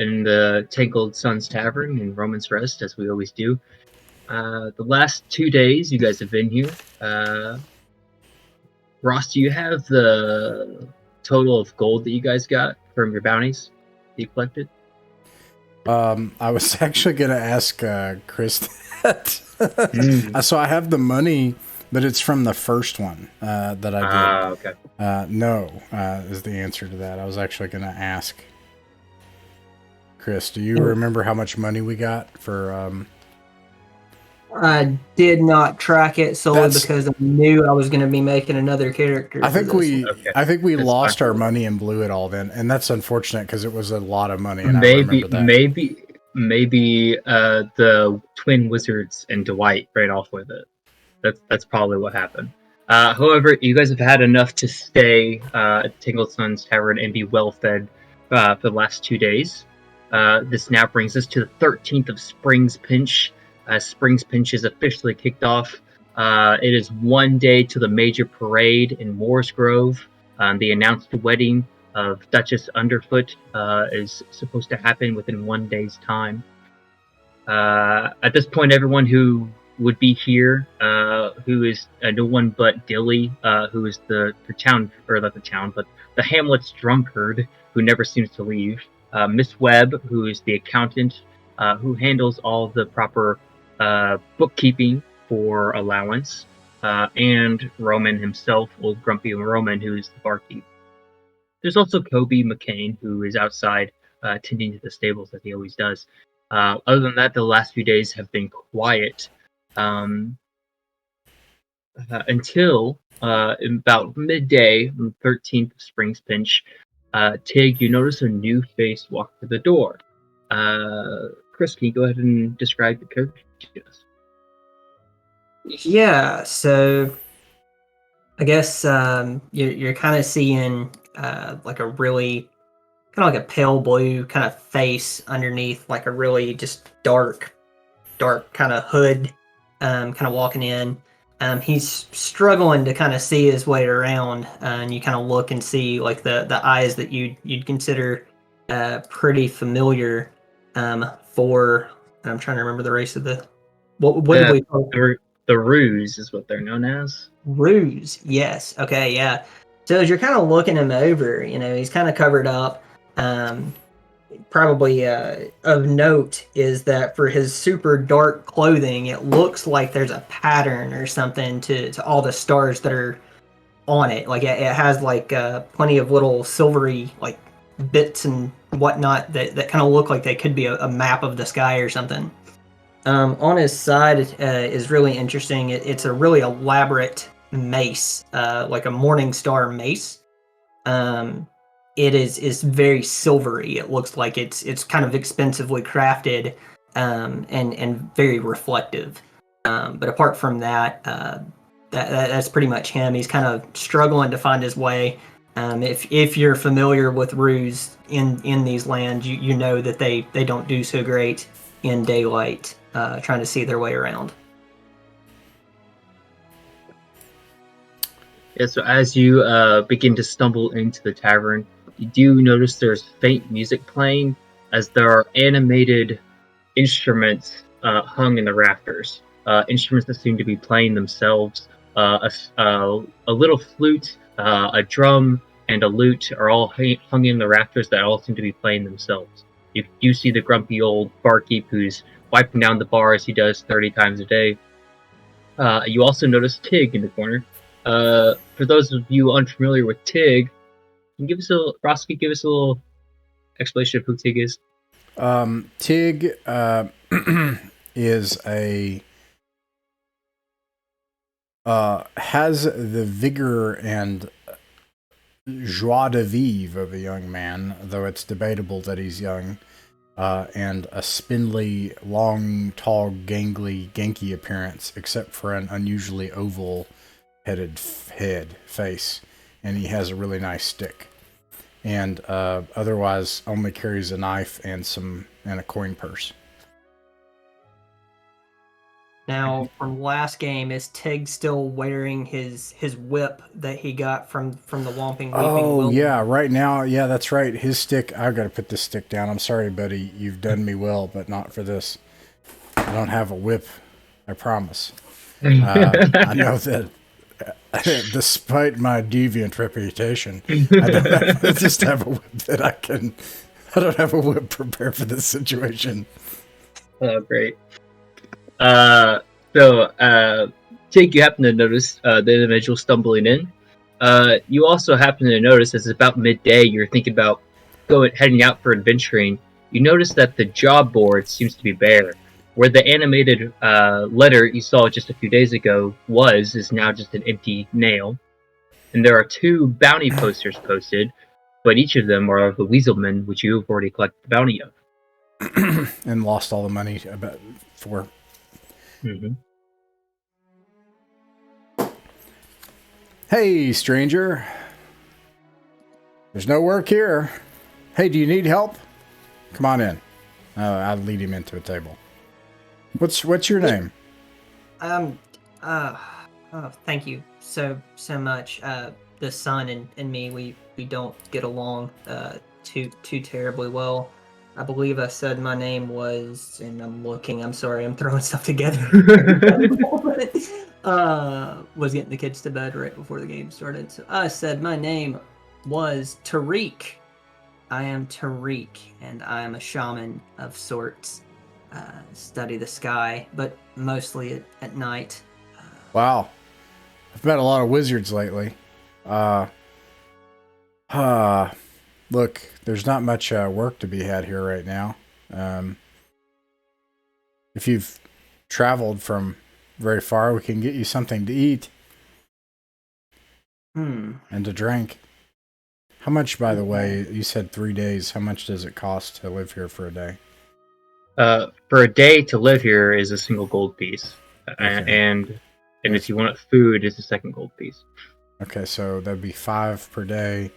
in the Tangled Suns Tavern in Roman's Rest, as we always do. The last 2 days you guys have been here. Ross, do you have the total of gold that you guys got from your bounties that you collected? I was actually going to ask Chris that. So I have the money, but it's from the first one that I did. Okay. No, is the answer to that. I was actually going to ask Chris, do you remember how much money we got for... I did not track it solely because I knew I was going to be making another character. I think we lost our fine. money and blew it all then, and that's unfortunate because it was a lot of money. And I remember that. Maybe the twin wizards and Dwight ran off with it. That's probably what happened. However, you guys have had enough to stay at Tangled Suns Tavern and be well fed for the last 2 days. This now brings us to the 13th of Spring's Pinch. Spring's Pinch is officially kicked off. It is 1 day to the major parade in Moores Grove. The announced wedding of Duchess Underfoot is supposed to happen within 1 day's time. At this point, everyone who would be here, who is no one but Dilly, who is the Hamlet's drunkard, who never seems to leave. Miss Webb, who is the accountant, who handles all the proper bookkeeping for allowance, and Roman himself, old grumpy Roman, who is the barkeep. There's also Kobe McCain, who is outside tending to the stables as he always does. Other than that, the last few days have been quiet until about midday on the 13th of Spring's Pinch. Tig, you notice a new face walk through the door. Chris, can you go ahead and describe the character to us? Yeah, so I guess you're kind of seeing like a really kind of like a pale blue kind of face underneath like a really just dark kind of hood, kind of walking in. He's struggling to kind of see his way around, and you kind of look and see like the eyes that you'd consider pretty familiar for. I'm trying to remember the race of the what did we call the Ruse is what they're known as. Ruse. Yes. Okay. Yeah. So as you're kind of looking him over, he's kind of covered up. Probably of note is that for his super dark clothing, it looks like there's a pattern or something to all the stars that are on it. Like it has like plenty of little silvery like bits and whatnot that kind of look like they could be a map of the sky or something. On his side is really interesting. It's a really elaborate mace, like a morning star mace. It is very silvery. It looks like it's kind of expensively crafted, and very reflective. But apart from that, that's pretty much him. He's kind of struggling to find his way. If you're familiar with Ruse in these lands, you know that they don't do so great in daylight, trying to see their way around. Yeah, so as you begin to stumble into the tavern, you do notice there's faint music playing as there are animated instruments hung in the rafters. Instruments that seem to be playing themselves. A little flute, a drum, and a lute are all hung in the rafters that all seem to be playing themselves. You do see the grumpy old barkeep who's wiping down the bar as he does 30 times a day. You also notice Tig in the corner. For those of you unfamiliar with Tig, give us a little explanation of who Tig is. Tig is has the vigor and joie de vivre of a young man, though it's debatable that he's young, and a spindly, long, tall, ganky appearance, except for an unusually oval-headed face, and he has a really nice stick. And otherwise only carries a knife and a coin purse. Now, from last game, is Tig still wearing his whip that he got from the Whomping Weeping Oh, Willow? yeah, right now, yeah, that's right. His stick, I've got to put this stick down. I'm sorry, buddy. You've done me well, but not for this. I don't have a whip, I promise. I know that despite my deviant reputation, I just have a whip that I don't have a whip prepared for this situation. Oh, great. Tig, you happen to notice the individual stumbling in. You also happen to notice as it's about midday, you're thinking about heading out for adventuring. You notice that the job board seems to be bare. Where the animated letter you saw just a few days ago is now just an empty nail. And there are 2 bounty posters posted, but each of them are of the Weaselmen, which you have already collected the bounty of. And lost all the money for. Mm-hmm. Hey, stranger. There's no work here. Hey, do you need help? Come on in. I'll lead him into a table. What's your name? Thank you so much. The son and me, we don't get along too terribly well. I believe I said my name was, and I'm sorry, I'm throwing stuff together. Was getting the kids to bed right before the game started. So I said my name was Terek. I am Terek, and I am a shaman of sorts. Study the sky, but mostly at night. Wow. I've met a lot of wizards lately. Look, there's not much work to be had here right now. If you've traveled from very far, we can get you something to eat. And to drink. How much, by the way, you said 3 days. How much does it cost to live here for a day? For a day to live here is a single gold piece. Okay. And if you want food, it's a second gold piece. Okay, so that'd be 5 per day.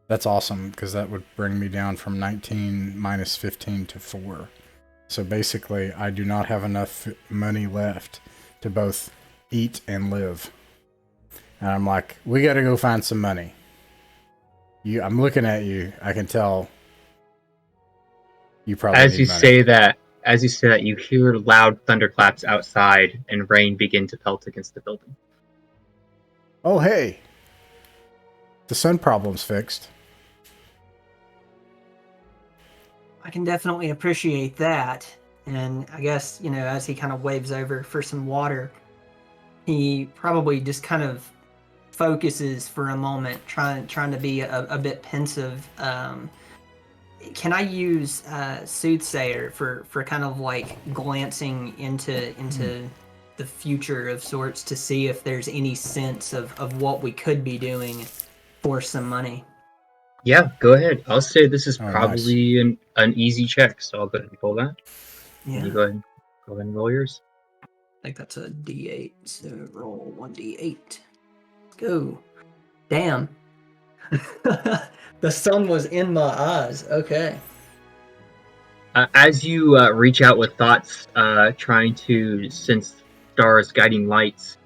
That's awesome, because that would bring me down from 19 minus 15 to 4. So basically, I do not have enough money left to both eat and live. And I'm like, we got to go find some money. I'm looking at you. I can tell you probably As need you money. say that, you hear loud thunderclaps outside and rain begin to pelt against the building. Oh, hey. The sun problem's fixed. I can definitely appreciate that. And I guess, as he kind of waves over for some water, he probably just kind of focuses for a moment, trying to be a bit pensive. Can I use Soothsayer for kind of like glancing into the future of sorts to see if there's any sense of what we could be doing for some money? Yeah, go ahead. I'll say this is probably nice. an easy check, so I'll go ahead and roll that. Yeah. And you go ahead and roll yours. I think that's a D8, so roll 1D8. Let's go. Damn. The sun was in my eyes. Okay. As you reach out with thoughts, trying to sense stars, guiding lights,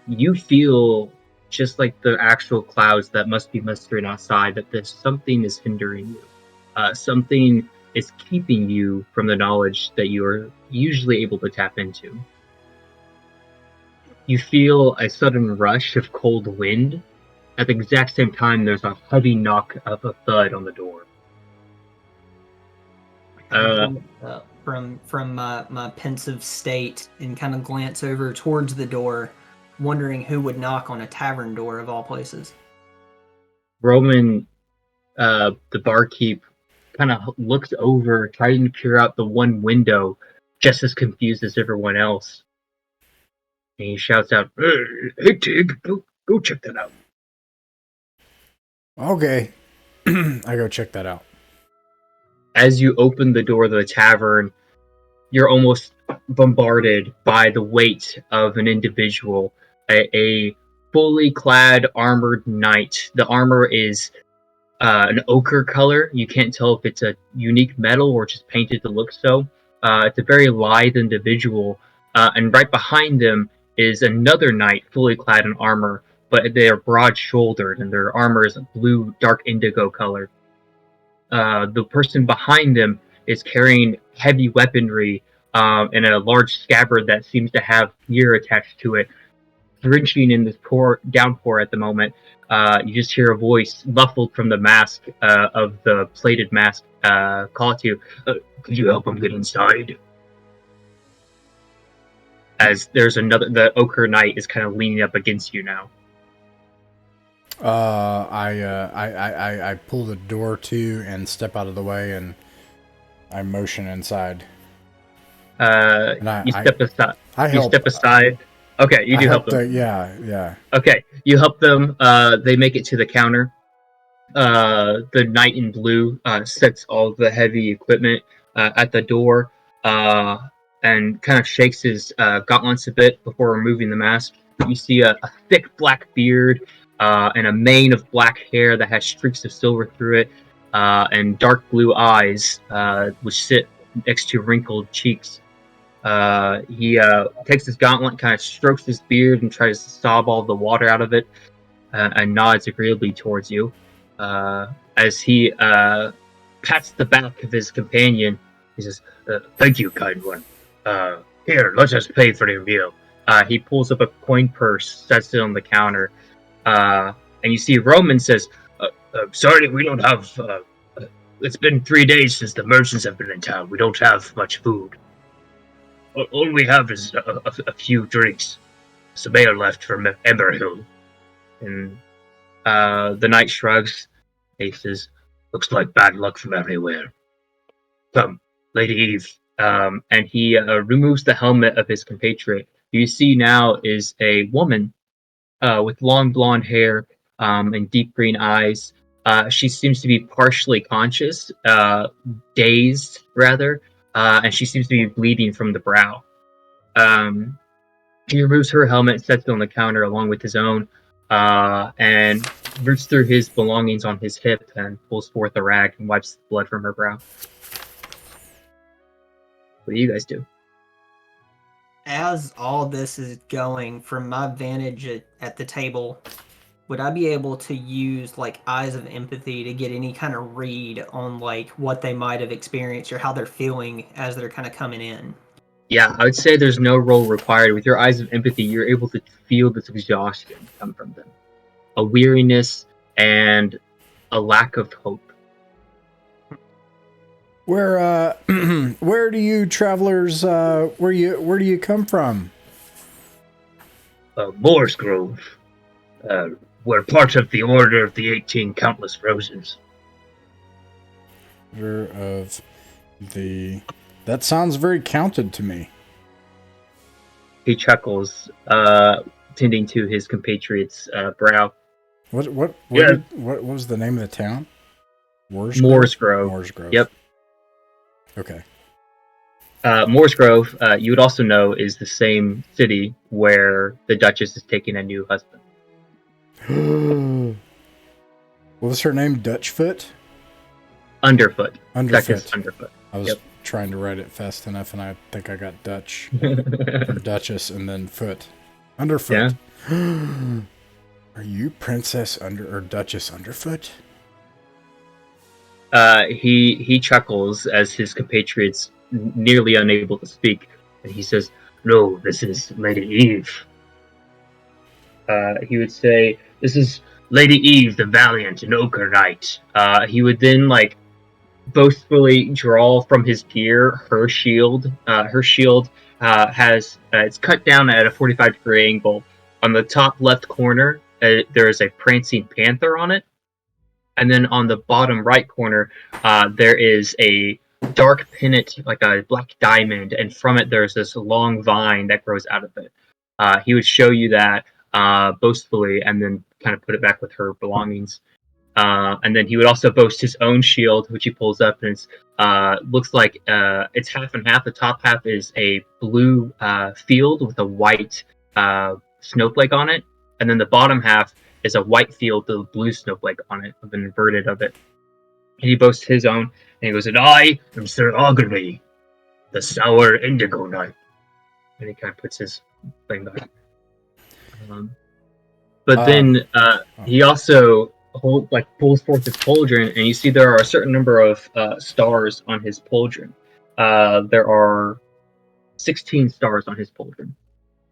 you feel just like the actual clouds that must be mustering outside, that there's something is hindering you. Something is keeping you from the knowledge that you are usually able to tap into. You feel a sudden rush of cold wind. At the exact same time, there's a heavy knock of a thud on the door. From my pensive state and kind of glance over towards the door, wondering who would knock on a tavern door of all places. Roman, the barkeep, kind of looks over, trying to peer out the one window, just as confused as everyone else. And he shouts out, "Hey Tig, go check that out." Okay. I go check that out. As you open the door of the tavern, you're almost bombarded by the weight of an individual, a fully clad armored knight. The armor is an ochre color. You can't tell if it's a unique metal or just painted to look so. It's a very lithe individual And right behind them is another knight fully clad in armor, but they are broad-shouldered and their armor is a blue, dark indigo color. The person behind them is carrying heavy weaponry and a large scabbard that seems to have gear attached to it. Drenching in this downpour at the moment, you just hear a voice muffled from the mask of the plated mask call to you. Could you help him get inside? As there's the ochre knight is kind of leaning up against you now. I pull the door to and step out of the way, and I motion inside. You step aside. I help. You step aside. Okay, you do help them. Yeah. Okay, you help them. They make it to the counter. The knight in blue sets all the heavy equipment at the door and kind of shakes his gauntlets a bit before removing the mask. You see a thick black beard and a mane of black hair that has streaks of silver through it, and dark blue eyes which sit next to wrinkled cheeks. He takes his gauntlet, kind of strokes his beard, and tries to sob all the water out of it, and nods agreeably towards you. As he pats the back of his companion, he says, "Thank you, kind one. Here, let us pay for your meal." He pulls up a coin purse, sets it on the counter, and you see Roman says, "Sorry, we don't have. It's been 3 days since the merchants have been in town. We don't have much food. All we have is a few drinks. Some ale left from Emberhill." And the knight shrugs. He says, "Looks like bad luck from everywhere. Come, Lady Eve." And he removes the helmet of his compatriot. Who you see now is a woman with long blonde hair and deep green eyes. She seems to be partially conscious, dazed rather, and she seems to be bleeding from the brow. He removes her helmet, sets it on the counter along with his own, and roots through his belongings on his hip and pulls forth a rag and wipes the blood from her brow. What do you guys do? As all this is going, from my vantage at the table, would I be able to use like eyes of empathy to get any kind of read on like what they might have experienced or how they're feeling as they're kind of coming in? Yeah, I would say there's no roll required. With your eyes of empathy, you're able to feel this exhaustion come from them. A weariness and a lack of hope. Where do you travelers where do you come from? Moor's Grove. We're part of the Order of the 18 Countless Roses. Order of the... That sounds very counted to me. He chuckles, tending to his compatriot's brow. What was the name of the town? Moor's Grove. Moor's Grove. Yep. Okay. Moor's Grove, you would also know, is the same city where the Duchess is taking a new husband. What was her name? Dutchfoot? Underfoot. Underfoot. Underfoot. I was trying to write it fast enough, and I think I got Dutch from Duchess and then foot. Underfoot. Yeah. Are you Princess or Duchess Underfoot? He chuckles as his compatriot's nearly unable to speak, and he says, "No, this is Lady Eve." He would say, "This is Lady Eve, the valiant and ochre knight." He would then boastfully draw from his gear her shield. Her shield has it's cut down at a 45-degree angle. On the top left corner, there is a prancing panther on it. And then on the bottom right corner, there is a dark pennant, like a black diamond, and from it there's this long vine that grows out of it. He would show you that boastfully, and then kind of put it back with her belongings. And then he would also boast his own shield, which he pulls up, and it looks like it's half and half. The top half is a blue field with a white snowflake on it, and then the bottom half is a white field with a blue snowflake on it, of an inverted of it. And he boasts his own, and he goes, "And I am Sir Augury, the Sour Indigo Knight. And he kind of puts his thing back. But then he also pulls forth his pauldron, and you see there are a certain number of stars on his pauldron. There are 16 stars on his pauldron.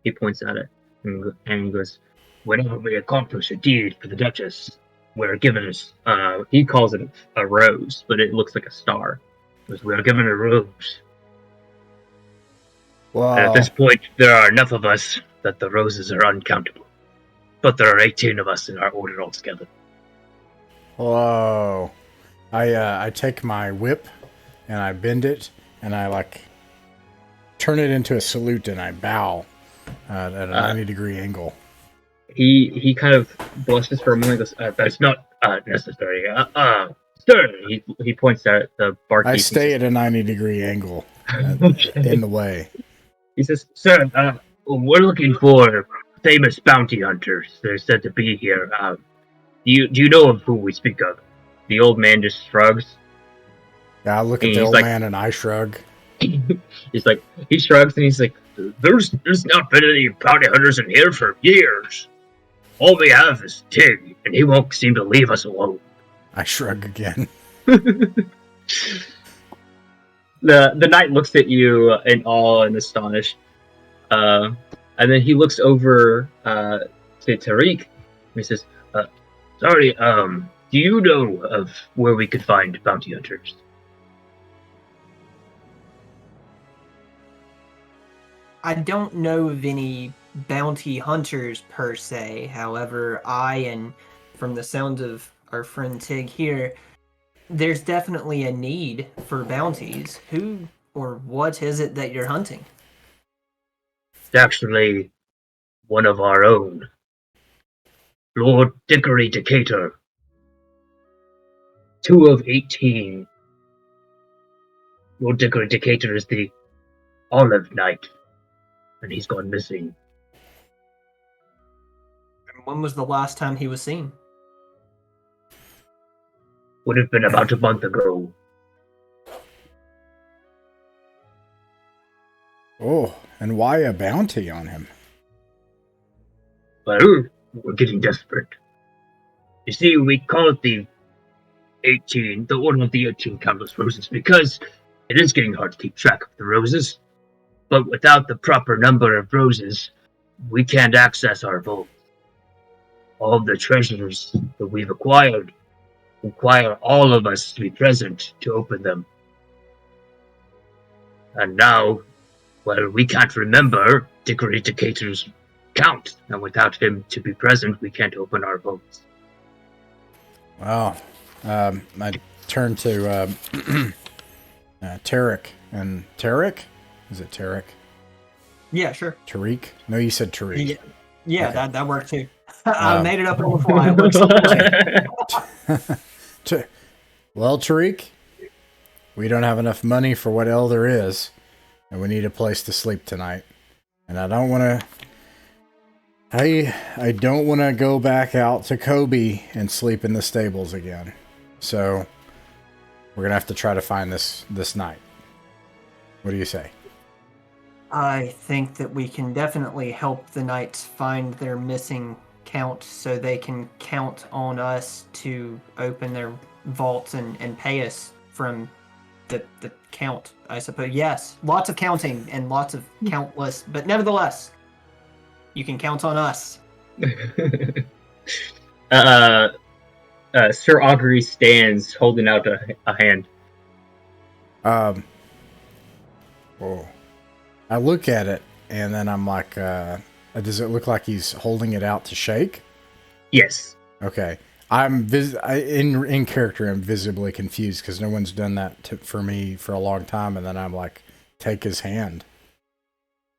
He points at it and he goes, "Whenever we accomplish a deed for the Duchess, we're given he calls it a rose, but it looks like a star. He goes, we're given a rose. Well, And at this point, there are enough of us that the roses are uncountable. But there are 18 of us in our order altogether." whoa. I take my whip and I bend it and I turn it into a salute and I bow at a 90-degree angle. He kind of blushes for a moment and goes, "That's not necessary. Sir," he points at the barkeep. I stay at a 90-degree angle in the way. He says, "Sir, we're looking for famous bounty hunters. They're said to be here. Do you know of who we speak of?" The old man just shrugs. Yeah, I look at the old man and I shrug. He shrugs and he's like, There's not been any bounty hunters in here for years. All we have is Tig, and he won't seem to leave us alone." I shrug again. The knight looks at you in awe and astonished. And then he looks over to Terek and he says, "Sorry, do you know of where we could find bounty hunters?" I don't know of any bounty hunters per se. However, and from the sound of our friend Tig here, there's definitely a need for bounties. Who or what is it that you're hunting? It's actually one of our own. Lord Dickory Decatur. 2 of 18. Lord Dickory Decatur is the Olive Knight, and he's gone missing. When was the last time he was seen? Would have been about a month ago. Oh, and why a bounty on him? Well, we're getting desperate. You see, we call it the Order of the 18 Countless Roses, because it is getting hard to keep track of the roses. But without the proper number of roses, we can't access our vaults. All of the treasures that we've acquired require all of us to be present to open them. And now, well, we can't remember Dickory Decatur's count, and without him to be present, we can't open our vaults. Wow. I turn to Terek. And Terek? Is it Terek? Yeah, sure. Terek? No, you said Terek. Yeah, okay. that worked too. I made it up on the fly. It works the way. Well, Terek, we don't have enough money for what all there is, and we need a place to sleep tonight. And I don't want to... I don't want to go back out to Kobe and sleep in the stables again. So we're going to have to try to find this night. What do you say? I think that we can definitely help the knights find their missing count so they can count on us to open their vaults and pay us from the count, I suppose. Yes, lots of counting and lots of countless, but nevertheless, you can count on us. Sir Augury stands holding out a hand. Oh. I look at it, and then I'm like, does it look like he's holding it out to shake? Yes. Okay. In character, I'm visibly confused because no one's done that for me for a long time, and then I'm like, take his hand.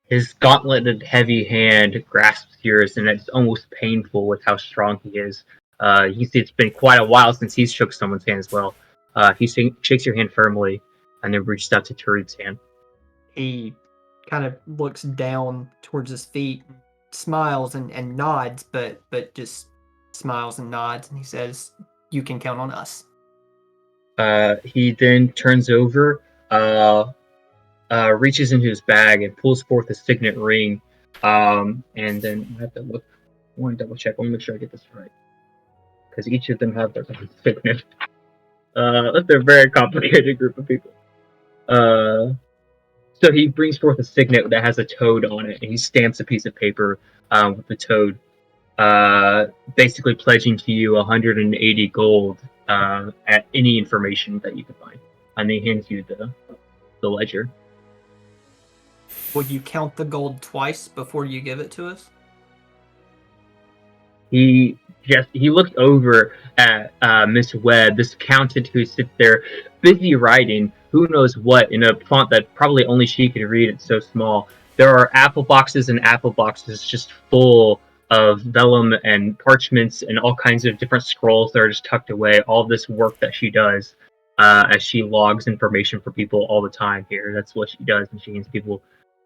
His gauntleted, heavy hand grasps yours, and it's almost painful with how strong he is. It's been quite a while since he's shook someone's hand as well. He shakes your hand firmly, and then reaches out to Tarek's hand. He kind of looks down towards his feet, smiles and nods, but just smiles and nods, and he says, "You can count on us." He then turns over, reaches into his bag and pulls forth a signet ring. And then I have to look. I want to double check. I want to make sure I get this right, because each of them have their own signet. They're a very complicated group of people. So he brings forth a signet that has a toad on it, and he stamps a piece of paper with the toad, basically pledging to you 180 gold at any information that you can find. And he hands you the ledger. Will you count the gold twice before you give it to us? He looked over at Miss Webb, this accountant who sits there busy writing who knows what in a font that probably only she could read. It's so small. There are apple boxes and apple boxes just full of vellum and parchments and all kinds of different scrolls that are just tucked away. All this work that she does as she logs information for people all the time here. That's what she does, and she hands people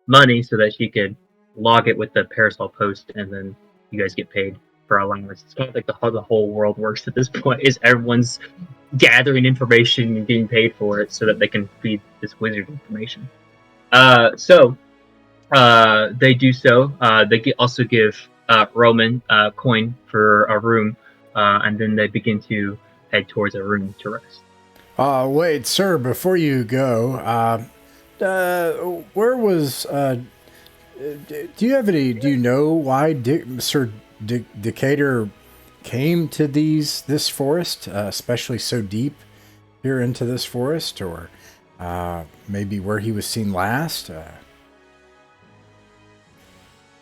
money so that she could log it with the Parasol Post, and then you guys get paid for allowance. It's kind of like how the whole world works at this point. Is everyone's gathering information and getting paid for it so that they can feed this wizard information. So they do so. They also give Roman coin for a room, and then they begin to head towards a room to rest. Wait, sir, before you go, where was, do you know why Sir Decatur came to this forest, especially so deep here into this forest, or maybe where he was seen last?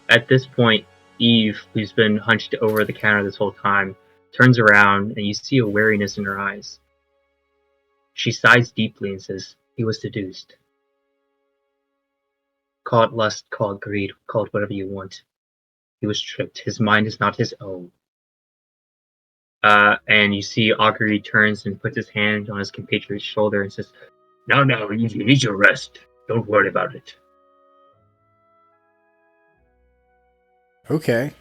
At this point, Eve, who's been hunched over the counter this whole time, turns around and you see a wariness in her eyes. She sighs deeply and says, "He was seduced. Call it lust, call it greed, call it whatever you want. He was tricked. His mind is not his own." And you see Augury turns and puts his hand on his compatriot's shoulder and says, "No, you need your rest. Don't worry about it." Okay.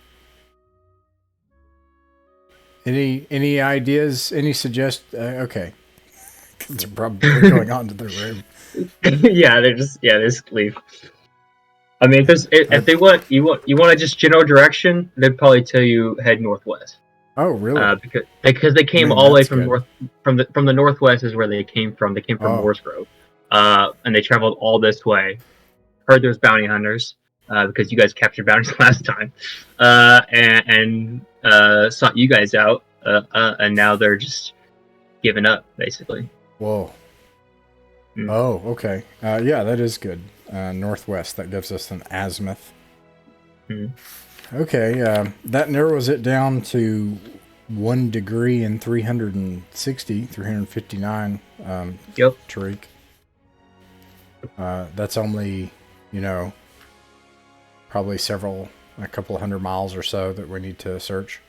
Any ideas? Any okay. They're probably going on to their room. They just leave. I mean, if they want to just general direction, they'd probably tell you head northwest. Oh, really? Because they came all the way from the northwest is where they came from. They came from Moores Grove, and they traveled all this way. Heard there's bounty hunters because you guys captured bounties last time, and sought you guys out, and now they're just giving up basically. Whoa. Oh, okay. Yeah, that is good. Northwest. That gives us an azimuth. Okay, that narrows it down to 1 degree and 359. Yep. Terek. That's only, probably a couple of 100 miles or so that we need to search.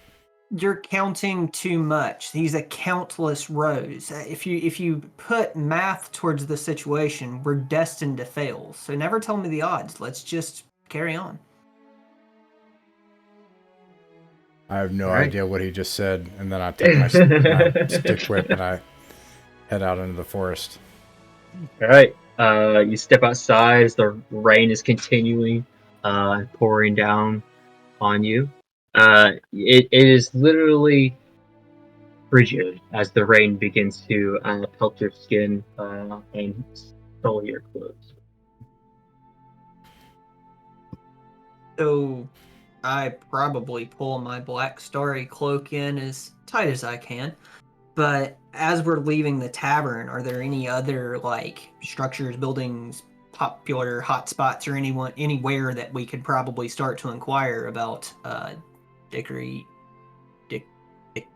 You're counting too much. These are countless rows. If you put math towards the situation, we're destined to fail. So never tell me the odds. Let's just carry on. I have no idea what he just said, and then I take my stick whip and I head out into the forest. All right. You step outside as the rain is continuing pouring down on you. It is literally frigid as the rain begins to pelt your skin and sully your clothes. So I probably pull my black starry cloak in as tight as I can. But as we're leaving the tavern, are there any other structures, buildings, popular hotspots, or anywhere that we could probably start to inquire about Dickory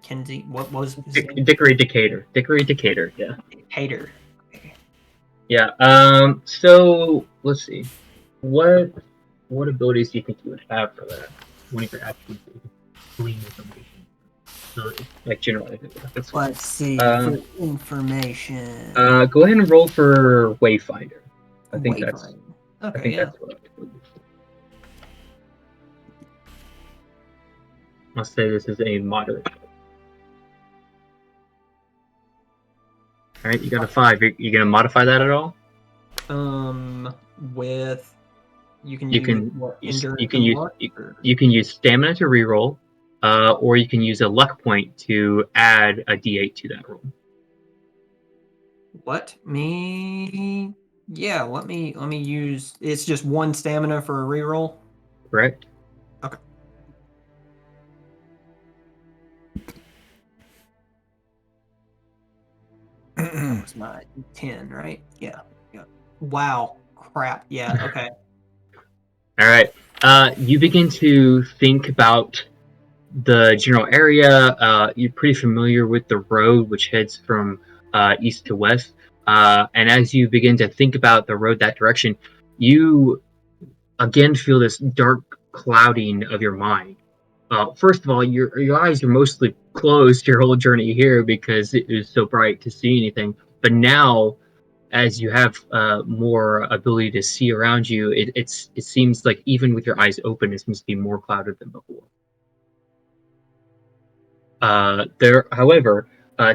Kinsey? What was his name? Dickory Decatur, yeah. Decatur. Okay. Yeah. So let's see. What abilities do you think you would have for that? One of your actions that you can glean information. General. Let's see for information. Go ahead and roll for Wayfinder. I think Wayfinder. that's what I would do. I'll say this is a moderate. Alright, you got a 5. You gonna modify that at all? with you can You use can what, use you endurance can and use luck? Or you can use stamina to reroll, or you can use a luck point to add a d8 to that roll. Let me use. It's just one stamina for a reroll. Correct? Okay. That was my 10, right? Yeah. Yeah. Wow. Crap. Yeah. Okay. All right. You begin to think about the general area. You're pretty familiar with the road, which heads from east to west. And as you begin to think about the road that direction, you again feel this dark clouding of your mind. First of all, your eyes are mostly closed your whole journey here because it is so bright to see anything. But now, as you have more ability to see around you, it seems like even with your eyes open, it seems to be more clouded than before. However,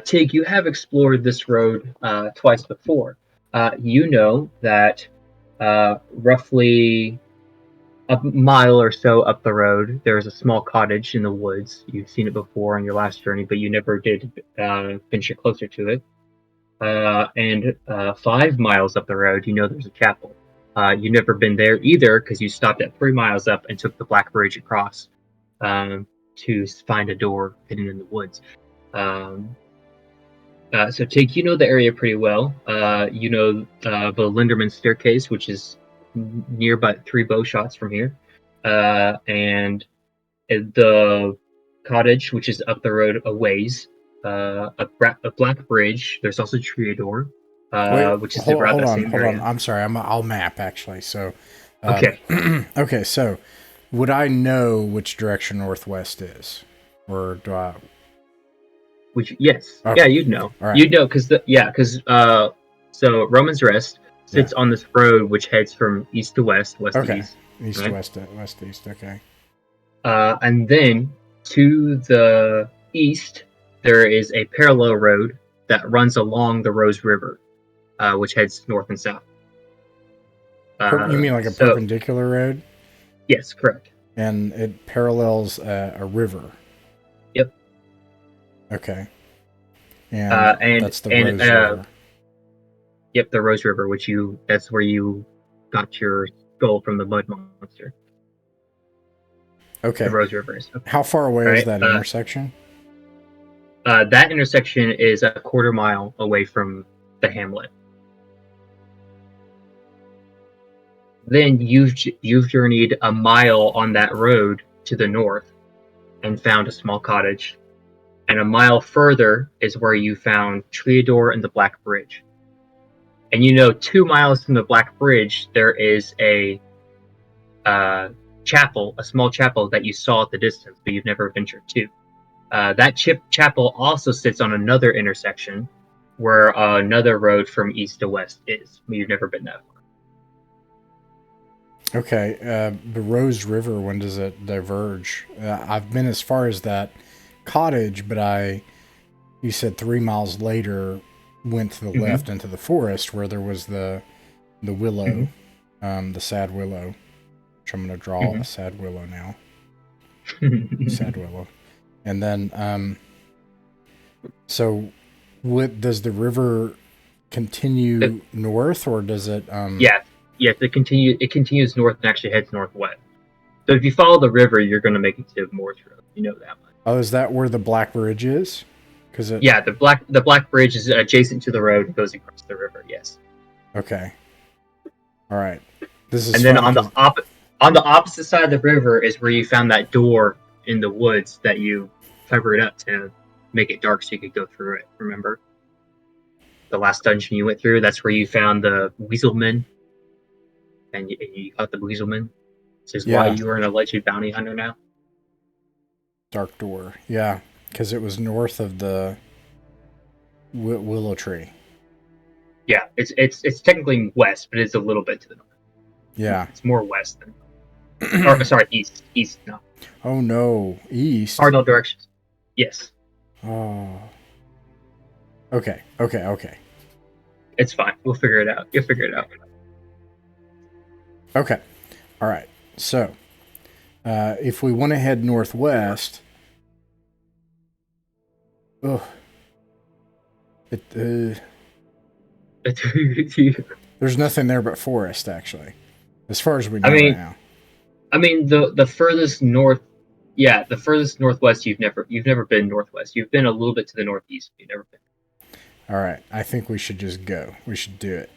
Tig, you have explored this road twice before. You know that roughly a mile or so up the road, there is a small cottage in the woods. You've seen it before on your last journey, but you never did venture closer to it. And 5 miles up the road, you know there's a chapel. You've never been there either because you stopped at 3 miles up and took the Black Bridge across to find a door hidden in the woods. So, Tig, you know the area pretty well. You know the Linderman Staircase, which is near about 3 bow shots from here. And the cottage, which is up the road a ways. A black bridge. There's also Triador, Wait, which is hold, around hold the on, same hold on. area. I'm sorry. I'll map actually. So, Okay. okay. So, would I know which direction northwest is, or do I? Which yes, Okay. yeah, you'd know. All right. You'd know because so Roman's Rest sits Yeah. on this road which heads from east to west, west to Okay. east, East to right? west, west to east. Okay. And then to the east there is a parallel road that runs along the Rose River, which heads north and south. You mean like a So perpendicular road, yes, correct. and it parallels a river? Yep. Okay. And that's the Rose River. Yep, the Rose River, that's where you got your skull from the mud monster. The Okay. Rose River is. How far away is Right. that intersection? That intersection is a quarter mile away from the hamlet. Then you've journeyed a mile on that road to the north and found a small cottage. And a mile further is where you found Triador and the Black Bridge. And 2 miles from the Black Bridge, there is a chapel, a small chapel that you saw at the distance, but you've never ventured to. That chapel also sits on another intersection where another road from east to west is. But you've never been that far. Okay. The Rose River, when does it diverge? I've been as far as that cottage, but you said 3 miles later went to the left into the forest where there was the willow, the sad willow, which I'm going to draw a sad willow now. Sad willow. And then, so does the river continue north, or does it? Yes, it continues north and actually heads northwest. So if you follow the river, you're going to make it to Morse Road. You know that much. Oh, is that where the Black Bridge is? Yeah, the Black Bridge is adjacent to the road and goes across the river. Yes. Okay. All right. This is and then funny on the opposite side of the river is where you found that door in the woods that you covered up to make it dark so you could go through it. Remember the last dungeon you went through? That's where you found the Weaselman, and you caught the Weaselman. This is why you are an alleged bounty hunter now. Dark door. Yeah, because it was north of the willow tree. Yeah, it's technically west, but it's a little bit to the north. Yeah, it's more west than, or sorry, east. East, no. Oh no, east. Cardinal directions. Yes. Oh. Okay. It's fine. We'll figure it out. You'll figure it out. Okay. All right. So, if we want to head northwest, oh, there's nothing there but forest, actually, as far as we know right now. I mean, the furthest north, yeah, the furthest northwest you've never been northwest. You've been a little bit to the northeast. You've never been. All right, I think we should just go. We should do it.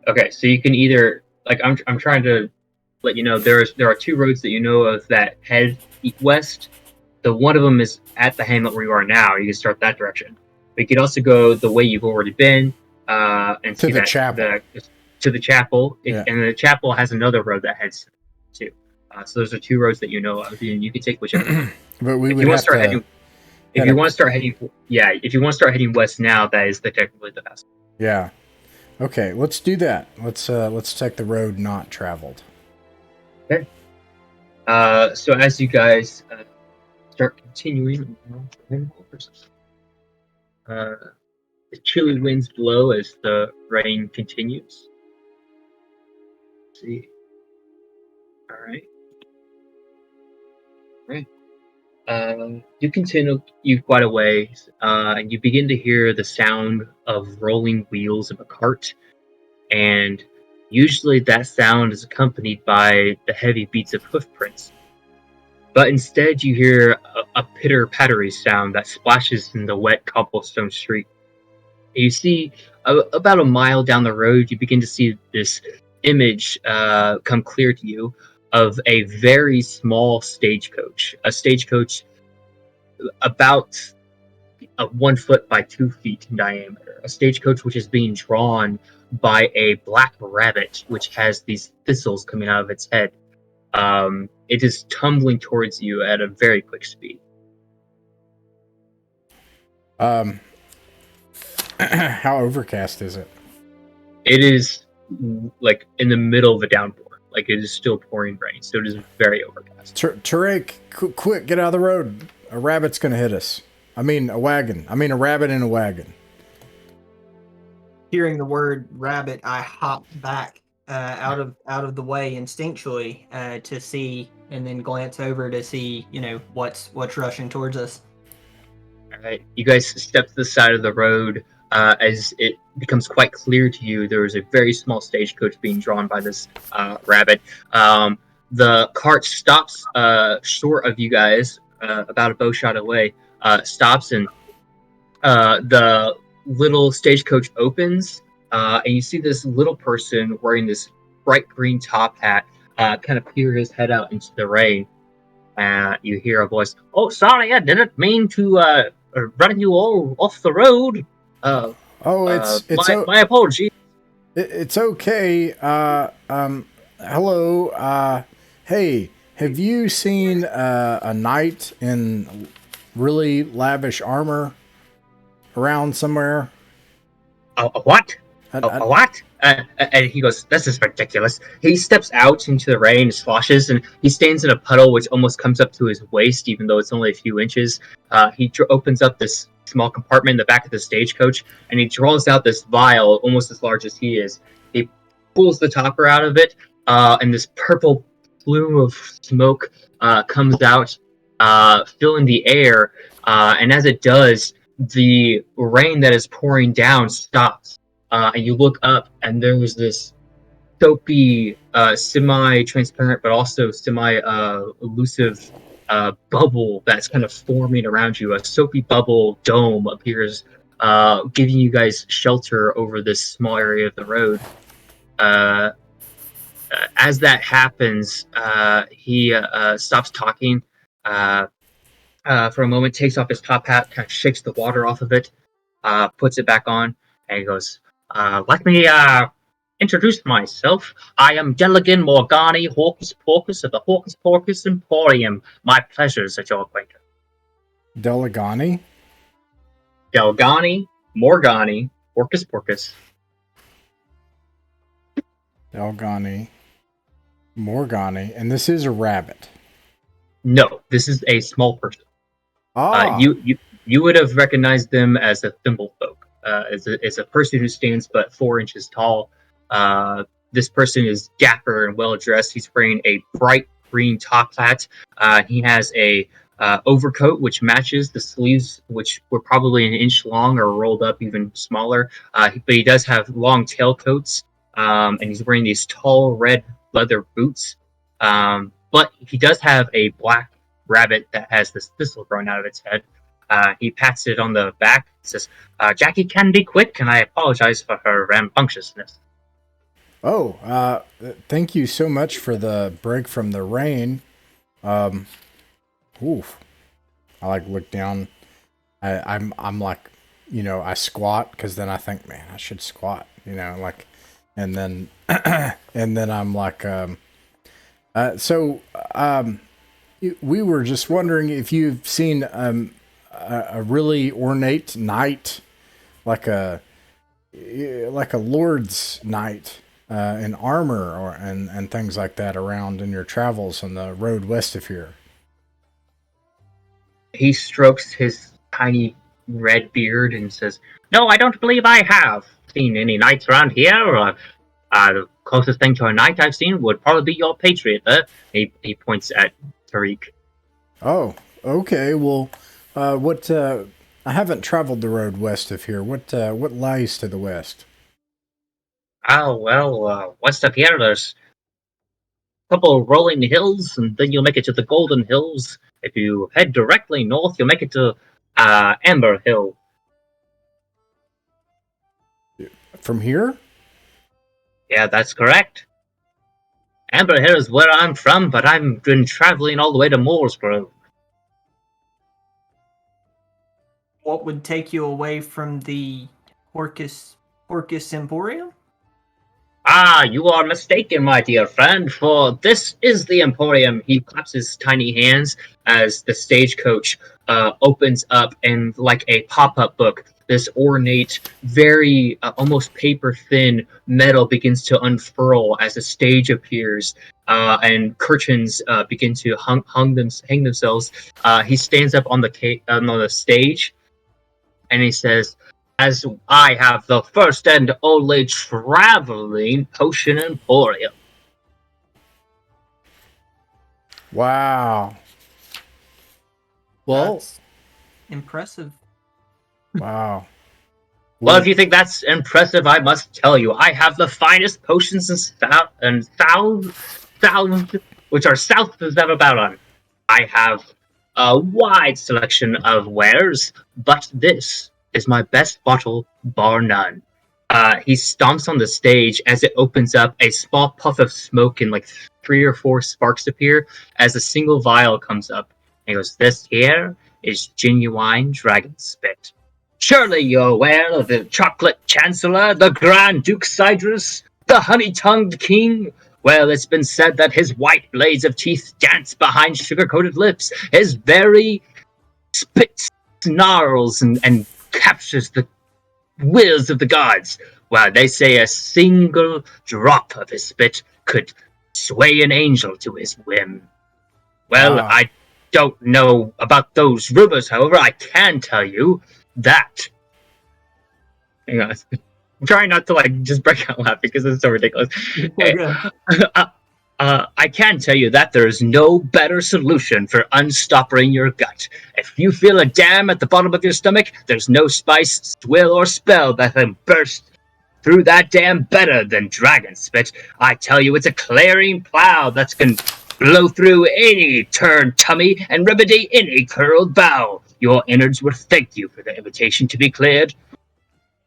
Okay, so you can either I'm trying to let you know there are two roads that you know of that head west. The one of them is at the hamlet where you are now. You can start that direction. But you could also go the way you've already been and To see the chapel. To the chapel. Yeah. And the chapel has another road that heads to. So those are two roads that you know of, and you can take whichever one. But we would have to. If you want to start heading west now, that is technically the best. Yeah. Okay, let's do that. Let's take the road not traveled. Okay. So as you guys start continuing, the chilly winds blow as the rain continues. Let's see. All right. You continue quite a ways, and you begin to hear the sound of rolling wheels of a cart, and usually that sound is accompanied by the heavy beats of hoof prints. But instead you hear a pitter-pattery sound that splashes in the wet cobblestone street. You see, about a mile down the road, you begin to see this image come clear to you of a very small stagecoach. A stagecoach about 1 foot by 2 feet in diameter. A stagecoach which is being drawn by a black rabbit which has these thistles coming out of its head. It is tumbling towards you at a very quick speed. How overcast is it? It is like in the middle of a downpour. Like it is still pouring rain, so it is very overcast. Terek, quick, get out of the road. A rabbit's gonna hit us. I mean, a wagon. I mean, a rabbit in a wagon. Hearing the word rabbit, I hop back out of the way instinctually to see, and then glance over to see, what's rushing towards us. All right, you guys step to the side of the road. As it becomes quite clear to you, there is a very small stagecoach being drawn by this rabbit. The cart stops short of you guys, about a bow shot away. Stops, and the little stagecoach opens, and you see this little person wearing this bright green top hat kind of peer his head out into the rain. You hear a voice, "Oh, sorry, I didn't mean to run you all off the road. My apologies." It's okay. Hello. Hey, have you seen a knight in really lavish armor around somewhere? A what? A what? And he goes, "This is ridiculous." He steps out into the rain, sloshes, and he stands in a puddle which almost comes up to his waist, even though it's only a few inches. He opens up this small compartment in the back of the stagecoach, and he draws out this vial almost as large as he is. He pulls the topper out of it, and this purple plume of smoke comes out, filling the air. And as it does, the rain that is pouring down stops. And you look up, and there was this soapy, semi-transparent, but also semi-elusive bubble that's kind of forming around you. A soapy bubble dome appears, giving you guys shelter over this small area of the road. As that happens, he stops talking for a moment, takes off his top hat, kind of shakes the water off of it, puts it back on, and he goes, "Let me introduce myself. I am Deligan Morgani, Hawkus Porkus of the Hawkus Porkus Emporium. My pleasures at your acquaintance." Delegani? Delgani, Morgani, Hawkus Porkus. Delgani, Morgani, and this is a rabbit. No, this is a small person. You would have recognized them as a thimble folk. As a person who stands but 4 inches tall, This person is dapper and well dressed. He's wearing a bright green top hat. He has a overcoat which matches the sleeves, which were probably an inch long or rolled up even smaller. But he does have long tailcoats, and he's wearing these tall red leather boots. But he does have a black rabbit that has this thistle growing out of its head. He pats it on the back, says, Jackie can be quick, and I apologize for her rambunctiousness. Oh, thank you so much for the break from the rain. Oof. I like look down. I'm like, I squat because then I think, man, I should squat, like, and then and then I'm like, we were just wondering if you've seen a really ornate knight, like a lord's knight in armor and things like that around in your travels on the road west of here. He strokes his tiny red beard and says, "No, I don't believe I have seen any knights around here. The closest thing to a knight I've seen would probably be your patriot there." He points at Tariq. Oh, okay. Well, what? I haven't traveled the road west of here. What lies to the west? Oh, well, west of here, there's a couple of rolling hills, and then you'll make it to the Golden Hills. If you head directly north, you'll make it to Amber Hill. From here? Yeah, that's correct. Amber Hill is where I'm from, but I've been traveling all the way to Mooresgrove. What would take you away from the Orcus Emporium? Ah, you are mistaken, my dear friend, for this is the Emporium. He claps his tiny hands as the stagecoach opens up, and like a pop-up book, this ornate, very almost paper-thin metal begins to unfurl as a stage appears, and curtains begin to hang themselves. He stands up on the stage, and he says, "As I have the first and only traveling potion emporium." Wow. Well, That's impressive. wow. Well, if you think that's impressive, I must tell you, I have the finest potions and south, which are south as ever on. I have a wide selection of wares, but this is my best bottle, bar none. He stomps on the stage as it opens up. A small puff of smoke and like 3 or 4 sparks appear as a single vial comes up. And he goes, "This here is genuine dragon spit. Surely you're aware of the chocolate chancellor, the Grand Duke Cydrus, the honey-tongued king. Well, it's been said that his white blades of teeth dance behind sugar-coated lips. His very spit snarls and captures the wills of the gods. Well, they say a single drop of his spit could sway an angel to his whim. Well, I don't know about those rumors, however, I can tell you that..." Hang on. I'm trying not to just break out laughing because it's so ridiculous. I can tell you that there is no better solution for unstopping your gut. If you feel a dam at the bottom of your stomach, there's no spice, swill, or spell that can burst through that dam better than dragon spit. I tell you, it's a clearing plow that can blow through any turned tummy and remedy any curled bowel. Your innards will thank you for the invitation to be cleared.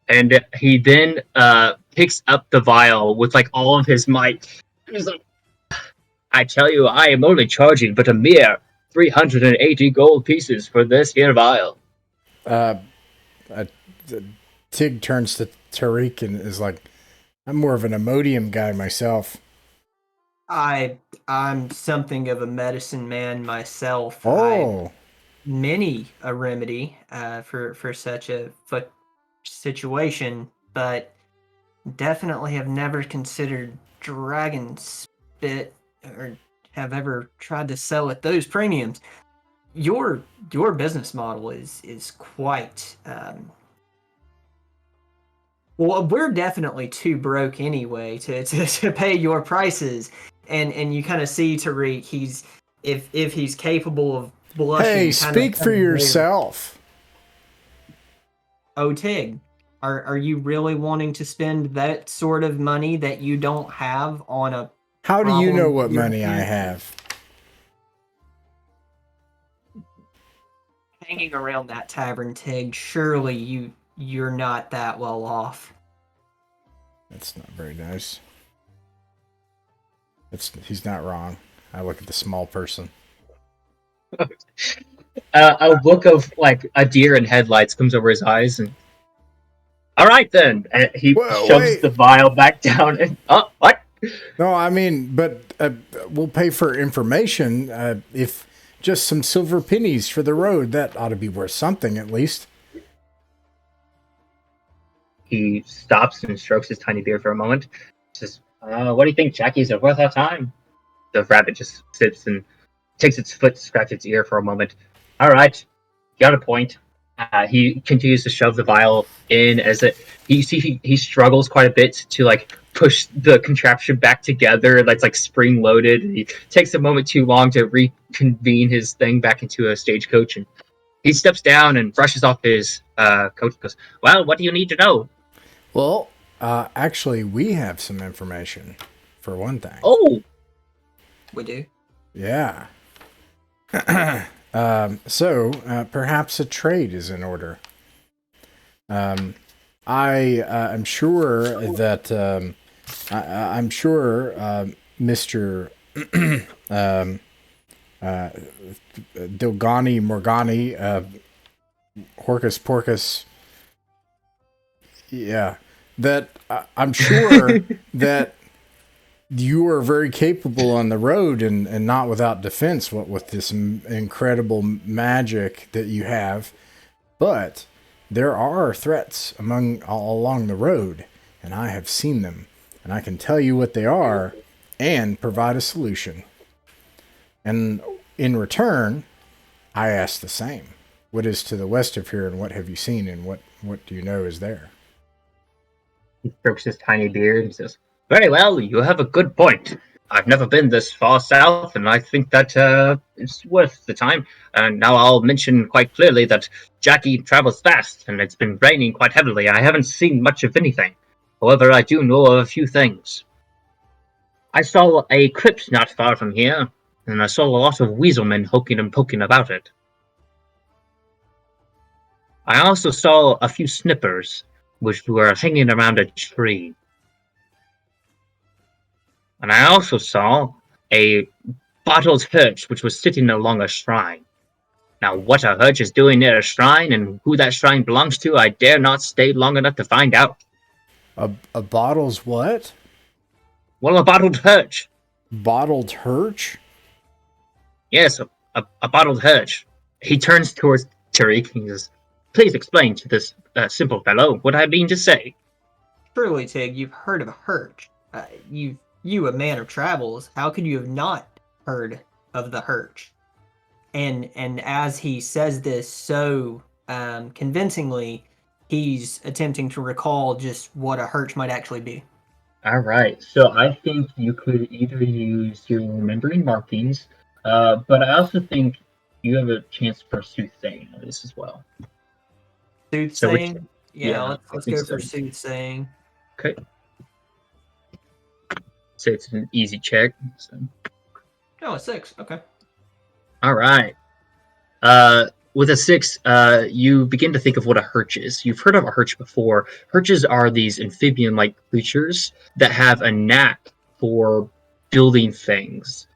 And he then picks up the vial with all of his might. He's like, "I tell you, I am only charging but a mere 380 gold pieces for this here vial." Tig turns to Tariq and is like, "I'm more of an Imodium guy myself." I'm something of a medicine man myself. Oh, many a remedy for such a situation, but definitely have never considered dragon spit or have ever tried to sell at those premiums. Your business model is quite Well, we're definitely too broke anyway to pay your prices. And you kind of see Tariq, he's if he's capable of Hey, blushing, kind of speak for yourself. Oh, Tig, are you really wanting to spend that sort of money that you don't have on a How do you know problem what you're money I have? hanging around that tavern, Tig? Surely you're not that well off. That's not very nice. He's not wrong. I look at the small person. A look of like a deer in headlights comes over his eyes, and all right then, and he Well, shoves wait. the vial back down. And what? No, I mean, but we'll pay for information. If just some silver pennies for the road, that ought to be worth something at least. He stops and strokes his tiny beard for a moment. Says, "What do you think, Jackie? Is it worth our time?" The rabbit just sits and takes its foot, scratches its ear for a moment. All right, you got a point. He continues to shove the vial in as it. He struggles quite a bit to like push the contraption back together. That's like spring loaded. He takes a moment too long to reconvene his thing back into a stagecoach, and he steps down and brushes off his coat. And goes, "Well, what do you need to know?" Well, actually, we have some information for one thing. Oh, We do. Yeah. So perhaps a trade is in order. I am sure that I'm sure Mr. Dilgani Morgani, Horcus Porcus. Yeah, that I'm sure that you are very capable on the road and not without defense. What with this incredible magic that you have, but there are threats along the road, and I have seen them, and I can tell you what they are and provide a solution. And in return, I ask the same. What is to the west of here, and what have you seen, and what do you know is there? he strokes his tiny beard and says, "Very well, you have a good point. I've never been this far south, and I think that it's worth the time. And now I'll mention quite clearly that Jackie travels fast, and it's been raining quite heavily. I haven't seen much of anything. However, I do know of a few things. I saw a crypt not far from here, and I saw a lot of weaselmen hoking and poking about it. I also saw a few snippers, which were hanging around a tree. And I also saw a bottled hurch which was sitting along a shrine. Now, what a hurch is doing near a shrine and who that shrine belongs to, I dare not stay long enough to find out." A bottle's what? "Well, a bottled hurch." Bottled hurch? "Yes, a bottled hurch." He turns towards Tariq and says, "Please explain to this simple fellow what I mean to say." Surely, Tig, you've heard of a Hurch. You a man of travels, how could you have not heard of the Hurch? And as he says this so convincingly, he's attempting to recall just what a Hurch might actually be. All right, so I think you could either use your remembering markings, but I also think you have a chance for soothsaying on this as well. So which, Soothsaying? Yeah, yeah, I let's think go so. for soothsaying. Okay. So it's an easy check. So. Oh, a 6. Okay. All right. With a 6, you begin to think of what a hurch is. You've heard of a hurch before. Hurches are these amphibian-like creatures that have a knack for building things.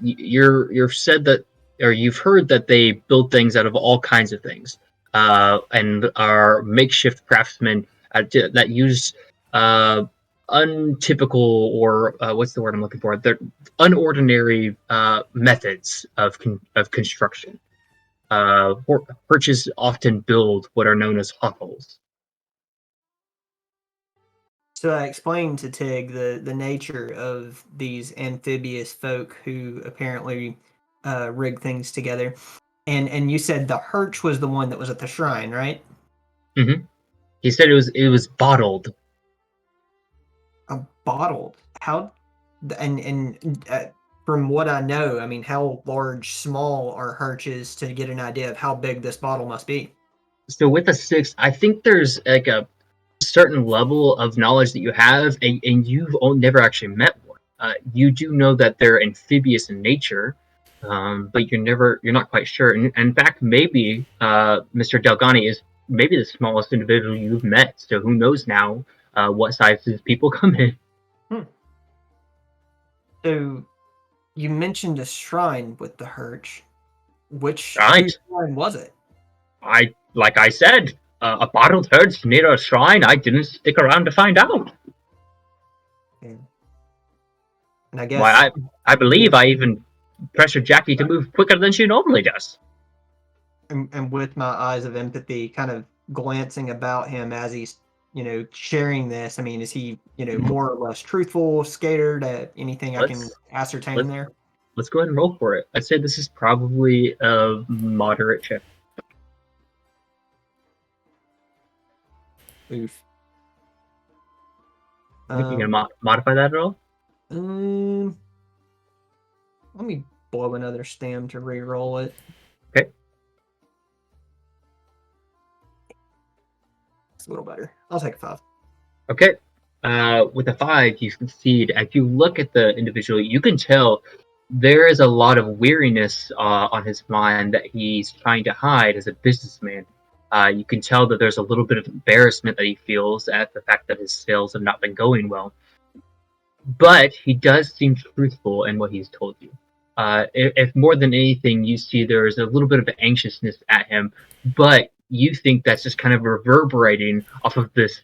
You're said that, or you've heard that they build things out of all kinds of things, and are makeshift craftsmen that use untypical, or what's the word I'm looking for? They're unordinary methods of construction. Hurches often build what are known as hovels. So I explained to Tig the nature of these amphibious folk who apparently rig things together. And you said the Hurch was the one that was at the shrine, right? Mm-hmm. He said it was bottled. Bottled. How? And from what I know, I mean, how large, small are Hirches to get an idea of how big this bottle must be? So with a 6, I think there's like a certain level of knowledge that you have, and you've never actually met one. You do know that they're amphibious in nature, but you're not quite sure. And in fact, maybe Mr. Delgani is maybe the smallest individual you've met. So who knows now what sizes people come in? So you mentioned a shrine with the Hirch. Which Right. shrine was it? Like I said, a bottled herd's near a shrine. I didn't stick around to find out. And I guess Why, I believe I even pressured Jackie to move quicker than she normally does. and with my eyes of empathy kind of glancing about him as he's sharing this, I mean, is he more or less truthful, scared, anything I can ascertain let's there? let's go ahead and roll for it. I'd say this is probably a moderate check. Oof. You gonna modify that at all? Let me blow another stem to re-roll it. Okay. It's a little better. I'll take a 5. Okay. With a 5, you succeed. If you look at the individual, you can tell there is a lot of weariness on his mind that he's trying to hide as a businessman. You can tell that there's a little bit of embarrassment that he feels at the fact that his sales have not been going well. But he does seem truthful in what he's told you. If more than anything, you see there's a little bit of anxiousness at him, but you think that's just kind of reverberating off of this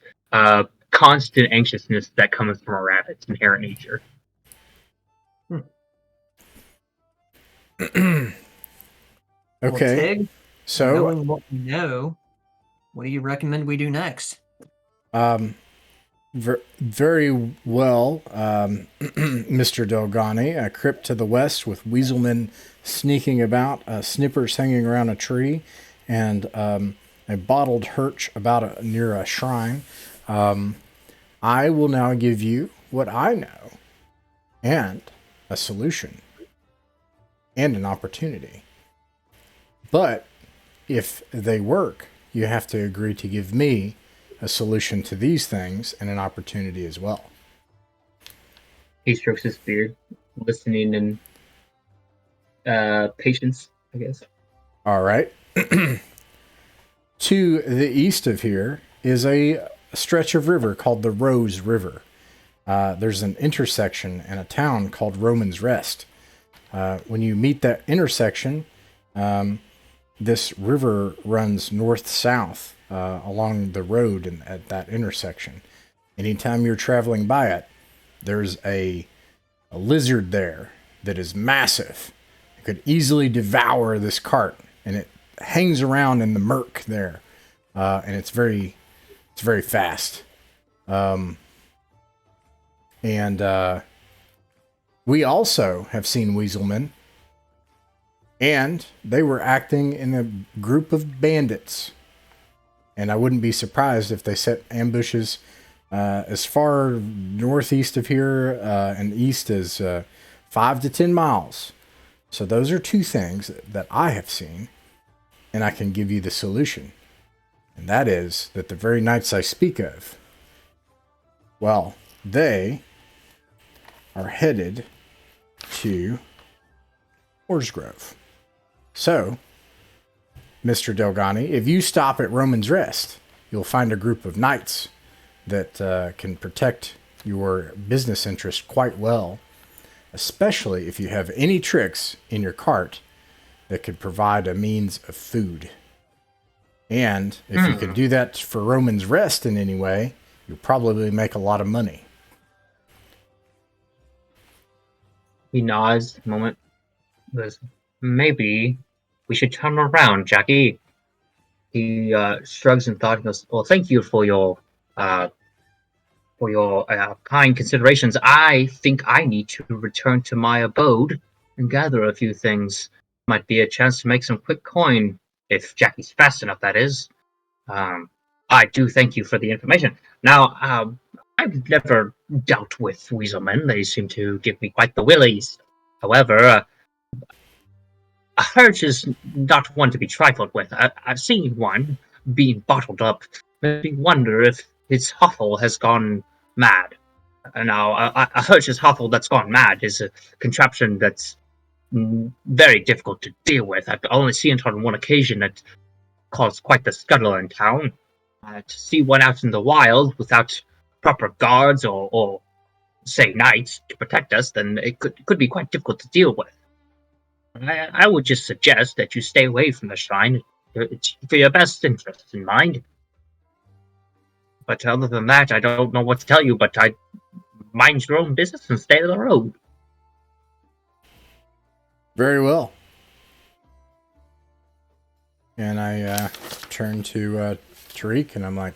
constant anxiousness that comes from a rabbit's inherent nature. Okay. Well, Tig, so knowing what we know, what do you recommend we do next? Very well, Mr. Delgani. A crypt to the west with weaselmen sneaking about, snippers hanging around a tree, and a bottled Hirch near a shrine. I will now give you what I know, and a solution, and an opportunity. But if they work, you have to agree to give me a solution to these things and an opportunity as well. He strokes his beard, listening in patience, I guess. All right. To the east of here is a stretch of river called the Rose River. There's an intersection in a town called Roman's Rest. When you meet that intersection, this river runs north-south along the road at that intersection. Anytime you're traveling by it, there's a lizard there that is massive. It could easily devour this cart, and it hangs around in the murk there, and it's very fast. We also have seen weaselmen, and they were acting in a group of bandits. And I wouldn't be surprised if they set ambushes as far northeast of here and east as 5 to 10 miles. So those are two things that I have seen, and I can give you the solution. And that is that the very knights I speak of, well, they are headed to Orsgrove. So, Mr. Delgani, if you stop at Roman's Rest, you'll find a group of knights that can protect your business interest quite well, especially if you have any tricks in your cart that could provide a means of food. And if you can do that for Roman's Rest in any way, you'll probably make a lot of money. He nods a moment. Goes, maybe we should turn around, Jackie. He shrugs in thought and goes, well, thank you for your kind considerations. I think I need to return to my abode and gather a few things. Might be a chance to make some quick coin, if Jackie's fast enough, that is. I do thank you for the information. Now, I've never dealt with weaselmen. They seem to give me quite the willies. However, a hurt is not one to be trifled with. I've seen one being bottled up. Makes me wonder if his huffle has gone mad. Now, a Hirsch's huffle that's gone mad is a contraption that's very difficult to deal with. I've only seen it on one occasion that caused quite the scuttle in town. To see one out in the wild without proper guards or say knights to protect us, then it could be quite difficult to deal with. I would just suggest that you stay away from the shrine. It's for your best interests in mind. But other than that, I don't know what to tell you, but I mind your own business and stay on the road. Very well. And I turn to Tariq, and I'm like,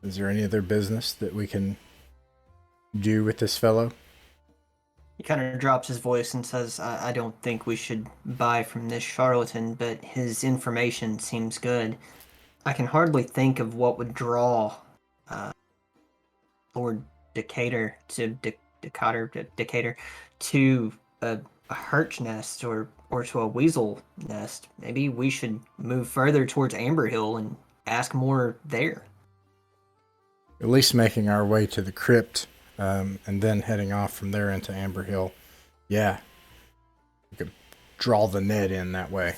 is there any other business that we can do with this fellow? He kind of drops his voice and says, I don't think we should buy from this charlatan, but his information seems good. I can hardly think of what would draw Lord Decatur to Decatur to a Hirsch nest or to a weasel nest. Maybe we should move further towards Amber Hill and ask more there. At least making our way to the crypt, and then heading off from there into Amber Hill. Yeah. We could draw the net in that way.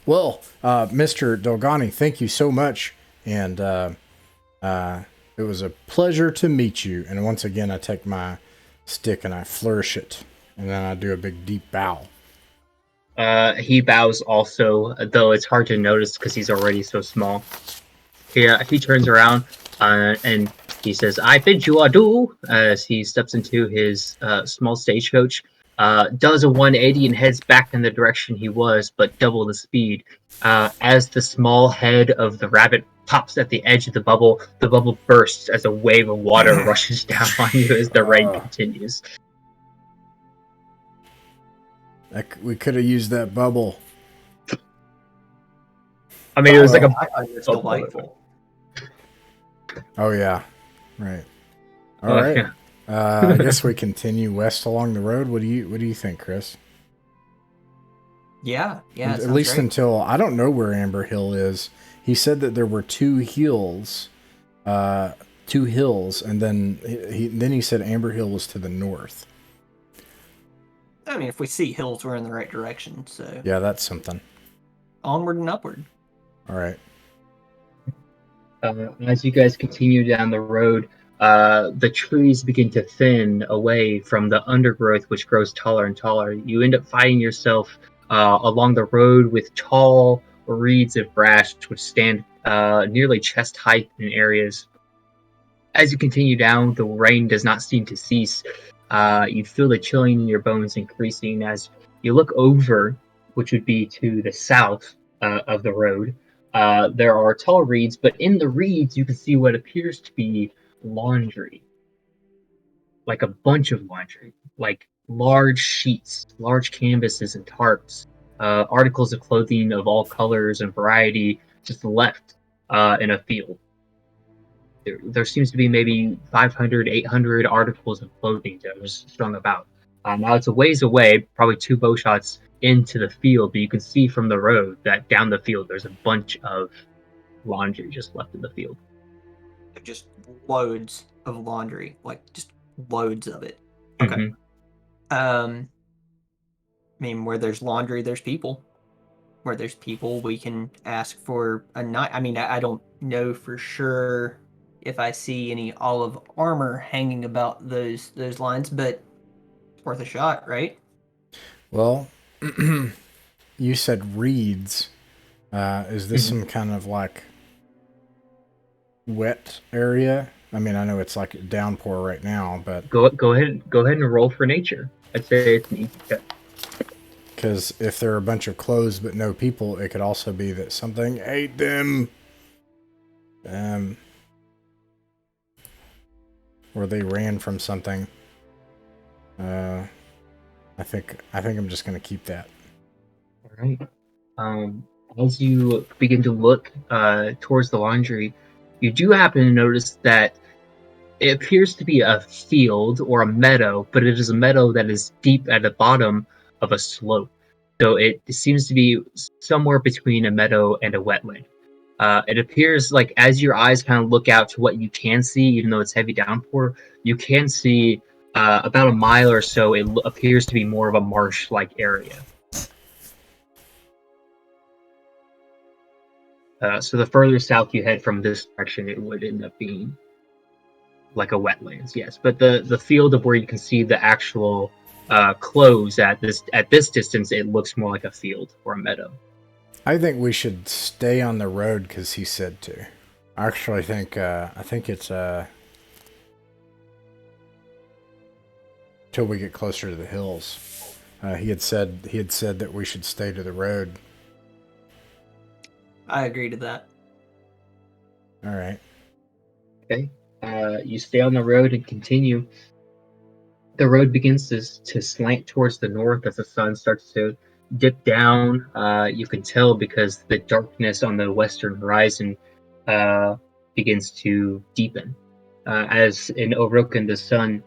Well, Mr. Dolgani, thank you so much. And it was a pleasure to meet you. And once again, I take my stick and I flourish it. And then I do a big deep bow. He bows also, though it's hard to notice because he's already so small. He turns around and he says, I bid you adieu, as he steps into his small stagecoach, does a 180 and heads back in the direction he was, but double the speed. As the small head of the rabbit pops at the edge of the bubble bursts as a wave of water rushes down on you as the rain continues. We could have used that bubble. I mean, it was like a... It's delightful. Oh, yeah. Right. All right. Yeah. I guess we continue west along the road. What do you think, Chris? Yeah. At least great. Until I don't know where Amber Hill is. He said that there were two hills, and then he said Amber Hill was to the north. I mean, if we see hills, we're in the right direction. So yeah, that's something. Onward and upward. All right. As you guys continue down the road, the trees begin to thin away from the undergrowth, which grows taller and taller. You end up finding yourself along the road with tall reeds of grass, which stand nearly chest height in areas. As you continue down, the rain does not seem to cease. You feel the chilling in your bones increasing as you look over, which would be to the south of the road. There are tall reeds, but in the reeds you can see what appears to be laundry. Like a bunch of laundry. Like large sheets, large canvases and tarps. Articles of clothing of all colors and variety just left in a field. There seems to be maybe 500, 800 articles of clothing that was strung about. Now it's a ways away, probably 2 bow shots into the field, but you can see from the road that down the field there's a bunch of laundry just left in the field. Just loads of laundry, like just loads of it. Okay. Mm-hmm. I mean, where there's laundry, there's people. Where there's people, we can ask for a knight. I mean, I don't know for sure if I see any olive armor hanging about those lines, but it's worth a shot, right? Well, you said reeds. Is this some kind of like wet area? I mean, I know it's like a downpour right now, but go ahead and roll for nature. I'd say it's an easy check. Because if there are a bunch of clothes but no people, it could also be that something ate them. Or they ran from something. I think I'm just gonna keep that. All right. as you begin to look towards the laundry, you do happen to notice that it appears to be a field or a meadow, but it is a meadow that is deep at the bottom of a slope. So it seems to be somewhere between a meadow and a wetland. It appears like as your eyes kind of look out to what you can see, even though it's heavy downpour, you can see about a mile or so. It appears to be more of a marsh-like area. So the further south you head from this direction, it would end up being like a wetlands, yes. But the field of where you can see the actual clothes at this distance, it looks more like a field or a meadow. I think we should stay on the road because he said to. I actually think it's till we get closer to the hills. He had said that we should stay to the road. I agree to that. All right. Okay. You stay on the road and continue. The road begins to slant towards the north as the sun starts to dip down. You can tell because the darkness on the western horizon begins to deepen. As in Orokin, the sun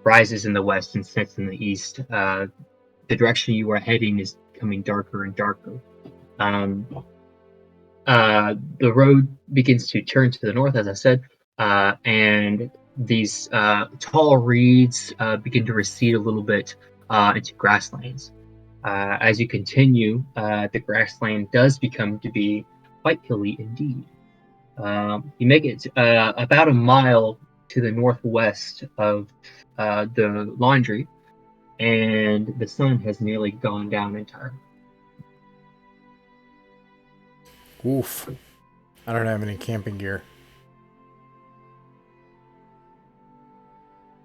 rises in the west and sets in the east. The direction you are heading is becoming darker and darker. The road begins to turn to the north, as I said, and these tall reeds begin to recede a little bit into grasslands. As you continue, the grassland does become to be quite hilly indeed. You make it about a mile to the northwest of the laundry, and the sun has nearly gone down entirely. Oof. I don't have any camping gear.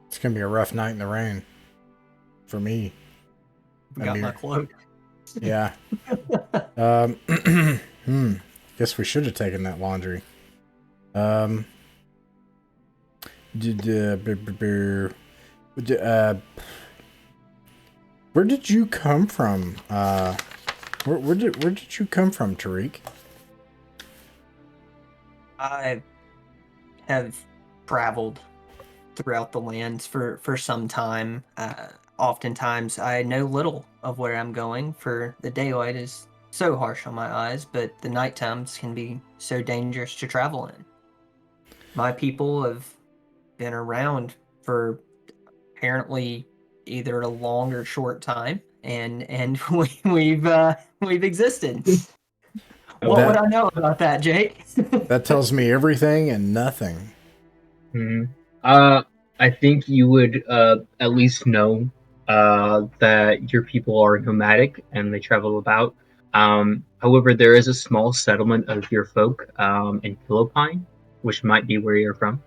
It's gonna be a rough night in the rain. For me. Got my cloak. Yeah. Guess we should have taken that laundry. Where did you come from? Where did you come from, Tariq? I have traveled throughout the lands for some time. Oftentimes, I know little of where I'm going, for the daylight is so harsh on my eyes, but the night times can be so dangerous to travel in. My people have been around for apparently either a long or short time, and we've existed. What would I know about that, Jake? That tells me everything and nothing. Mm-hmm. I think you would at least know that your people are nomadic and they travel about. However, there is a small settlement of your folk in Philippine, which might be where you're from.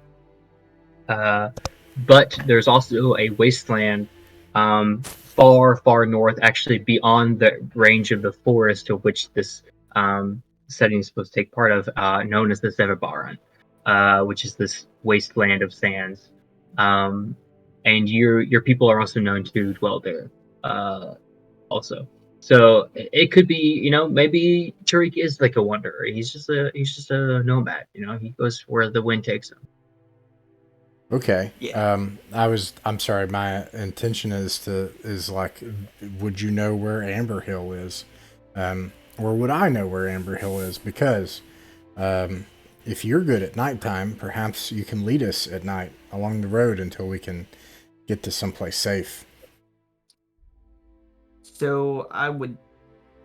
But there's also a wasteland far, far north, actually beyond the range of the forest to which this setting is supposed to take part of, known as the Zevabaran, which is this wasteland of sands. And your people are also known to dwell there, also. So it could be, maybe Tariq is like a wanderer. He's just a nomad. He goes where the wind takes him. Okay. Yeah. I'm sorry. My intention is like, would you know where Amber Hill is? Or would I know where Amber Hill is? Because, if you're good at nighttime, perhaps you can lead us at night along the road until we can get to someplace safe. So I would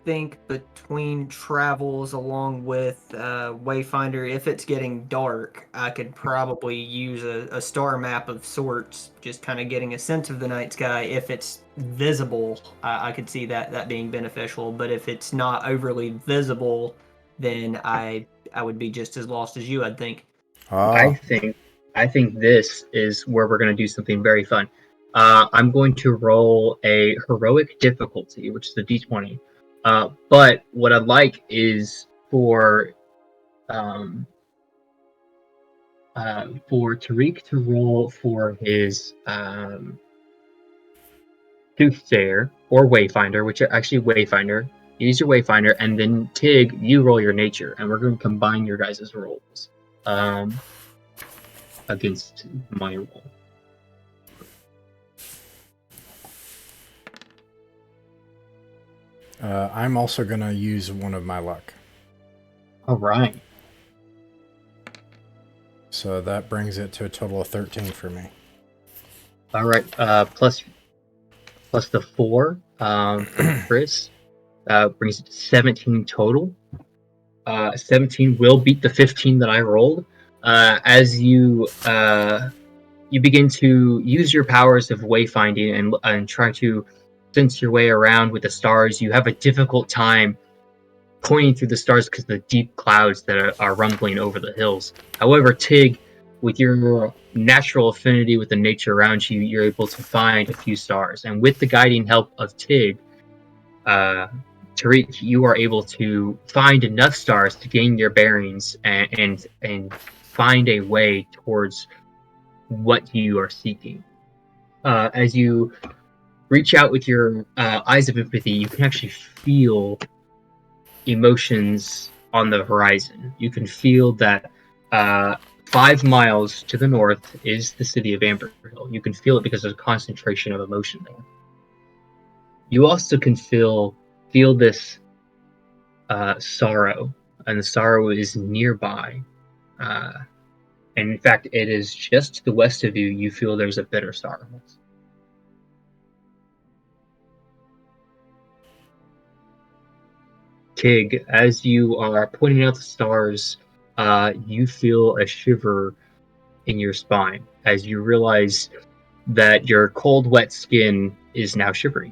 think between travels along with Wayfinder, if it's getting dark, I could probably use a star map of sorts, just kind of getting a sense of the night sky. If it's visible, I could see that being beneficial. But if it's not overly visible, then I would be just as lost as you, I'd think. I think this is where we're going to do something very fun. I'm going to roll a heroic difficulty, which is a d20. But what I'd like is for Tariq to roll for his Soothsayer or Wayfinder, which are actually Wayfinder. use your Wayfinder, and then Tig, you roll your nature, and we're going to combine your guys' rolls against my roll. I'm also going to use one of my luck. All right. So that brings it to a total of 13 for me. All right. Plus the 4 from Chris brings it to 17 total. 17 will beat the 15 that I rolled. As you begin to use your powers of wayfinding and try to sense your way around with the stars, you have a difficult time pointing through the stars because of the deep clouds that are rumbling over the hills. However, Tig, with your natural affinity with the nature around you, you're able to find a few stars. And with the guiding help of Tig, Terek, you are able to find enough stars to gain your bearings and find a way towards what you are seeking. As you reach out with your eyes of empathy, you can actually feel emotions on the horizon. You can feel that 5 miles to the north is the city of Amberhill. You can feel it because there's a concentration of emotion there. You also can feel this sorrow, and the sorrow is nearby. And in fact, it is just to the west of you. You feel there's a bitter sorrow. Tig, as you are pointing out the stars, you feel a shiver in your spine as you realize that your cold, wet skin is now shivering.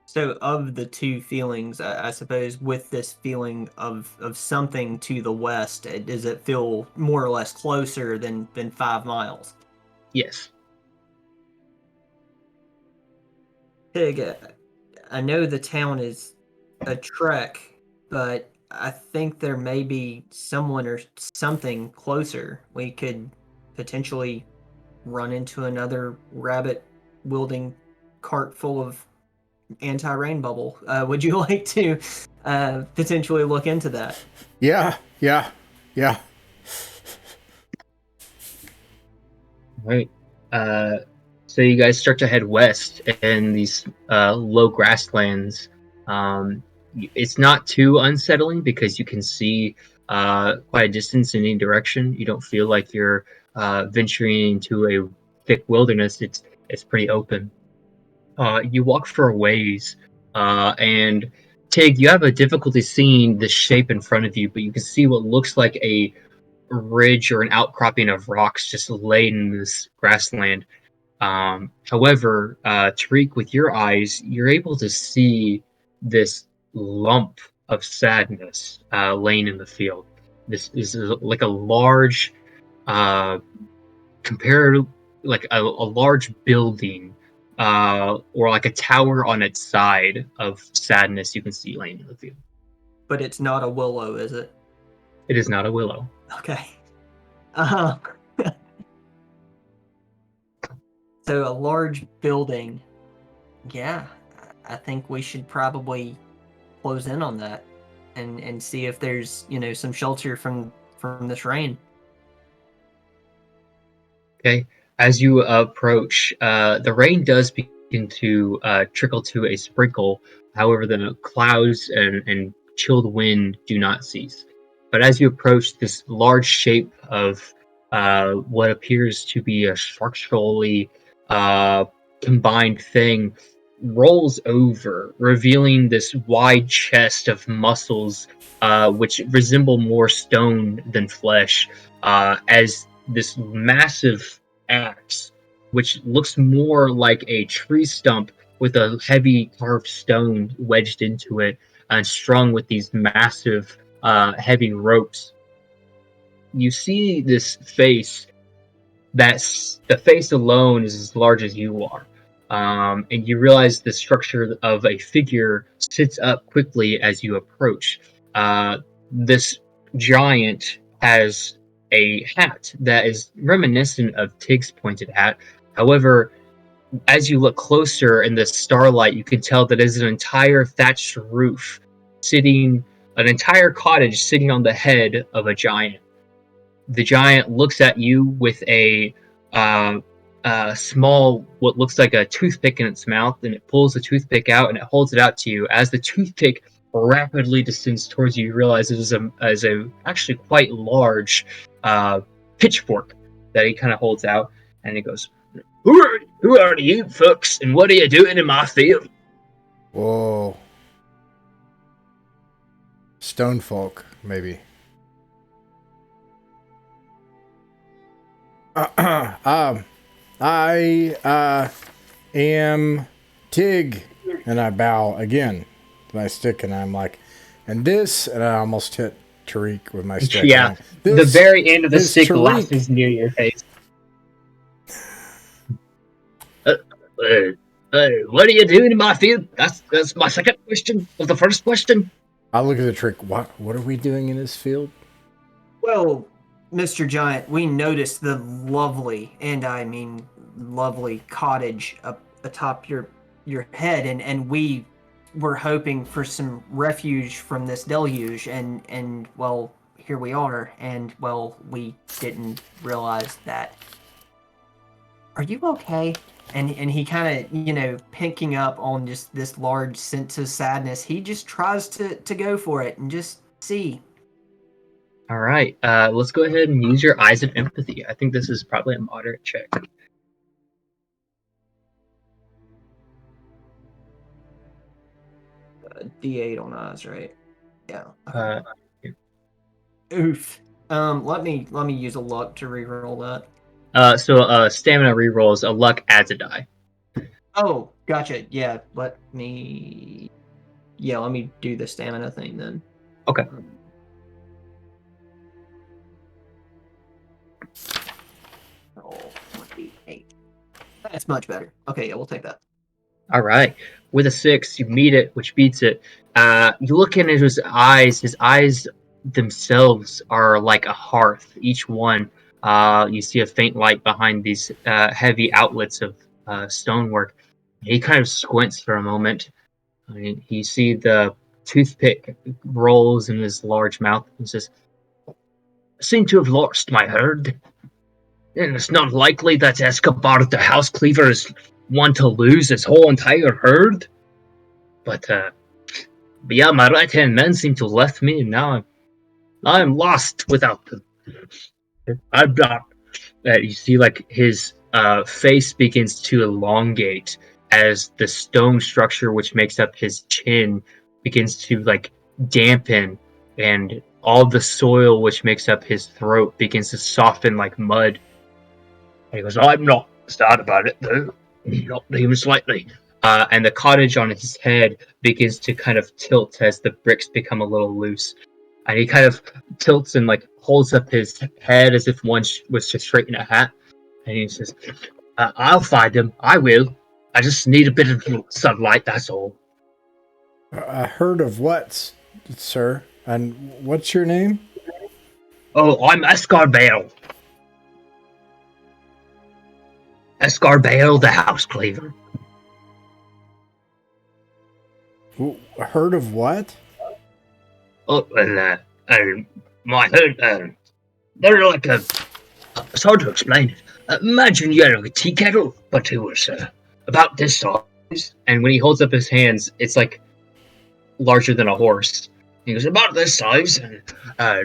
So, of the two feelings, I suppose with this feeling of something to the west, does it feel more or less closer than 5 miles? Yes. Pig, I know the town is a trek, but I think there may be someone or something closer. We could potentially run into another rabbit-wielding cart full of anti-rain bubble. Would you like to potentially look into that? Yeah. Right. So you guys start to head west in these low grasslands. It's not too unsettling because you can see quite a distance in any direction. You don't feel like you're venturing into a thick wilderness. It's pretty open. You walk for a ways, and Tig, you have a difficulty seeing the shape in front of you, but you can see what looks like a ridge or an outcropping of rocks just laid in this grassland. However, Terek, with your eyes, you're able to see this lump of sadness laying in the field. This is like a large, compared like a large building, or like a tower on its side of sadness you can see laying in the field. But it's not a willow, is it? It is not a willow. Okay. So a large building. Yeah, I think we should probably close in on that and see if there's, some shelter from this rain. Okay. As you approach, the rain does begin to trickle to a sprinkle. However, the clouds and chilled wind do not cease. But as you approach, this large shape of what appears to be a structurally combined thing rolls over, revealing this wide chest of muscles, which resemble more stone than flesh, as this massive axe, which looks more like a tree stump with a heavy carved stone wedged into it and strung with these massive, heavy ropes. You see this face. The face alone is as large as you are. And you realize the structure of a figure sits up quickly as you approach. This giant has a hat that is reminiscent of Tig's pointed hat. However, as you look closer in the starlight, you can tell that there's an entire thatched roof an entire cottage sitting on the head of a giant. The giant looks at you with a small, what looks like a toothpick in its mouth, and it pulls the toothpick out and it holds it out to you. As the toothpick rapidly descends towards you, you realize it is a actually quite large pitchfork that he kind of holds out, and he goes, Who are you folks, and what are you doing in my field? Whoa. Stone folk, maybe. I am Tig, and I bow again with my stick, and I'm like, and I almost hit Terek with my stick. Yeah, the very end of the stick lashes near your face. What are you doing in my field? That's my second question of the first question. I look at the trick. What are we doing in this field? Well, Mr. Giant, we noticed the lovely, and I mean lovely, cottage up atop your head, and we were hoping for some refuge from this deluge, and well, here we are, and well, we didn't realize that. Are you okay? And he kind of, picking up on just this large sense of sadness, he just tries to go for it and just see. All right, let's go ahead and use your eyes of empathy. I think this is probably a moderate check. D8 on eyes, right? Yeah. Yeah. Oof. Let me use a luck to reroll that. So stamina rerolls, a luck adds a die. Oh, gotcha. Yeah, let me do the stamina thing then. Okay. Oh, 28. That's much better. Okay, yeah, we'll take that. All right. With a 6, you meet it, which beats it. You look into his eyes. His eyes themselves are like a hearth. Each one, you see a faint light behind these heavy outlets of stonework. He kind of squints for a moment. I mean, you see the toothpick rolls in his large mouth and says, I seem to have lost my herd. And it's not likely that Escobar the House Cleaver is one to lose his whole entire herd. But yeah, my right-hand men seem to have left me, and now I'm lost without them. I'm not. You see, like, his face begins to elongate as the stone structure which makes up his chin begins to, like, dampen, and all the soil which makes up his throat begins to soften like mud. And he goes, I'm not sad about it, though. Not even slightly. And the cottage on his head begins to kind of tilt as the bricks become a little loose. And he kind of tilts and, like, holds up his head as if one was to straighten a hat. And he says, I'll find him. I will. I just need a bit of sunlight, that's all. A herd of what, sir? And what's your name? Oh, I'm Escarbale. Escarbale the House Cleaver. A herd of what? Oh, well, my herd, they're like a... It's hard to explain it. Imagine you had a tea kettle, but it was about this size. And when he holds up his hands, it's like larger than a horse. He goes, about this size, and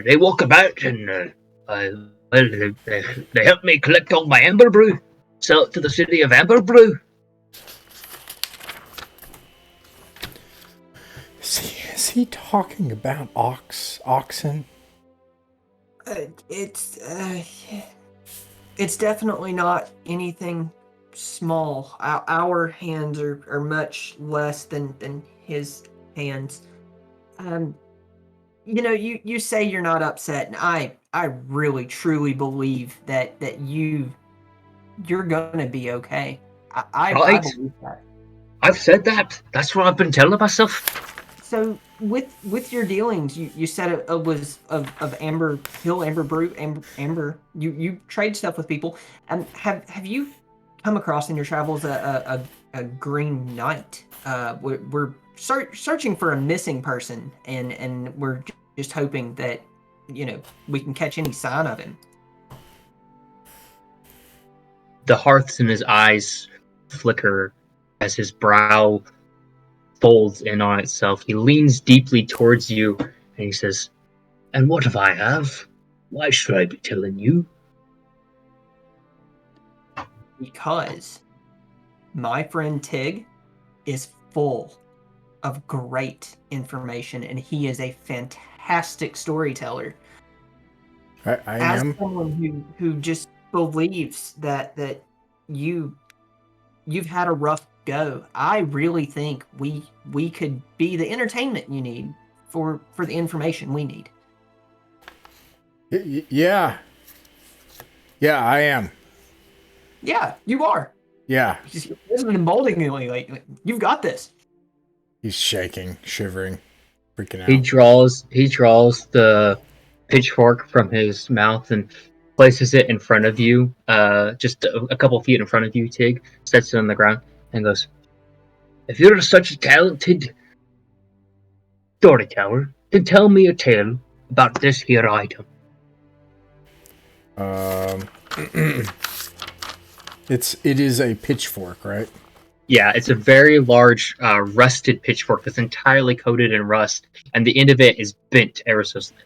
they walk about, and they help me collect all my amber brew, sell it to the city of Amber Brew. Is he talking about oxen? It's definitely not anything small. Our hands are much less than his hands. You say you're not upset, and I really truly believe that you're gonna be okay. I believe that. I've said that. That's what I've been telling myself. So with your dealings, you said it was of Amber Brew, Amber. You trade stuff with people. Have you come across in your travels a green knight. We're searching for a missing person, and we're just hoping that we can catch any sign of him. The hearths in his eyes flicker as his brow folds in on itself. He leans deeply towards you and he says, "And what if I have? Why should I be telling you?" Because my friend Tig is full of great information, and he is a fantastic storyteller. I As am. someone who just believes that you've had a rough go, I really think we could be the entertainment you need for the information we need. Yeah. Yeah, I am. Yeah, you are. Yeah. Just emboldeningly, like you've got this. He's shaking, shivering, freaking out. He draws the pitchfork from his mouth and places it in front of you, just a couple feet in front of you, Tig, sets it on the ground, and goes, "If you're such a talented storyteller, then tell me a tale about this here item." It is a pitchfork, right? Yeah, it's a very large, rusted pitchfork that's entirely coated in rust, and the end of it is bent ever so slightly.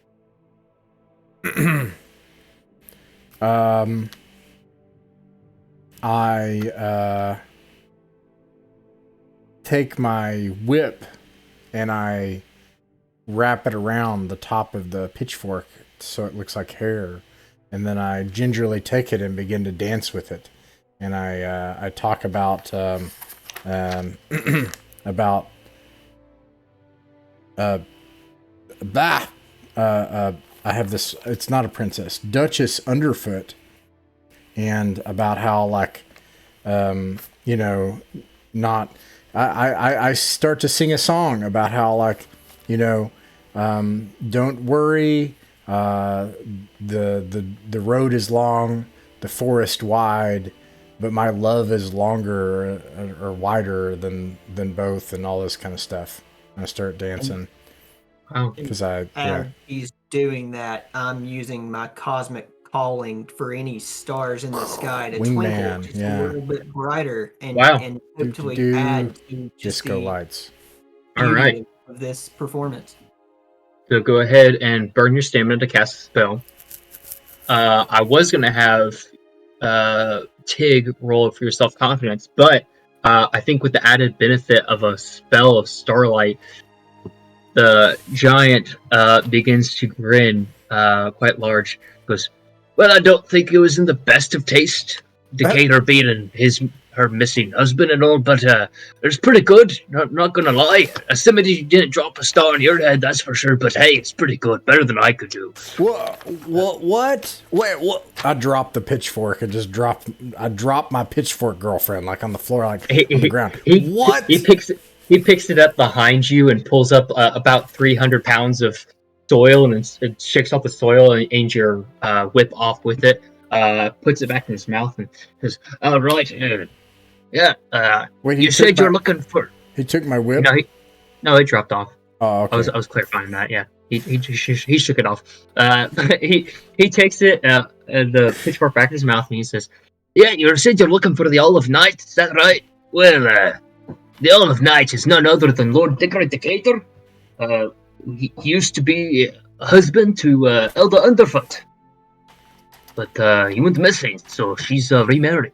I take my whip and I wrap it around the top of the pitchfork so it looks like hair, and then I gingerly take it and begin to dance with it, and I talk about about I have this, it's not a princess, Duchess Underfoot, and about how, like, not, I start to sing a song about how, like, don't worry, the road is long, the forest wide, but my love is longer or wider than both, and all this kind of stuff. And I start dancing. Because he's doing that, I'm using my cosmic calling for any stars in the sky to twinkle just a little bit brighter and hopefully add to just disco lights. All right, of this performance. So go ahead and burn your stamina to cast a spell. I was gonna have Tig roll for your self-confidence, but I think with the added benefit of a spell of starlight, the giant begins to grin quite large. Goes, "Well, I don't think it was in the best of taste, Decatur being her missing husband and all, but it was pretty good, not gonna lie. Assuming didn't drop a star on your head, that's for sure, but hey, it's pretty good, better than I could do." What? Wait, what? I dropped the pitchfork and I dropped my pitchfork girlfriend, like, on the floor, like, on the ground. What? He picks it up behind you and pulls up about 300 pounds of soil and shakes off the soil and aims your whip off with it. Puts it back in his mouth and says, "All right, yeah. Wait, you said you're looking for." He took my whip. No, it dropped off. Oh, okay. I was clarifying that. Yeah, he shook it off. He takes it the pitchfork back in his mouth and he says, "Yeah, you said you're looking for the Olive Knight. Is that right? Well, the Olive Knight is none other than Lord Dickory Decatur. He used to be a husband to Elda Underfoot, but he went missing, so she's remarried.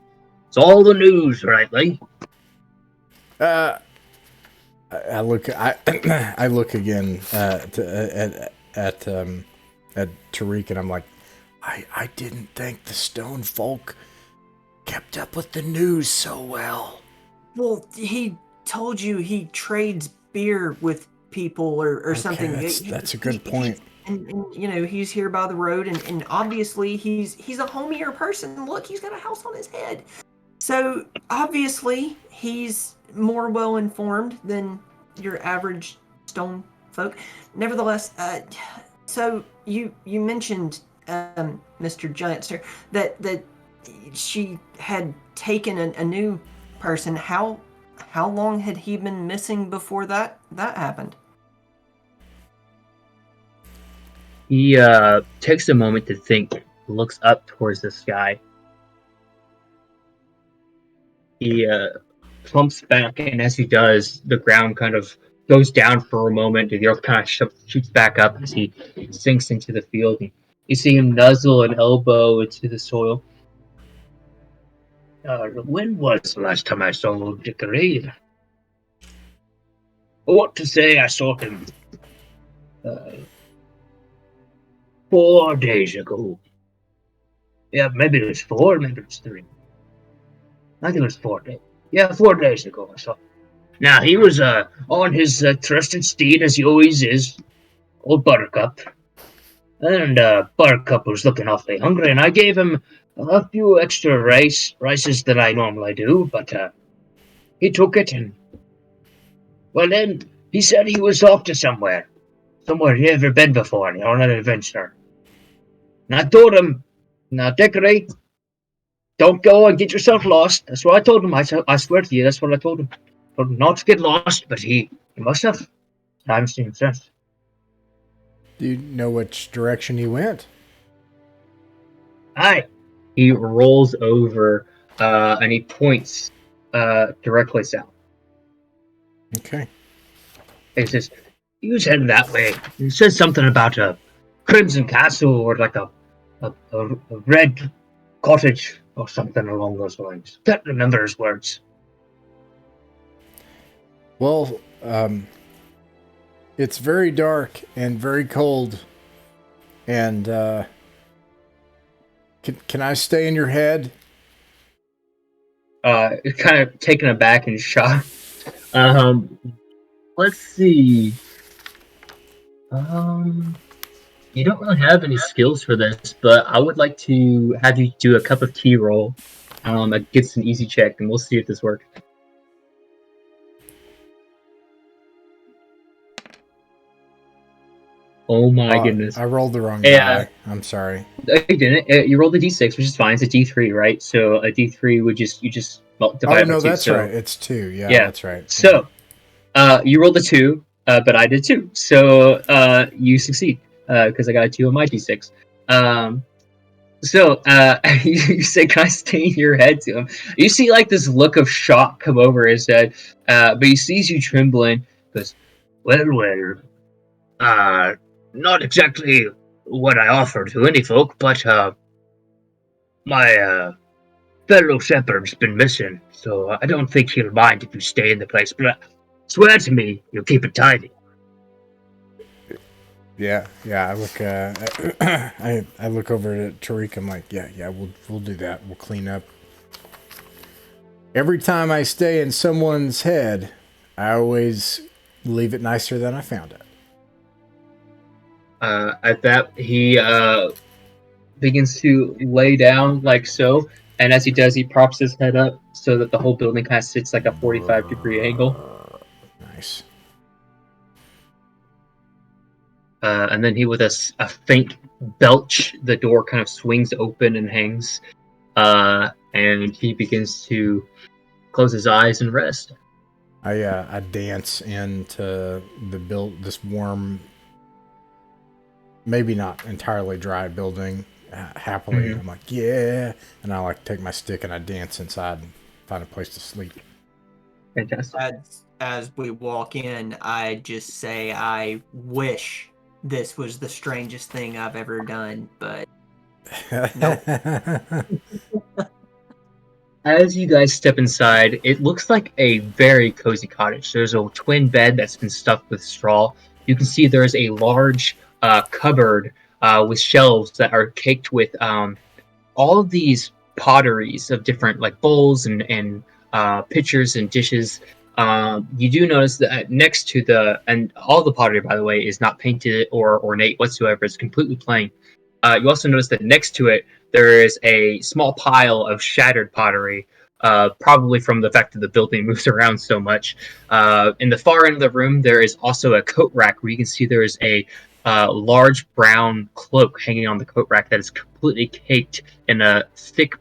It's all the news, right, Lee?" I look again at Terek, and I'm like, I didn't think the stone folk kept up with the news so well. Well, he told you he trades beer with people or something. That's a good point. And he's here by the road, and obviously he's a homier person. Look, he's got a house on his head. So obviously he's more well informed than your average stone folk. Nevertheless, so you mentioned, Mr. Giantster, that she had taken a new person. How long had he been missing before that happened? He takes a moment to think, looks up towards the sky. He plumps back, and as he does, the ground kind of goes down for a moment, and the earth kind of shoots back up as he sinks into the field. And you see him nuzzle an elbow into the soil. When was the last time I saw Dickory? What to say, I saw him 4 days ago. Yeah, maybe it was 4, maybe it was 3. I think it was 4 days. Yeah, 4 days ago I saw him. Now, he was on his trusted steed, as he always is, old Buttercup. And Buttercup was looking awfully hungry, and I gave him a few extra rices than I normally do, but he took it, and, well, then he said he was off to somewhere he'd never been before, and on an adventure. And I told him, now, Dickory, don't go and get yourself lost. That's what I told him. I swear to you, that's what I told him. Told him not to get lost, but he must have. I haven't seen him since. Do you know which direction he went? Aye. He rolls over and he points directly south. Okay. He says, he was heading that way. He says something about a crimson castle or like a red cottage or something along those lines. Can't remember his words. Well, it's very dark and very cold, and can I stay in your head? Kind of taken aback and shocked. Let's see. You don't really have any skills for this, but I would like to have you do a cup of tea roll against an easy check, and we'll see if this works. Oh my goodness! I rolled the wrong die. I'm sorry. You didn't. You rolled a d6, which is fine. It's a d3, right? So a d3 would just divide by 2. Oh no, that's so, right. It's 2. Yeah, that's right. So, you rolled a 2, but I did too. So you succeed because I got a 2 on my d6. So you say, "Can I stay in your head?" To him. You see like this look of shock come over his head, but he sees you trembling. Goes, well. Not exactly what I offer to any folk, but my fellow shepherd's been missing, so I don't think he'll mind if you stay in the place. But swear to me, you'll keep it tidy. Yeah. I look. I look over at Terek. I'm like, yeah. We'll do that. We'll clean up. Every time I stay in someone's head, I always leave it nicer than I found it. At that, he begins to lay down like so, and as he does, he props his head up so that the whole building kind of sits like a 45-degree angle. Nice. And then he, with a faint belch, the door kind of swings open and hangs, and he begins to close his eyes and rest. I dance into this warm, maybe not entirely dry building happily. Mm-hmm. I'm like, yeah, and I like take my stick and I dance inside and find a place to sleep. Fantastic. As we walk in, I just say, I wish this was the strangest thing I've ever done, but nope. As you guys step inside, it looks like a very cozy cottage. There's a twin bed that's been stuffed with straw. You can see there's a large cupboard with shelves that are caked with all of these potteries of different like bowls and pitchers and dishes. You do notice that next to and all the pottery, by the way, is not painted or ornate whatsoever. It's completely plain. You also notice that next to it, there is a small pile of shattered pottery, probably from the fact that the building moves around so much. In the far end of the room, there is also a coat rack where you can see there is a large brown cloak hanging on the coat rack that is completely caked in a thick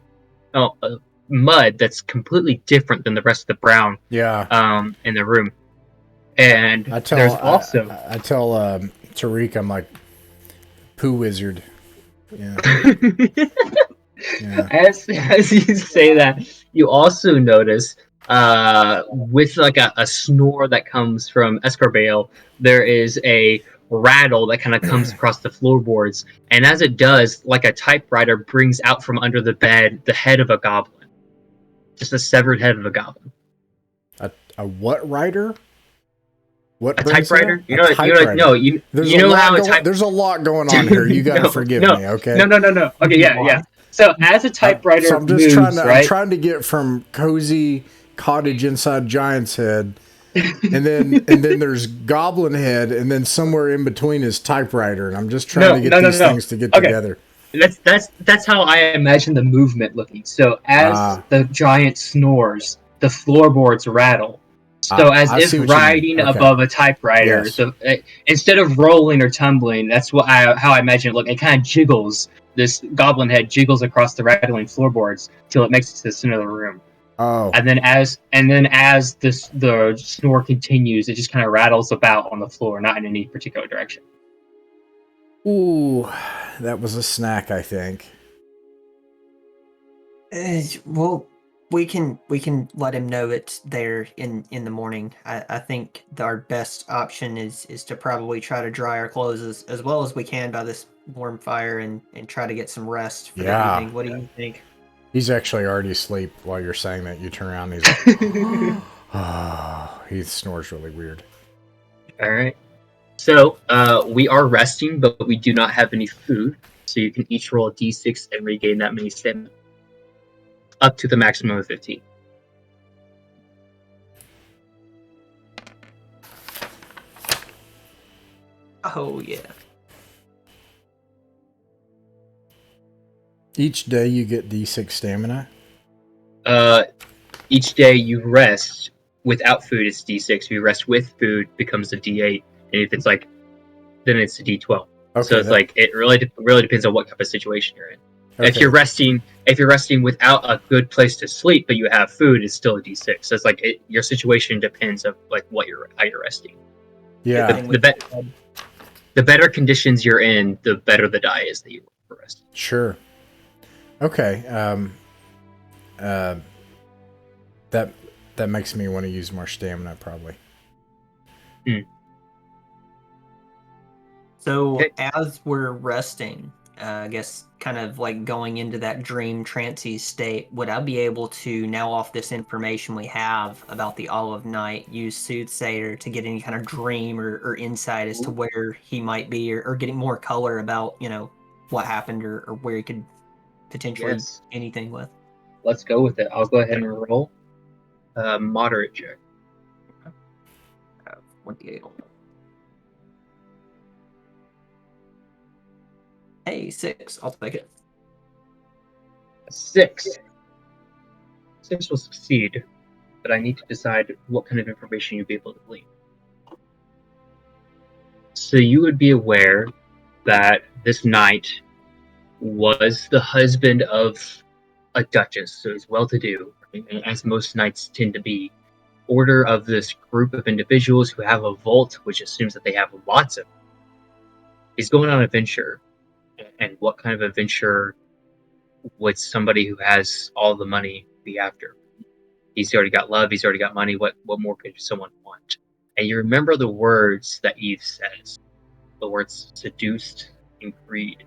mud that's completely different than the rest of the brown in the room. And there's also I tell Tariq, I'm like, poo wizard. Yeah. Yeah. As you say that, you also notice with like a snore that comes from Escarbale, there is a rattle that kind of comes across the floorboards, and as it does, like a typewriter brings out from under the bed the head of a goblin, just a severed head of a goblin. A what writer? What a typewriter? You know how there's a lot going on here. You got to forgive me, okay? No. Okay, yeah. So as a typewriter I'm just moves, I'm trying to get from cozy cottage inside Giant's Head, and then there's Goblin Head, and then somewhere in between is typewriter, and I'm just trying to get these things to get together. That's how I imagine the movement looking. So as the giant snores, the floorboards rattle. So as if riding above a typewriter. Yes. So instead of rolling or tumbling, that's how I imagine it looking. It kind of jiggles. This goblin head jiggles across the rattling floorboards till it makes it to the center of the room. Oh. And then as the snore continues, it just kind of rattles about on the floor, not in any particular direction. Ooh, that was a snack, I think. Well, we can let him know it's there in the morning. I think our best option is to probably try to dry our clothes as well as we can by this warm fire and try to get some rest for the evening. What do you think? He's actually already asleep while you're saying that. You turn around and he's like, oh, he snores really weird. All right. So we are resting, but we do not have any food. So you can each roll a d6 and regain that many stamina. Up to the maximum of 15. Oh, yeah. Each day you get d6 stamina? Each day you rest without food, it's d6. If you rest with food, becomes a d8. And if it's like, then it's a d12. Okay, so it's like, it really depends on what type of situation you're in. Okay. If you're resting without a good place to sleep, but you have food, it's still a d6. So it's like your situation depends of like how you're resting. Yeah. The better conditions you're in, the better the die is that you roll for rest. Sure. Okay. That makes me want to use more stamina, probably. So as we're resting, I guess kind of like going into that dream trancey state, would I be able to, now off this information we have about the Olive Knight, use Soothsayer to get any kind of dream or insight as to where he might be, or getting more color about, what happened or where he could potentially anything with? Let's go with it. I'll go ahead and roll moderate check. 28. Hey, 6. I'll take it. 6. 6 will succeed, but I need to decide what kind of information you'll be able to glean. So you would be aware that this knight was the husband of a duchess, so he's well-to-do, as most knights tend to be. Order of this group of individuals who have a vault, which assumes that they have lots of. He's going on an adventure. And what kind of adventure would somebody who has all the money be after? He's already got love, he's already got money, what more could someone want? And you remember the words that Eve says, the words seduced and greed.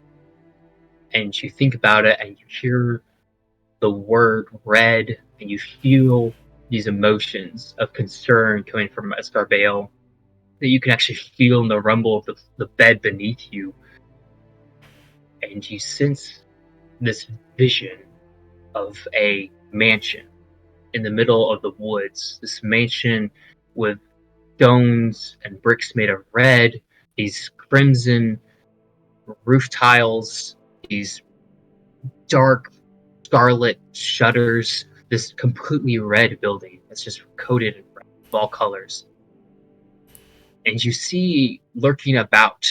And you think about it and you hear the word red and you feel these emotions of concern coming from Escarbale that you can actually feel in the rumble of the bed beneath you. And you sense this vision of a mansion in the middle of the woods. This mansion with stones and bricks made of red, these crimson roof tiles, these dark scarlet shutters, this completely red building that's just coated in red of all colors. And you see lurking about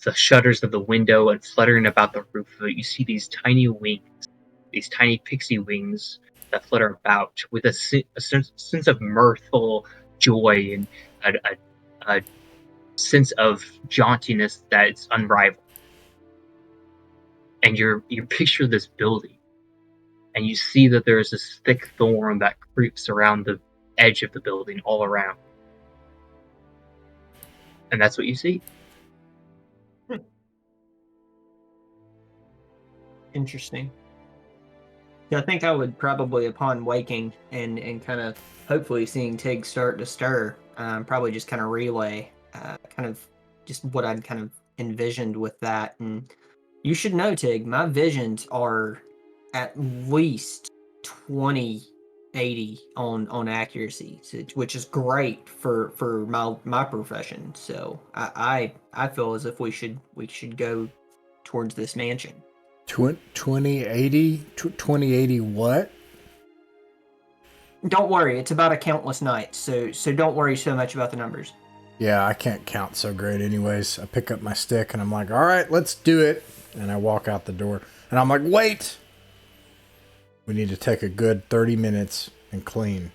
the shutters of the window and fluttering about the roof of it, you see these tiny wings these tiny pixie wings that flutter about with a sense of mirthful joy and a sense of jauntiness that it's unrivaled. And you picture this building, and you see that there is this thick thorn that creeps around the edge of the building all around. And that's what you see. Interesting. Yeah, I think I would probably, upon waking and kind of hopefully seeing Tig start to stir, probably just kind of relay kind of just what I'd kind of envisioned with that. And you should know, Tig, my visions are at least 20/80 on accuracy, which is great for my profession. So I feel as if we should go towards this mansion. 2080? 2080 what? Don't worry, it's about a countless night, so don't worry so much about the numbers. Yeah, I can't count so great anyways. I pick up my stick and I'm like, all right, let's do it. And I walk out the door and I'm like, wait! We need to take a good 30 minutes and clean.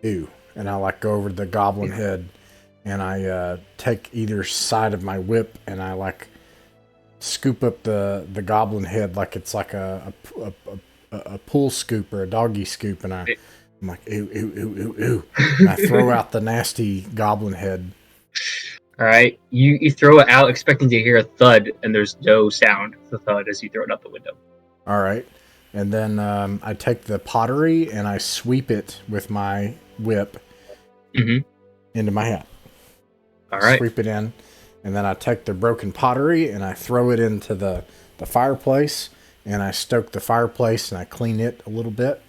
Ew. And I like go over to the goblin head and I take either side of my whip and I like scoop up the goblin head like it's like a pool scoop or a doggy scoop, and I'm like, ew, ew, ew, ew, ew. And I throw out the nasty goblin head. All right, you throw it out expecting to hear a thud, and there's no sound of the thud as you throw it out the window. All right, and then I take the pottery and I sweep it with my whip into my hat. All right, sweep it in. And then I take the broken pottery and I throw it into the fireplace, and I stoke the fireplace and I clean it a little bit.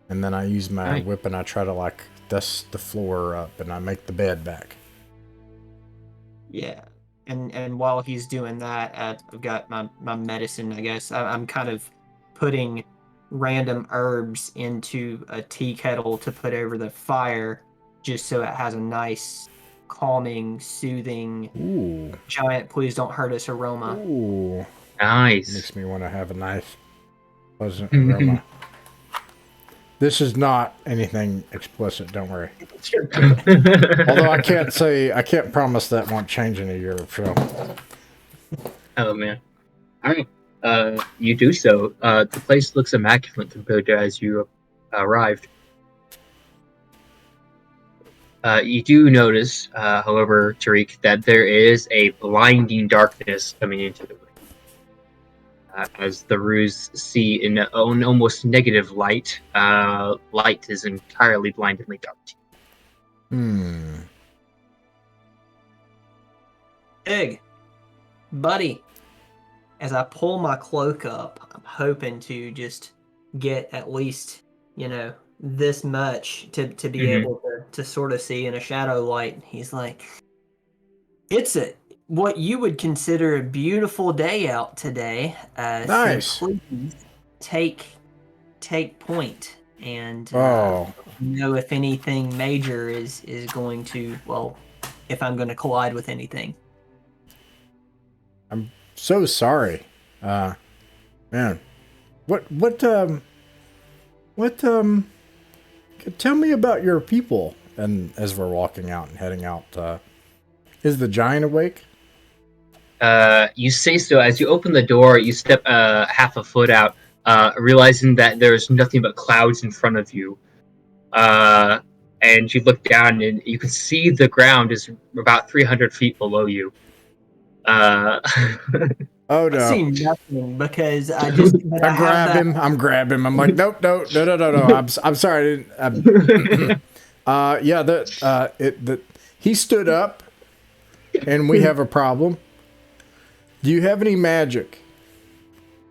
And then I use my whip and I try to like dust the floor up and I make the bed back. Yeah. And while he's doing that, I've got my medicine, I guess. I'm kind of putting random herbs into a tea kettle to put over the fire just so it has a nice calming, soothing, giant please don't hurt us aroma. Ooh. Nice. Makes me want to have a nice, pleasant aroma. This is not anything explicit, don't worry. Although I can't promise that won't change in a year or so. Oh man. Alright. You do so. The place looks immaculate compared to as you arrived. You do notice, however, Terek, that there is a blinding darkness coming into the room. As the Ruse see in an almost negative light, light is entirely blindingly dark. Tig, buddy, as I pull my cloak up, I'm hoping to just get at least, this much to be able to sort of see in a shadow light. He's like, it's what you would consider a beautiful day out today. Nice. So please take point and know if anything major is going to, well, if I'm going to collide with anything. I'm so sorry. Man. What tell me about your people. And as we're walking out and heading out, is the giant awake? You say so. As you open the door, you step half a foot out, realizing that there's nothing but clouds in front of you. And you look down and you can see the ground is about 300 feet below you. Oh no! I see nothing because I just. I'm grabbing him. I'm like, nope, no. I'm sorry. I didn't. He stood up, and we have a problem. Do you have any magic?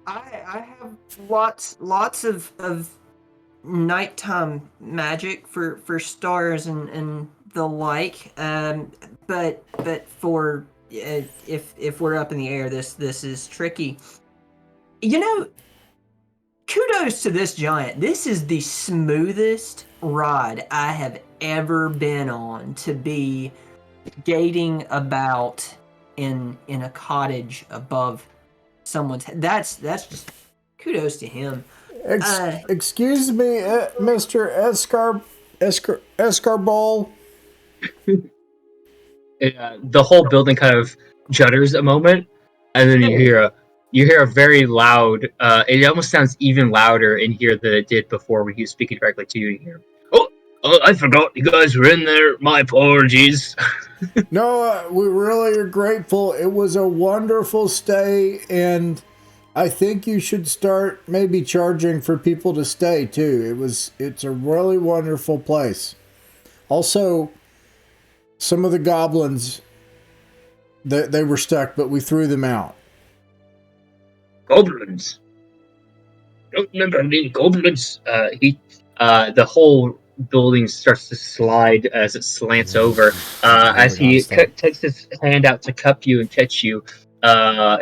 I have lots of nighttime magic for stars and the like. But for if we're up in the air, this is tricky. Kudos to this giant. This is the smoothest ride I have ever been on to be gating about in a cottage above someone's head. That's just kudos to him. Excuse me, Mr. Escarball. The whole building kind of judders a moment, and then you hear a very loud. It almost sounds even louder in here than it did before when he was speaking directly to you. You hear, oh, I forgot you guys were in there. My apologies. No, we really are grateful. It was a wonderful stay, and I think you should start maybe charging for people to stay too. It's a really wonderful place. Also, some of the goblins, they were stuck, but we threw them out. Goblins. Don't remember any goblins. The whole building starts to slide as it slants over. As he takes his hand out to cup you and catch you,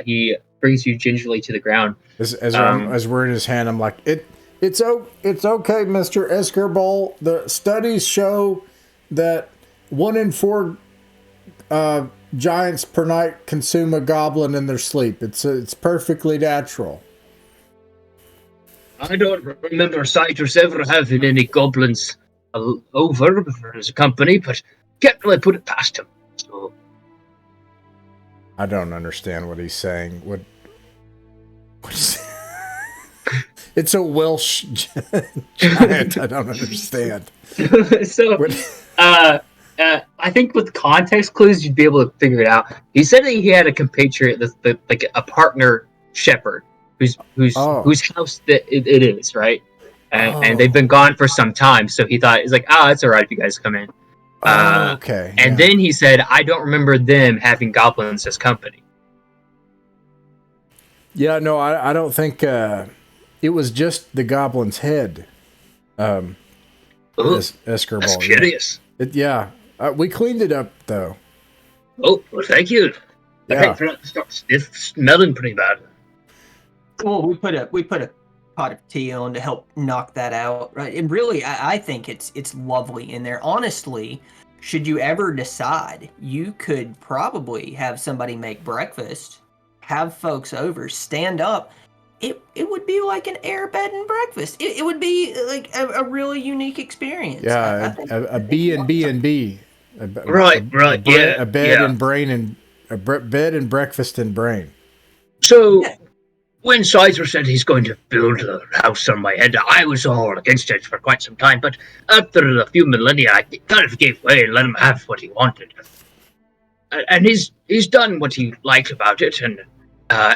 he brings you gingerly to the ground. As we're in his hand, I'm like, it's okay, Mr. Escarball. The studies show that 1 in 4 giants per night consume a goblin in their sleep. It's perfectly natural. I don't remember Citrus ever having any goblins over as a company, but can't really put it past him. So I don't understand what he's saying. What is it's a Welsh giant. I don't understand. So, I think with context clues, you'd be able to figure it out. He said that he had a compatriot, like a partner shepherd, whose house that it is, right? And they've been gone for some time, so he thought, it's like, it's all right if you guys come in. Okay. And then he said, I don't remember them having goblins as company. Yeah, no, I don't think it was just the goblin's head. Escarball. That's curious. Yeah. We cleaned it up, though. Oh, well, thank you. Yeah. It's smelling pretty bad. Well, we put a pot of tea on to help knock that out, right? And really, I think it's lovely in there. Honestly, should you ever decide, you could probably have somebody make breakfast, have folks over, stand up. It would be like an air bed and breakfast. It would be like a really unique experience. Yeah, a B&B. Right. A bed and brain and a bed and breakfast and brain. So, when Sizer said he's going to build a house on my head, I was all against it for quite some time. But after a few millennia, I kind of gave way and let him have what he wanted. And he's done what he liked about it, and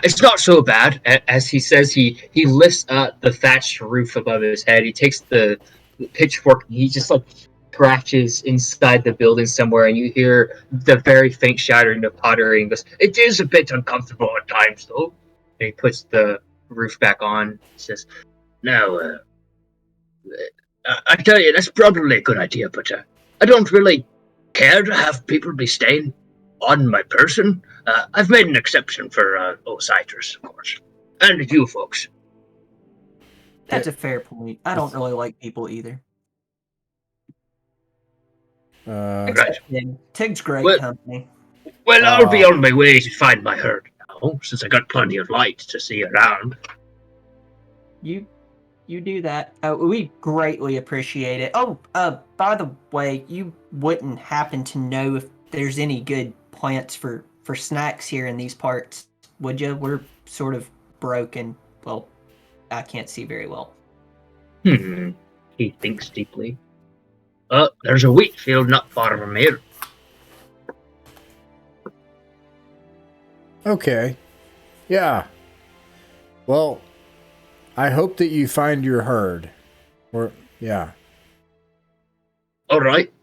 it's not so bad. As he says, he lifts the thatched roof above his head. He takes the pitchfork and he just like scratches inside the building somewhere, and you hear the very faint shattering of pottery. And goes, "It is a bit uncomfortable at times, though." And he puts the roof back on. He says, "Now, I tell you, that's probably a good idea, but I don't really care to have people be staying on my person. I've made an exception for Citrus, of course, and you folks." That's a fair point. I don't really like people either. Right. Tig's great company. Well, I'll be on my way to find my herd now, since I got plenty of light to see around. You do that. We greatly appreciate it. Oh, by the way, you wouldn't happen to know if there's any good plants for snacks here in these parts, would you? We're sort of broken. Well, I can't see very well. He thinks deeply. There's a wheat field not far from here. Okay. Yeah. Well, I hope that you find your herd. Yeah. All right.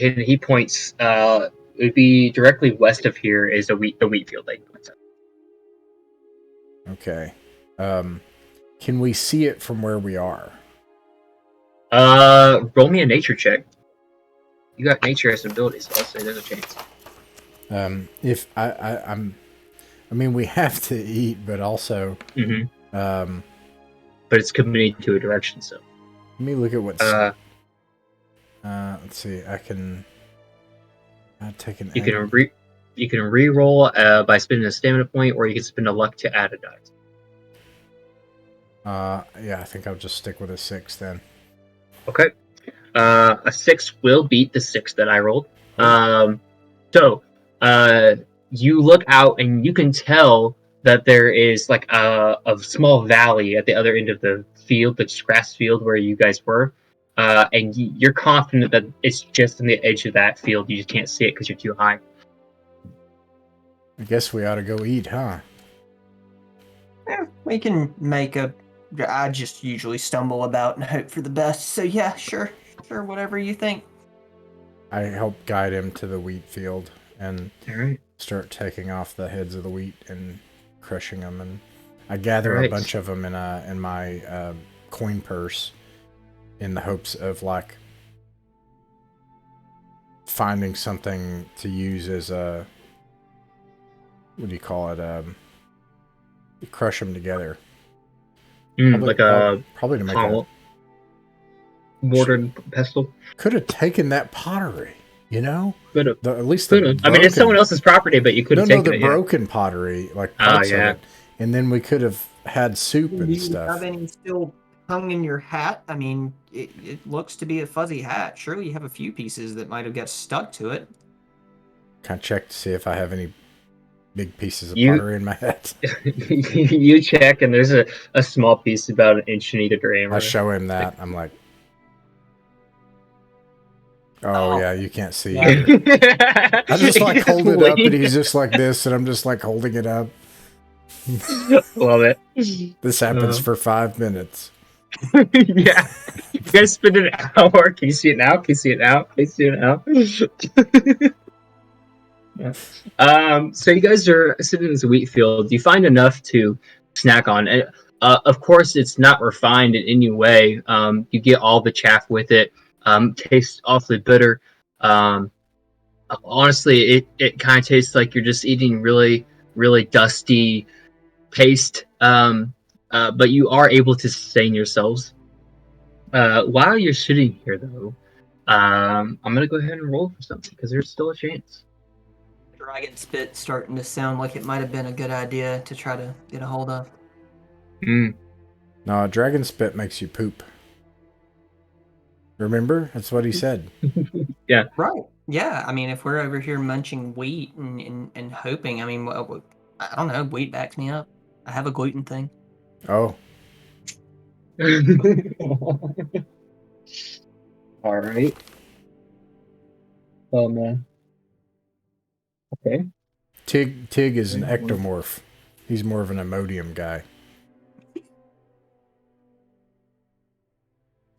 And he points. It would be directly west of here is the wheat field. Okay. Can we see it from where we are? Roll me a nature check. You got nature as an ability, so I'll say there's a chance. If I mean, we have to eat, but also, but it's committing to a direction. So let me look at what's. Let's see. I take an. You can re-roll by spending a stamina point, or you can spend a luck to add a dice. Yeah, I think I'll just stick with a 6 then. Okay. A 6 will beat the 6 that I rolled. Oh. So, you look out and you can tell that there is like a small valley at the other end of the field, the grass field where you guys were. And you're confident that it's just on the edge of that field. You just can't see it because you're too high. I guess we ought to go eat, huh? We can make a. I just usually stumble about and hope for the best. So yeah, sure, whatever you think. I help guide him to the wheat field and All right. start taking off the heads of the wheat and crushing them. And I gather All a right. bunch of them in my coin purse in the hopes of like finding something to use as a, what do you call it? Crush them together. Like a probably to make pommel, mortar and pestle. Could have taken that pottery, you know? Could have. At least Could the have. I mean, it's someone else's property, but you could have taken the it. broken pottery, like parts of it, and then we could have had soup and stuff. Do you have any still hung in your hat? I mean, it looks to be a fuzzy hat. Surely you have a few pieces that might have got stuck to it. Can I check to see if I have any big pieces of pottery in my hat? You check, and there's a small piece about an inch in either diameter. I show him that. I'm like, oh yeah, you can't see. Yeah. I just like hold it up, and he's just like this, and I'm just like holding it up. Love it. This happens for 5 minutes. Yeah. You guys spend an hour. Can you see it now? Can you see it now? Can you see it now? Yeah. So you guys are sitting in this wheat field. You find enough to snack on. And, of course, it's not refined in any way. You get all the chaff with it. Tastes awfully bitter. Honestly, it kind of tastes like you're just eating really, really dusty paste. But you are able to sustain yourselves. While you're sitting here, though, I'm gonna go ahead and roll for something because there's still a chance. Dragon spit starting to sound like it might have been a good idea to try to get a hold of. No, dragon spit makes you poop. Remember? That's what he said. Yeah. Right. Yeah. I mean, if we're over here munching wheat and hoping, I mean, I don't know, wheat backs me up. I have a gluten thing. Oh. All right. Oh man. Okay. Tig is an ectomorph. He's more of an Imodium guy.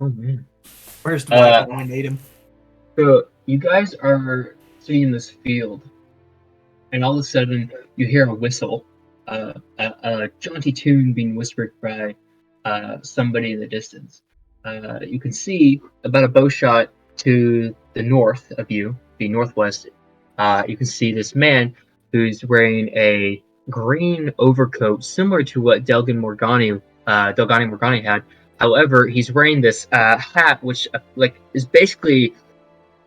Oh man. Where's Dwight when I need him? So you guys are sitting in this field, and all of a sudden you hear a whistle, a jaunty tune being whispered by somebody in the distance. You can see about a bow shot to the north of you, the northwest. You can see this man who's wearing a green overcoat, similar to what Delgani Morgani had. However, he's wearing this hat, which is basically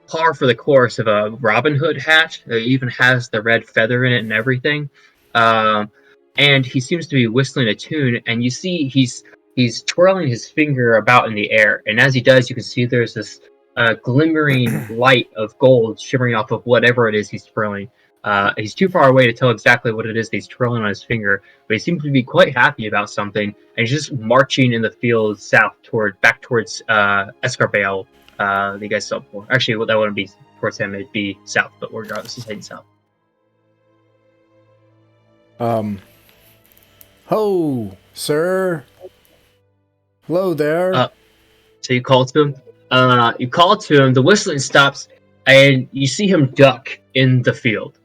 par for the course of a Robin Hood hat. It even has the red feather in it and everything. And he seems to be whistling a tune, and you see he's twirling his finger about in the air. And as he does, you can see there's this glimmering light of gold shimmering off of whatever it is he's twirling. He's too far away to tell exactly what it is that he's twirling on his finger, but he seems to be quite happy about something, and he's just marching in the field south back towards Escarbale. That you guys saw before. Actually, that wouldn't be towards him; it'd be south. But regardless, he's heading south. Ho, sir. Hello there. So you call to him. The whistling stops, and you see him duck in the field.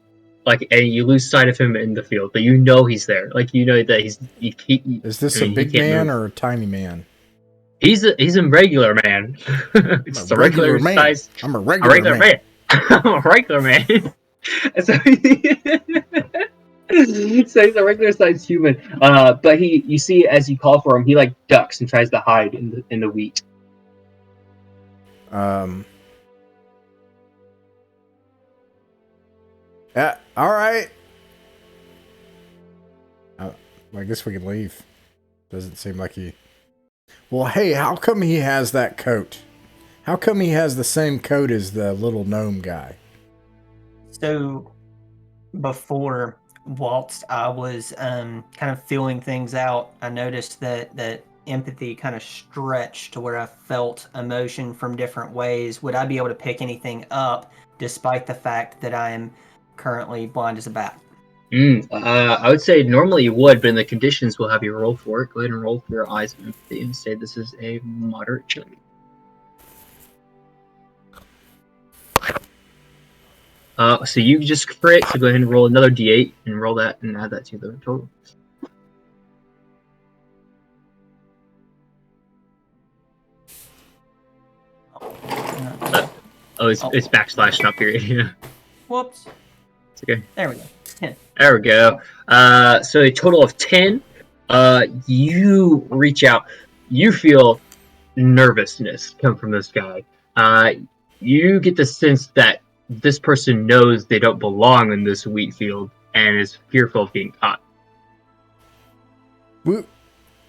And you lose sight of him in the field, but you know he's there. You know that he's. Is this a big man or a tiny man? He's a regular man. It's a regular man. size. I'm a regular man. I'm a regular man. So he's a regular sized human. But you see as you call for him, he ducks and tries to hide in the wheat. Yeah, all right. I guess we can leave. Doesn't seem like he Well, hey, how come he has that coat? How come he has the same coat as the little gnome guy? So before whilst I was kind of feeling things out, I noticed that empathy kind of stretched to where I felt emotion from different ways. Would I be able to pick anything up despite the fact that I am currently blind as a bat? I would say normally you would, but in the conditions we'll have you roll for it. Go ahead and roll for your eyes of empathy and say this is a moderate check. So you just crit, so go ahead and roll another d8 and roll that and add that to the total. It's backslash, not period. Yeah. Whoops. It's okay. There we go. 10. There we go. So a total of 10. You reach out. You feel nervousness come from this guy. You get the sense that this person knows they don't belong in this wheat field and is fearful of being caught. Whoop.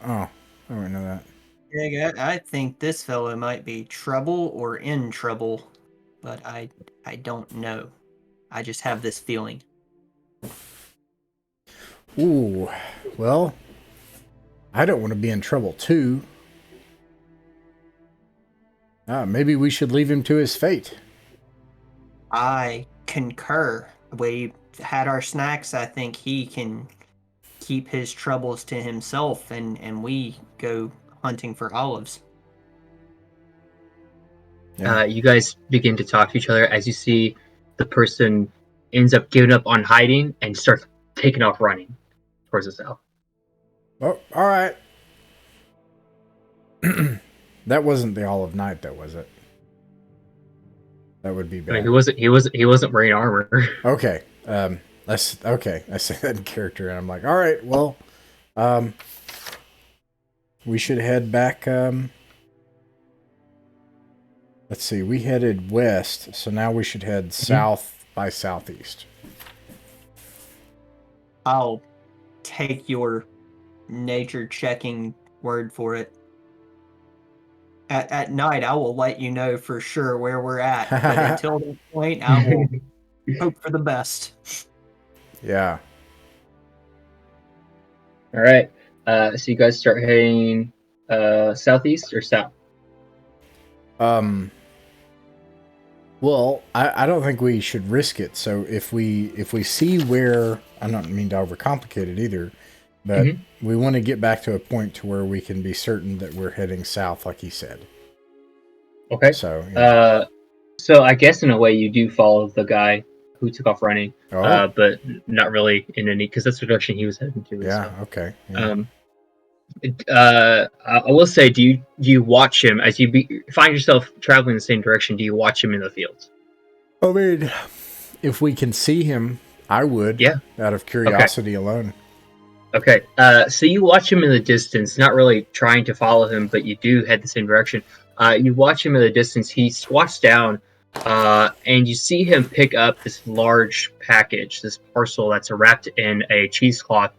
Oh, I don't know that. Yeah, I think this fellow might be trouble or in trouble, but I don't know. I just have this feeling. Ooh, well, I don't want to be in trouble too. Maybe we should leave him to his fate. I concur. We had our snacks. I think he can keep his troubles to himself, and we go hunting for olives. Yeah. You guys begin to talk to each other as you see the person ends up giving up on hiding and starts taking off running towards the south. Oh, all right. That wasn't the Olive Knight, though, was it? That would be bad. I mean, he wasn't wearing armor. Okay. That's okay. I say that in character, and I'm like, all right, well, we should head back. Let's see. We headed west, so now we should head south by southeast. I'll take your nature checking word for it. At night, I will let you know for sure where we're at. But until that point, I will hope for the best. Yeah. All right. So you guys start heading southeast or south? Well, I don't think we should risk it. So if we see where, I don't mean to overcomplicate it either, but we want to get back to a point to where we can be certain that we're heading south, like he said. Okay. So yeah. So I guess in a way you do follow the guy who took off running, but not really in any, because that's the direction he was heading to. Yeah. So. Okay. Yeah. I will say, do you watch him as you find yourself traveling the same direction? Do you watch him in the fields? I mean, if we can see him, I would. Yeah. Out of curiosity alone. Okay. So you watch him in the distance, not really trying to follow him, but you do head the same direction. You watch him in the distance. He squats down, and you see him pick up this large package, this parcel that's wrapped in a cheesecloth.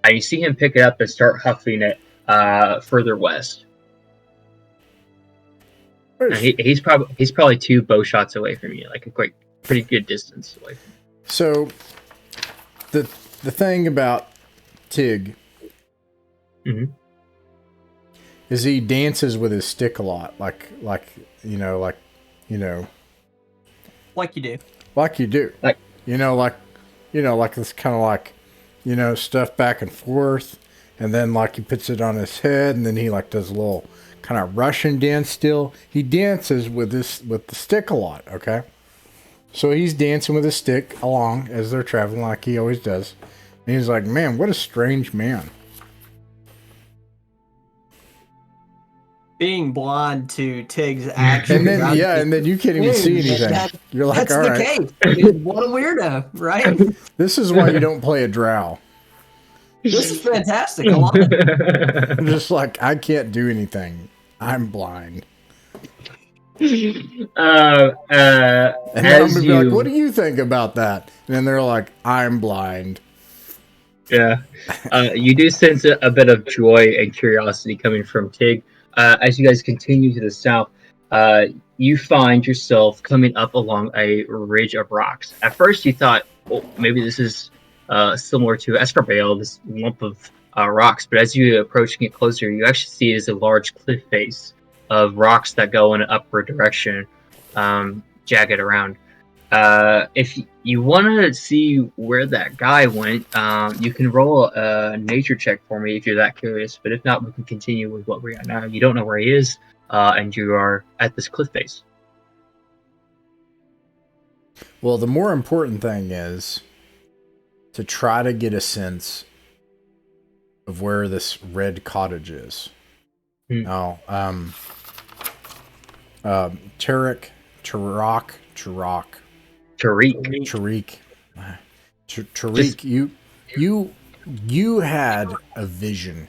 You see him pick it up and start huffing it further west. He's probably 2 bow shots away from you, like a pretty good distance away from you. So the thing about Tig is he dances with his stick a lot, like you do, Like you do. like this kind of like stuff back and forth, and then like he puts it on his head, and then he like does a little kind of Russian dance. Still, he dances with the stick a lot. Okay, so he's dancing with his stick along as they're traveling, like he always does. And he's like, "Man, what a strange man." Being blind to Tig's actions. And then you can't even see anything. You're like, all right. That's the case. What a weirdo, right? This is why you don't play a drow. This is fantastic. I love it. I'm just like, I can't do anything. I'm blind. And I'm gonna be like, what do you think about that? And then they're like, I'm blind. Yeah. You do sense a bit of joy and curiosity coming from Tig. as you guys continue to the south, you find yourself coming up along a ridge of rocks. At first, you thought, oh, maybe this is similar to Escarbale, this lump of rocks. But as you approaching it closer, you actually see it as a large cliff face of rocks that go in an upward direction, jagged around. If you want to see where that guy went, you can roll a nature check for me if you're that curious. But if not, we can continue with what we're at now. You don't know where he is, and you are at this cliff face. Well, the more important thing is to try to get a sense of where this red cottage is. Now, Terek, Tarik, you had a vision.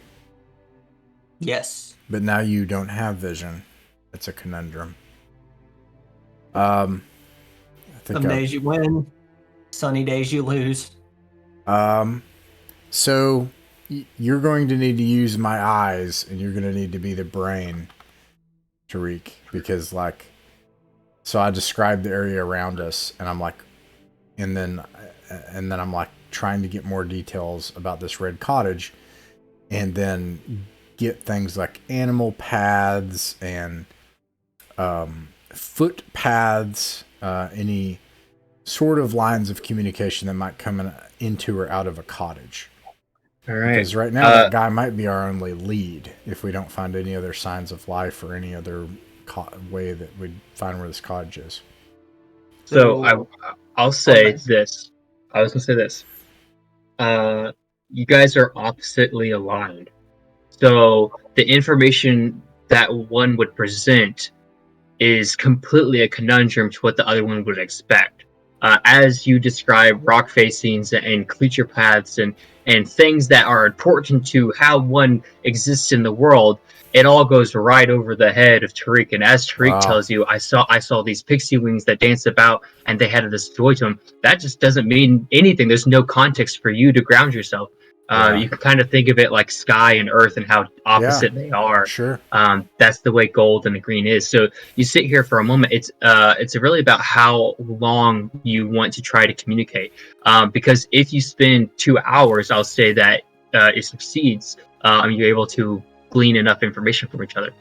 Yes. But now you don't have vision. It's a conundrum. I think Some days you win, sunny days you lose. So you're going to need to use my eyes, and you're going to need to be the brain, Tarik, because so I described the area around us, and I'm like, and then I'm like trying to get more details about this red cottage, and then get things like animal paths and footpaths, any sort of lines of communication that might come into or out of a cottage. All right. Because right now that guy might be our only lead if we don't find any other signs of life or any other way that we'd find where this cottage is. So I'll say this. I was gonna say this. You guys are oppositely aligned. So the information that one would present is completely a conundrum to what the other one would expect. As you describe rock facings and creature paths and things that are important to how one exists in the world, it all goes right over the head of Tarik. And as Tarik tells you, I saw these pixie wings that dance about, and they had this joy to them. That just doesn't mean anything. There's no context for you to ground yourself. You can kind of think of it like sky and earth and how opposite they are. Sure. That's the way gold and the green is. So you sit here for a moment. It's really about how long you want to try to communicate. Because if you spend 2 hours, I'll say that it succeeds. You're able to glean enough information from each other.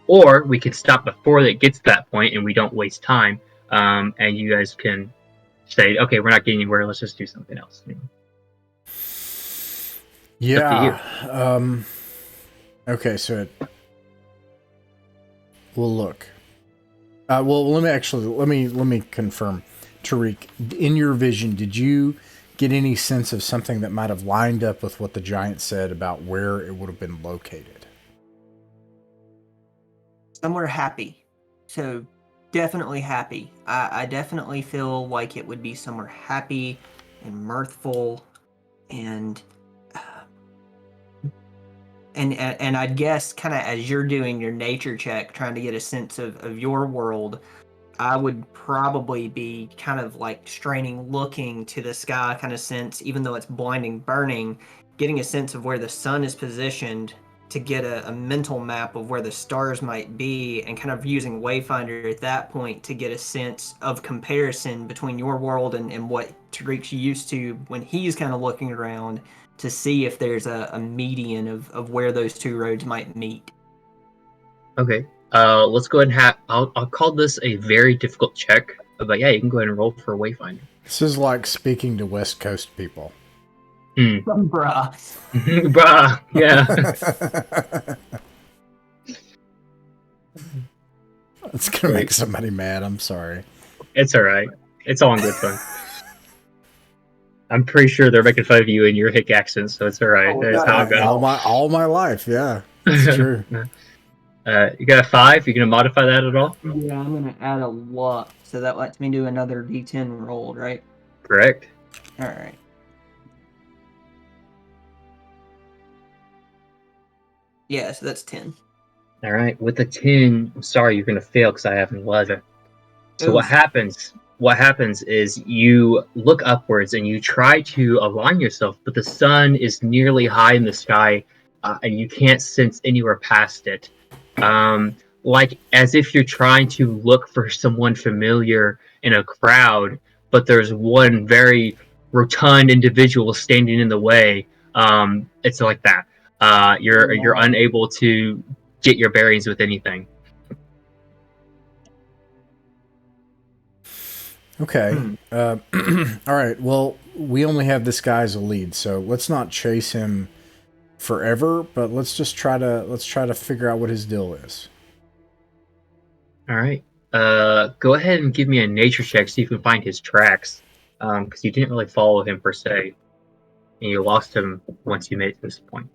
Or we can stop before it gets to that point and we don't waste time. And you guys can say, okay, we're not getting anywhere. Let's just do something else. You know? Yeah. Okay, so well, look. Well, let me confirm. Tarik, in your vision, did you get any sense of something that might have lined up with what the giant said about where it would have been located? Somewhere happy. So definitely happy. I definitely feel like it would be somewhere happy and mirthful and I'd guess kind of as you're doing your nature check, trying to get a sense of your world, I would probably be kind of like straining, looking to the sky kind of sense, even though it's blinding, burning, getting a sense of where the sun is positioned to get a mental map of where the stars might be, and kind of using Wayfinder at that point to get a sense of comparison between your world and what Tarik's used to when he's kind of looking around, to see if there's a median of where those two roads might meet. Okay. Let's go ahead and I'll call this a very difficult check. But yeah, you can go ahead and roll for a Wayfinder. This is like speaking to West Coast people. Bruh. Bruh, yeah. It's going to make somebody mad. I'm sorry. It's alright. It's all in good fun. I'm pretty sure they're making fun of you and your hick accent, so it's alright. That's how it goes. All my life, yeah. It's true. You got a 5? You gonna modify that at all? Yeah, I'm gonna add a luck, so that lets me do another D10 roll, right? Correct. Alright. Yeah, so that's 10. Alright, with a 10, I'm sorry, you're gonna fail because I have an 11. So what happens is you look upwards and you try to align yourself, but the sun is nearly high in the sky, and you can't sense anywhere past it. like as if you're trying to look for someone familiar in a crowd, but there's one very rotund individual standing in the way. It's like that. You're unable to get your bearings with anything. Okay. All right. Well, we only have this guy as a lead, so let's not chase him forever. But let's try to figure out what his deal is. All right. Go ahead and give me a nature check, see if you can find his tracks. Because you didn't really follow him per se, and you lost him once you made it to this point.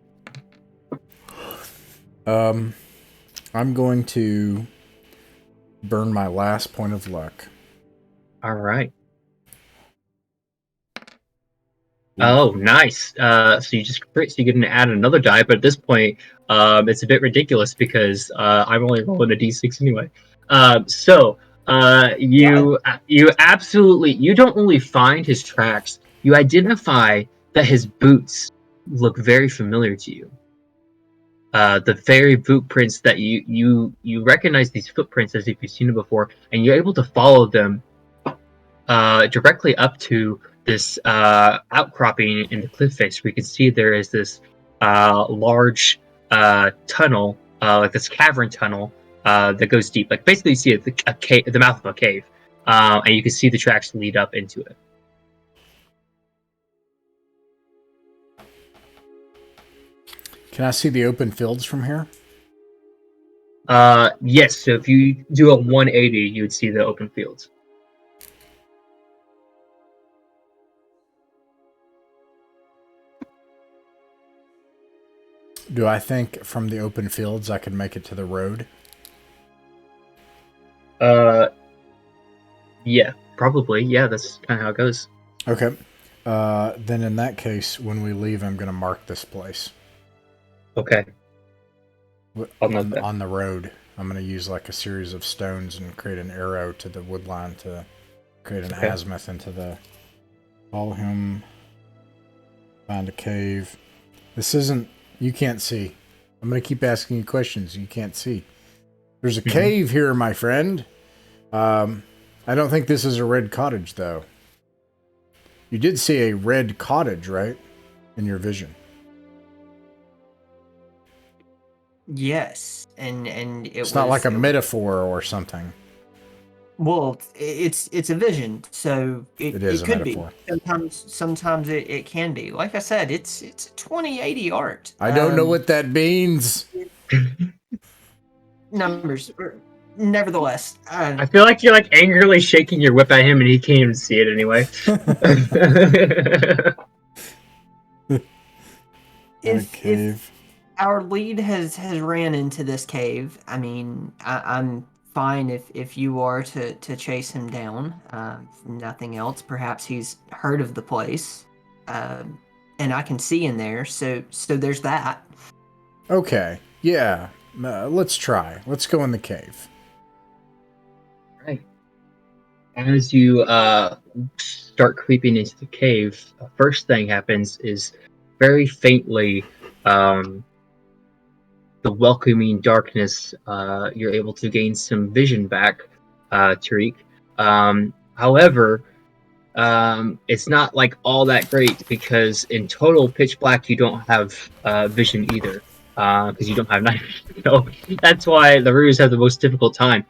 I'm going to burn my last point of luck. All right. Oh, nice. So you just crit, so you get to add another die, but at this point, it's a bit ridiculous because I'm only rolling a d6 anyway. You absolutely, you don't only find his tracks, you identify that his boots look very familiar to you. The very boot prints that you recognize these footprints as if you've seen them before, and you're able to follow them directly up to this outcropping in the cliff face, where you can see there is this large tunnel, like this cavern tunnel that goes deep. Like basically, you see the mouth of a cave, and you can see the tracks lead up into it. Can I see the open fields from here? Yes. So if you do a 180, you would see the open fields. Do I think from the open fields I could make it to the road? Yeah, probably. Yeah, that's kind of how it goes. Okay. Then in that case, when we leave, I'm going to mark this place. Okay. On the road, I'm going to use like a series of stones and create an arrow to the wood line to create an azimuth into the... Follow him. Find a cave. This isn't... You can't see. I'm going to keep asking you questions. You can't see. There's a cave here, my friend. I don't think this is a red cottage, though. You did see a red cottage, right? In your vision. Yes, and it's not like a metaphor or something. Well, it's a vision, so it could be. Sometimes it can be. Like I said, it's 2080 art. I don't know what that means. Numbers, nevertheless. I feel like you're like angrily shaking your whip at him, and he can't even see it anyway. If our lead has ran into this cave, I mean, I'm fine if you are to chase him down. Nothing else. Perhaps he's heard of the place, and I can see in there. So there's that. Okay. Yeah. Let's try. Let's go in the cave. Right. As you start creeping into the cave, the first thing happens is very faintly. The welcoming darkness, you're able to gain some vision back, Tariq. However, it's not like all that great because in total pitch black you don't have vision either, because you don't have night vision. So that's why the Rus have the most difficult time.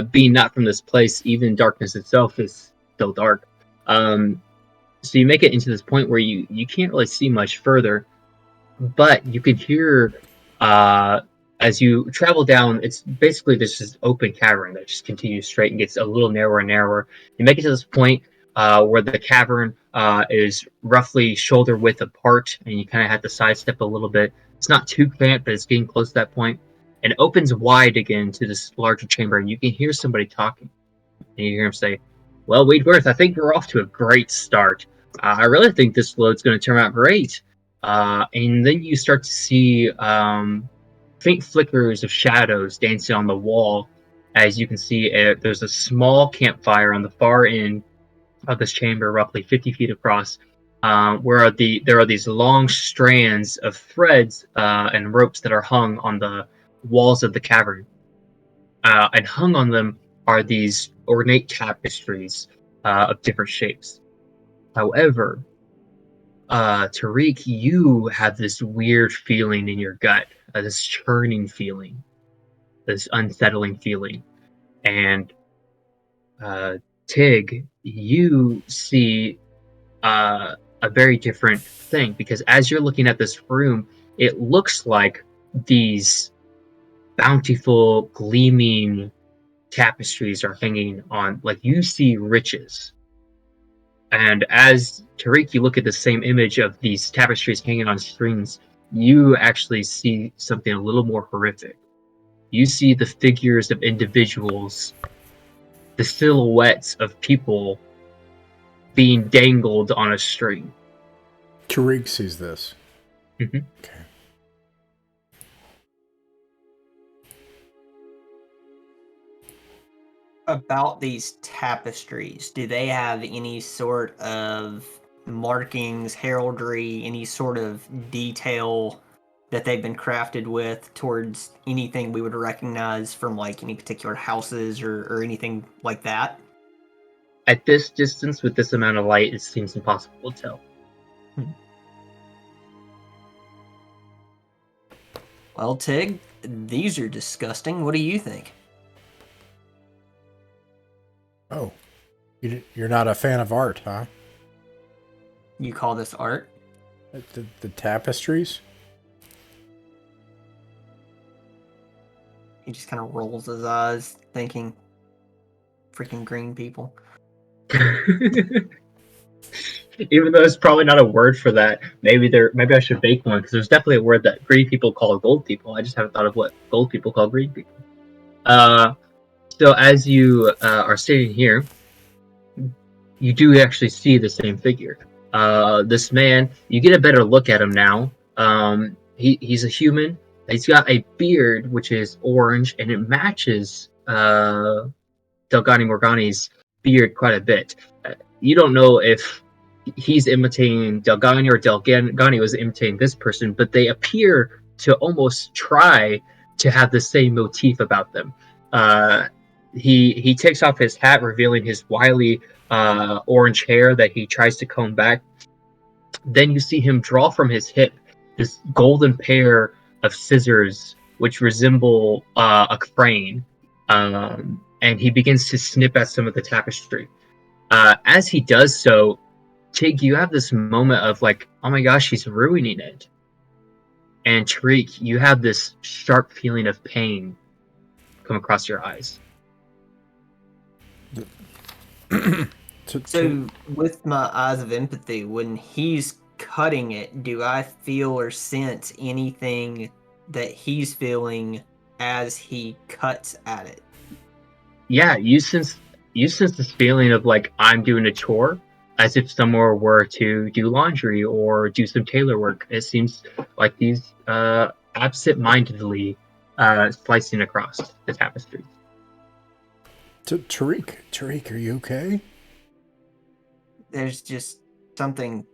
Being not from this place, even darkness itself is still dark. So you make it into this point where you can't really see much further, but you can hear. As you travel down, it's basically this open cavern that just continues straight and gets a little narrower and narrower. You make it to this point where the cavern is roughly shoulder width apart, and you kind of have to sidestep a little bit. It's not too cramped, but it's getting close to that point. And it opens wide again to this larger chamber, and you can hear somebody talking. And you hear him say, "Well, Weedworth, I think you're off to a great start. I really think this load's going to turn out great." And then you start to see faint flickers of shadows dancing on the wall. As you can see, there's a small campfire on the far end of this chamber, roughly 50 feet across, where there are these long strands of threads and ropes that are hung on the walls of the cavern. And hung on them are these ornate tapestries of different shapes. However, Tariq, you have this weird feeling in your gut, this churning feeling, this unsettling feeling. And Tig, you see a very different thing, because as you're looking at this room, it looks like these bountiful, gleaming tapestries are hanging on, like you see riches. And as Tariq, you look at the same image of these tapestries hanging on strings, you actually see something a little more horrific. You see the figures of individuals, the silhouettes of people being dangled on a string. Tariq sees this. Mm-hmm. Okay. About these tapestries, do they have any sort of markings, heraldry, any sort of detail that they've been crafted with towards anything we would recognize from like any particular houses or anything like that? At this distance, with this amount of light, it seems impossible to tell. Well, Tig, these are disgusting. What do you think? Oh, you're not a fan of art, huh? You call this art? The tapestries? He just kind of rolls his eyes, thinking, freaking green people. Even though it's probably not a word for that, maybe I should make one, because there's definitely a word that green people call gold people. I just haven't thought of what gold people call green people. So as you are sitting here, you do actually see the same figure. This man, you get a better look at him now. He's a human. He's got a beard which is orange, and it matches Delgani Morgani's beard quite a bit. You don't know if he's imitating Delgani or Delgani was imitating this person, but they appear to almost try to have the same motif about them. He takes off his hat, revealing his wily orange hair that he tries to comb back. Then you see him draw from his hip this golden pair of scissors, which resemble a crane, and he begins to snip at some of the tapestry. As he does so, Tig, you have this moment of like, oh my gosh, he's ruining it. And Tariq, you have this sharp feeling of pain come across your eyes. So, with my eyes of empathy, when he's cutting it, do I feel or sense anything that he's feeling as he cuts at it? Yeah, you sense this feeling of like, I'm doing a chore, as if someone were to do laundry or do some tailor work. It seems like he's absent-mindedly slicing across the tapestry. Tariq, are you okay? There's just something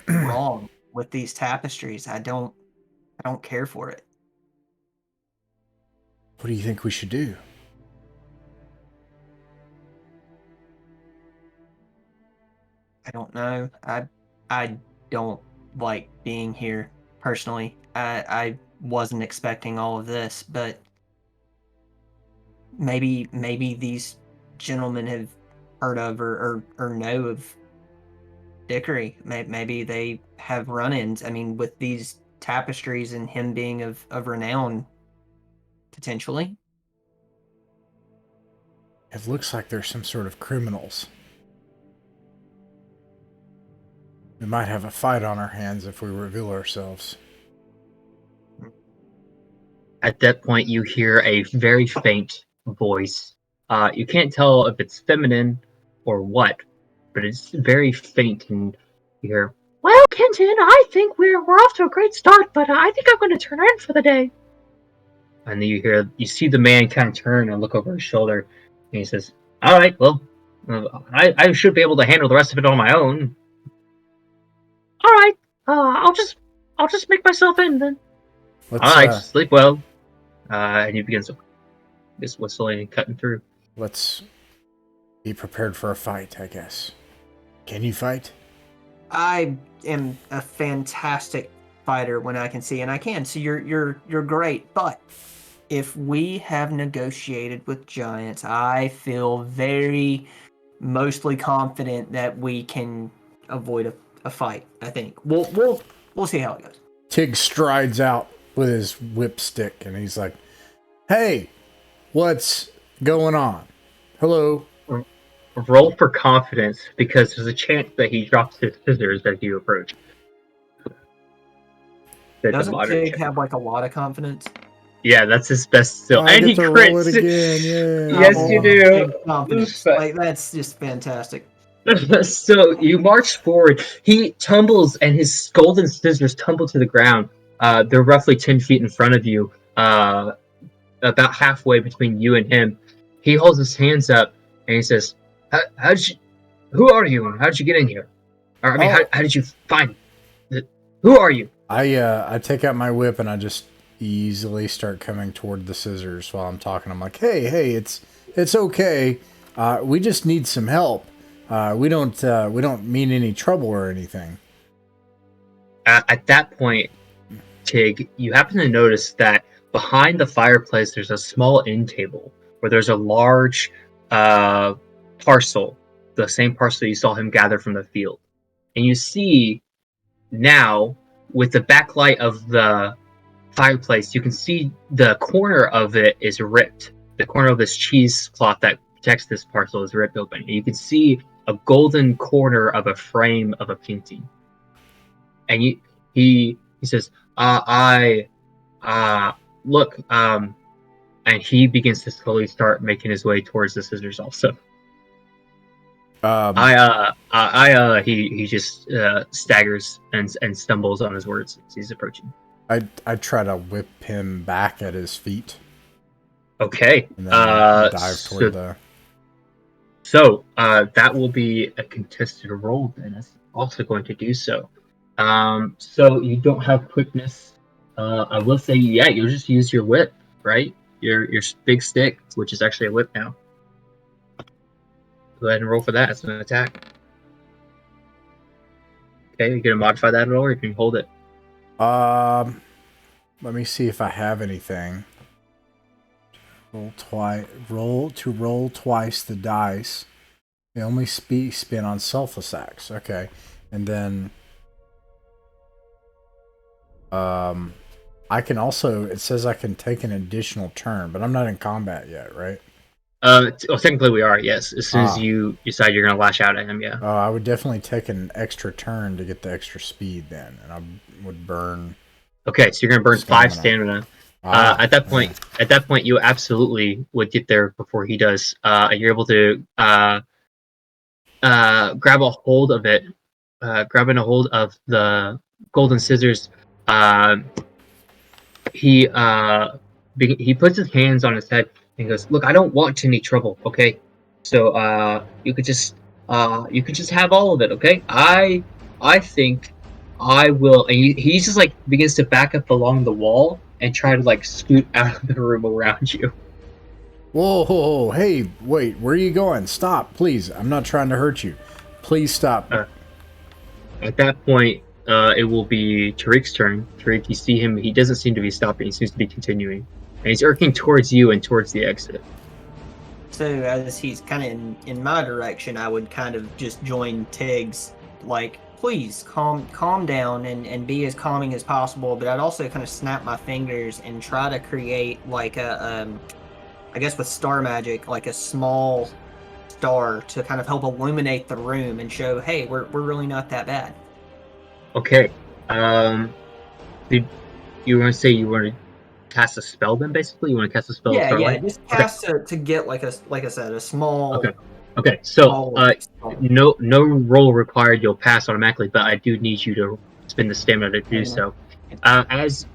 wrong with these tapestries. I don't care for it. What do you think we should do? I don't know. I don't like being here personally. I wasn't expecting all of this, but maybe these gentlemen have heard of or know of Dickory. Maybe they have run-ins. I mean, with these tapestries and him being of renown, potentially. It looks like there's some sort of criminals. We might have a fight on our hands if we reveal ourselves. At that point, you hear a very faint voice. You can't tell if it's feminine or what, but it's very faint, and you hear, "Well, Kenton, I think we're off to a great start, but I think I'm going to turn in for the day." And then you see the man kind of turn and look over his shoulder, and he says, "All right, well, I should be able to handle the rest of it on my own." "All right, I'll just make myself in then." "All right, sleep well." and he begins just whistling and cutting through. Let's be prepared for a fight, I guess. Can you fight? I am a fantastic fighter when I can see, and I can. So you're great, but if we have negotiated with giants, I feel very mostly confident that we can avoid a fight. I think we'll see how it goes. Tig strides out with his whipstick, and he's like, "Hey, what's going on? Hello." Roll for confidence, because there's a chance that he drops his scissors as you approach. Doesn't Tig have like a lot of confidence? Yeah, that's his best skill. I And he get to roll it crits! again, yeah. Yes, you do. Confidence. Like, that's just fantastic. So you march forward. He tumbles, and his golden scissors tumble to the ground. They're roughly 10 feet in front of you, about halfway between you and him. He holds his hands up, and he says, who are you, and how did you get in here? Or, I mean, how did you find it? Who are you? I take out my whip, and I just easily start coming toward the scissors while I'm talking. I'm like, hey, it's okay. We just need some help. We don't mean any trouble or anything. At that point, Tig, you happen to notice that behind the fireplace there's a small end table where there's a large parcel, the same parcel you saw him gather from the field. And you see now, with the backlight of the fireplace, you can see the corner of it is ripped. The corner of this cheesecloth that protects this parcel is ripped open. And you can see a golden corner of a frame of a painting. And he says, look, and he begins to slowly start making his way towards the scissors also. He just staggers and stumbles on his words as he's approaching. I try to whip him back at his feet. Okay. And then dive toward the... So, that will be a contested roll, then. That's also going to do so. So you don't have quickness. I will say, yeah, you'll just use your whip, right? Your big stick, which is actually a whip now. Go ahead and roll for that as an attack. Okay, you gonna modify that at all, or you can hold it? Let me see if I have anything. Roll twice the dice. They only spin on selfless acts. Okay, and then I can also. It says I can take an additional turn, but I'm not in combat yet, right? Well, technically we are, yes. As soon as you decide you're going to lash out at him, yeah. I would definitely take an extra turn to get the extra speed then, and I would burn... Okay, so you're going to burn stamina. 5 stamina. At that point, you absolutely would get there before he does. You're able to grab a hold of it, grabbing a hold of the golden scissors. He puts his hands on his head. He goes, "Look, I don't want any trouble, okay? So you could just have all of it, okay? I think I will." And he just like begins to back up along the wall and try to like scoot out of the room around you. Whoa, hey, wait, where are you going? Stop, please. I'm not trying to hurt you. Please stop. At that point, it will be Tarek's turn. Tarek, you see him. He doesn't seem to be stopping. He seems to be continuing. And he's arcing towards you and towards the exit. So as he's kind of in my direction, I would kind of just join Tig's, like, please calm down and be as calming as possible. But I'd also kind of snap my fingers and try to create like a, I guess with star magic, like a small star to kind of help illuminate the room and show, hey, we're really not that bad. Okay. Did you want to say you want to cast a spell then, basically? You want to cast a spell? Yeah, just cast to get like I said, a small... Okay, so no roll required, you'll pass automatically, but I do need you to spend the stamina to do so. As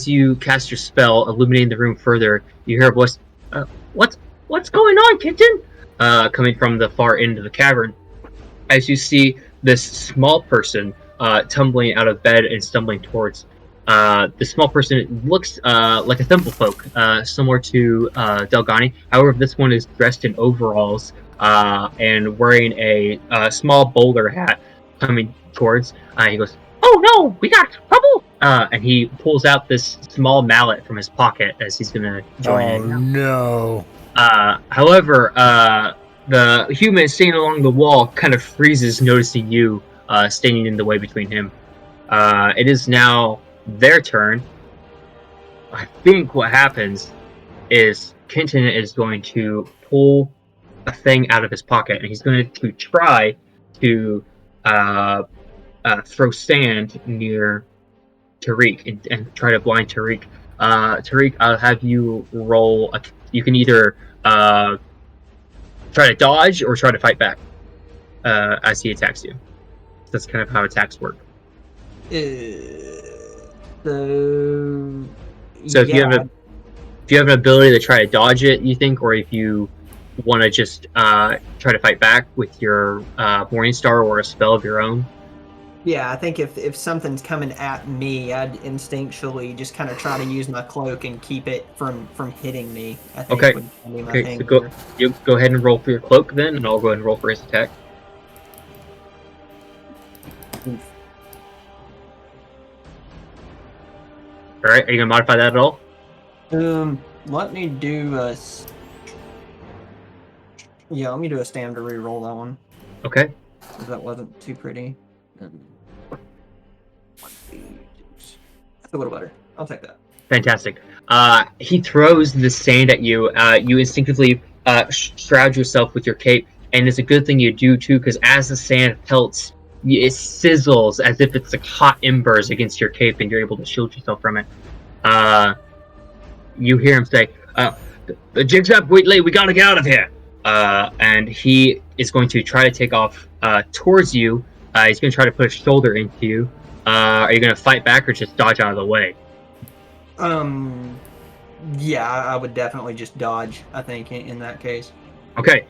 you cast your spell, illuminating the room further, you hear a voice, what's going on, kitten? Coming from the far end of the cavern. As you see this small person tumbling out of bed and stumbling towards The small person looks like a Thimblefolk, similar to Delgani. However, this one is dressed in overalls and wearing a small bowler hat coming towards. He goes, "Oh no, we got trouble!" And he pulls out this small mallet from his pocket as he's going to join in. Oh no. However, the human standing along the wall kind of freezes, noticing you standing in the way between him. It is now their turn. I think what happens is Kenton is going to pull a thing out of his pocket, and he's going to try to throw sand near Tariq and try to blind Tariq. Tariq, I'll have you roll. You can either try to dodge or try to fight back as he attacks you. That's kind of how attacks work. So if you have an ability to try to dodge it, you think, or if you want to just try to fight back with your Morning Star or a spell of your own. Yeah, I think if something's coming at me, I'd instinctually just kind of try to use my cloak and keep it from hitting me. I think Okay. would be my Okay, thing so go ahead and roll for your cloak then, and I'll go ahead and roll for his attack. All right, are you gonna modify that at all? Let me do a. Yeah, let me do a stam to re-roll that one. Okay. Because that wasn't too pretty. That's a little better. I'll take that. Fantastic. He throws the sand at you. You instinctively shroud yourself with your cape, and it's a good thing you do too, because as the sand pelts, it sizzles as if it's like hot embers against your cape, and you're able to shield yourself from it. You hear him say, "The jig's up, Wheatley. We gotta get out of here." And he is going to try to take off towards you. He's going to try to put a shoulder into you. Are you going to fight back or just dodge out of the way? Yeah, I would definitely just dodge, I think, in that case. Okay,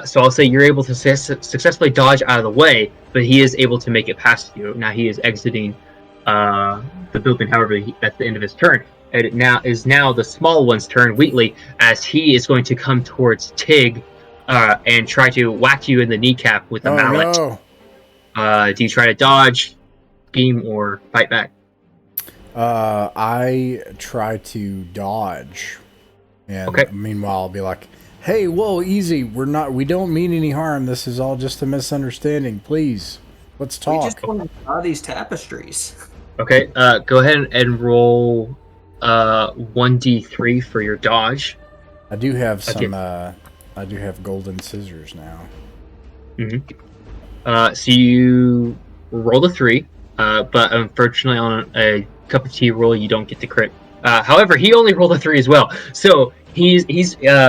so I'll say you're able to successfully dodge out of the way, but he is able to make it past you. Now he is exiting the building, however, that's the end of his turn. It now is the small one's turn, Wheatley, as he is going to come towards Tig and try to whack you in the kneecap with a mallet. No. Do you try to dodge, scheme, or fight back? I try to dodge, and okay. Meanwhile, I'll be like, "Hey, whoa, easy. We don't mean any harm. This is all just a misunderstanding. Please, let's talk." We just want to buy these tapestries. Okay. Go ahead and roll 1d3 for your dodge. I do have some. I do have golden scissors now. Mm-hmm. So you roll a 3, but unfortunately on a cup of tea roll you don't get the crit. However, he only rolled a 3 as well. So he's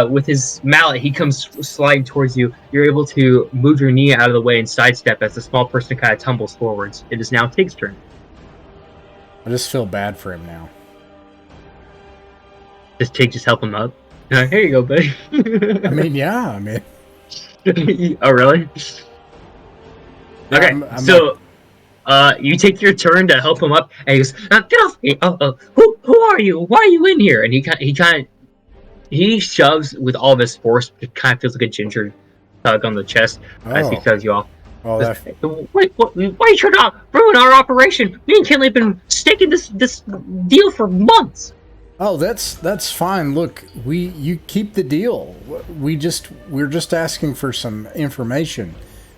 with his mallet, he comes sliding towards you. You're able to move your knee out of the way and sidestep as the small person kind of tumbles forwards. It is now Tig's turn. I just feel bad for him now. Does Tig just help him up? Here you go, buddy. I mean, yeah. I mean. Oh, really? Okay, I'm so you take your turn to help him up, and he goes, "Get off me! Who are you? Why are you in here?" And he shoves with all of his force. It kind of feels like a ginger tug on the chest as he shoves you off. Oh, Wait, why are you trying to ruin our operation? Me and Kinley have been staking this deal for months. Oh, that's fine. Look, you keep the deal. We're just asking for some information.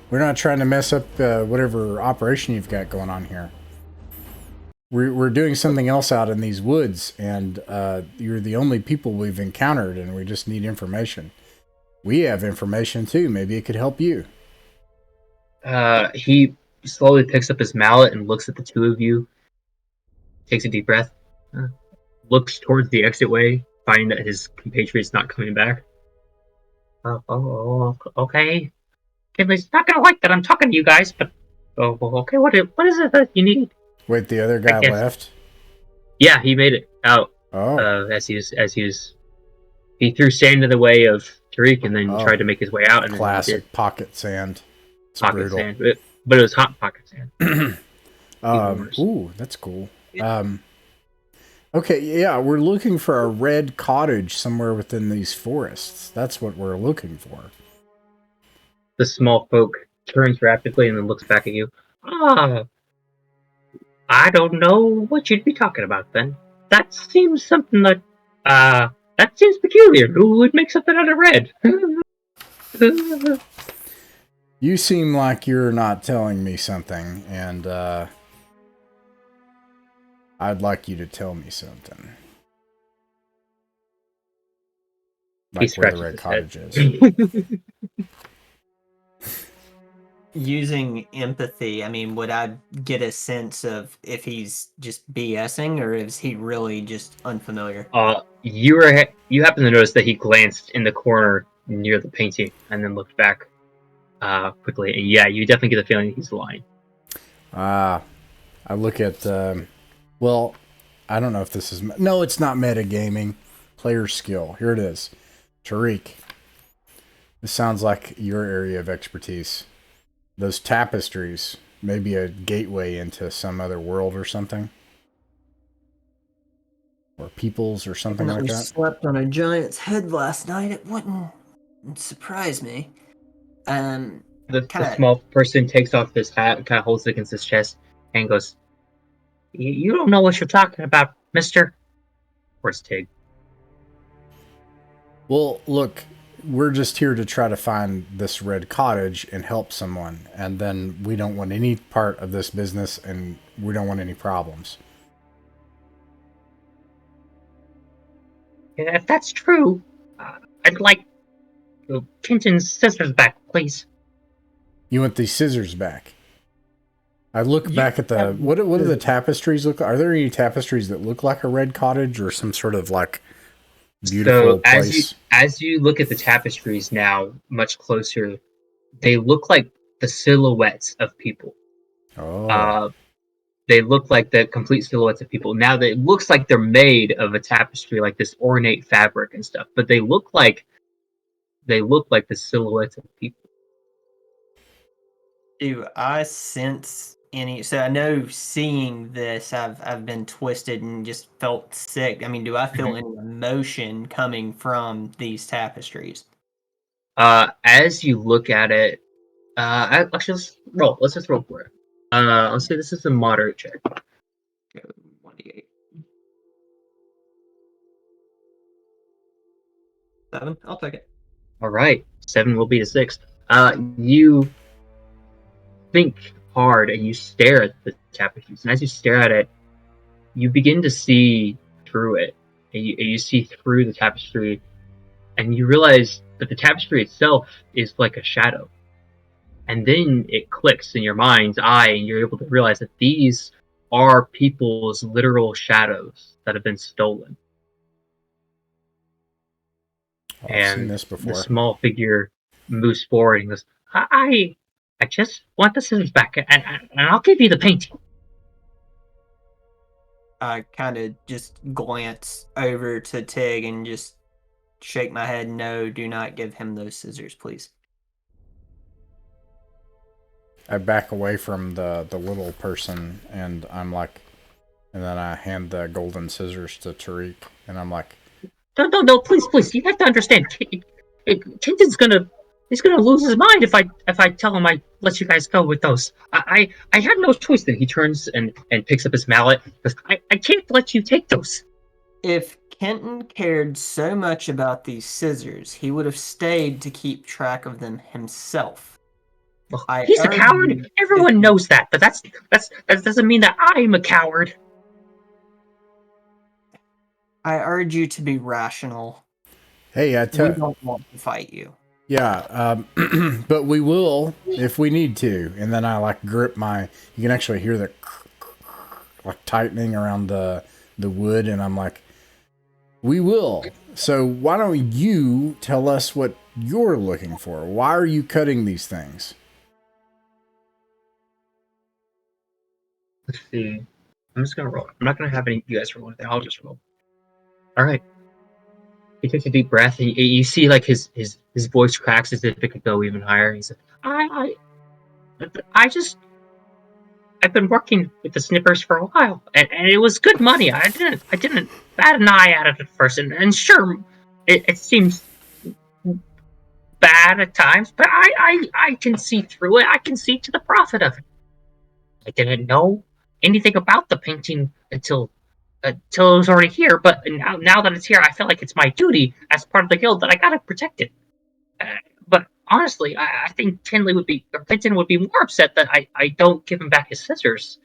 We're not trying to mess up whatever operation you've got going on here. We're doing something else out in these woods, and you're the only people we've encountered, and we just need information. We have information too. Maybe it could help you. He slowly picks up his mallet and looks at the two of you. Takes a deep breath. Looks towards the exit way, finding that his compatriot's not coming back. Okay. Kinley's not gonna like that I'm talking to you guys, but okay. What is it that you need? Wait, the other guy left? Yeah, he made it out. Oh. As he threw sand in the way of Tariq and then tried to make his way out. And classic pocket sand. It's pocket brutal. Sand, but it was hot pocket sand. Ooh, that's cool. Okay, yeah, we're looking for a red cottage somewhere within these forests. That's what we're looking for. The small folk turns rapidly and then looks back at you. Ah, I don't know what you'd be talking about then. That seems something that seems peculiar. Who would make something out of red? You seem like you're not telling me something, and I'd like you to tell me something. Like where the red cottage is. Using empathy, I mean, would I get a sense of if he's just BSing or is he really just unfamiliar? You happen to notice that he glanced in the corner near the painting and then looked back quickly. And yeah, you definitely get the feeling he's lying. I look at, well, I don't know if this is, no, it's not metagaming. Player skill. Here it is. Terek. This sounds like your area of expertise. Those tapestries, maybe a gateway into some other world or something? Or peoples or something like that? Slept on a giant's head last night. It wouldn't surprise me. The small person takes off his hat and kind of holds it against his chest and goes, You don't know what you're talking about, mister. Where's Tig? Well, look, we're just here to try to find this red cottage and help someone. And then we don't want any part of this business and we don't want any problems. If that's true, I'd like Kenton's scissors back, please. You want these scissors back? I look back at the... What do the tapestries look like? Are there any tapestries that look like a red cottage or some sort of, like, beautiful place? As you look at the tapestries now, much closer, they look like the silhouettes of people. Oh. They look like the complete silhouettes of people. Now, it looks like they're made of a tapestry, like this ornate fabric and stuff, but they look like the silhouettes of people. Do I sense any? So I know seeing this, I've been twisted and just felt sick. I mean, do I feel any emotion coming from these tapestries? As you look at it, actually, let's just roll for it. Let's say this is a moderate check. Go 1d8. 7. I'll take it. All right, 7 will be the 6th. You think hard and you stare at the tapestries, and as you stare at it, you begin to see through it, and you see through the tapestry, and you realize that the tapestry itself is like a shadow. And then it clicks in your mind's eye, and you're able to realize that these are people's literal shadows that have been stolen. I've seen this before. The small figure moves forward and goes, I just want the scissors back, and I'll give you the painting. I kind of just glance over to Tig and just shake my head. No, do not give him those scissors, please. I back away from the little person, and I'm like, and then I hand the golden scissors to Terek, and I'm like, No, please, you have to understand. Kenton's he's gonna lose his mind if I tell him I let you guys go with those. I had no choice. Then he turns and picks up his mallet. Because I can't let you take those. If Kenton cared so much about these scissors, he would have stayed to keep track of them himself. He's a coward. Everyone knows that, but that doesn't mean that I'm a coward. I urge you to be rational. Hey, we don't want to fight you. Yeah, but we will if we need to. And then I like grip my. You can actually hear the like tightening around the wood, and I'm like, we will. So why don't you tell us what you're looking for? Why are you cutting these things? Let's see. I'm just gonna roll. I'm not gonna have any you guys roll anything. I'll just roll. All right. He takes a deep breath, and you see like his voice cracks as if it could go even higher. He said, "I I've been working with the Snippers for a while, and it was good money. I didn't bat an eye at it at first, and sure, it seems bad at times, but I can see through it. I can see to the profit of it. I didn't know anything about the painting until it was already here, but now that it's here, I feel like it's my duty as part of the guild that I gotta protect it. Uh, but honestly, I think Clinton would be more upset that I don't give him back his scissors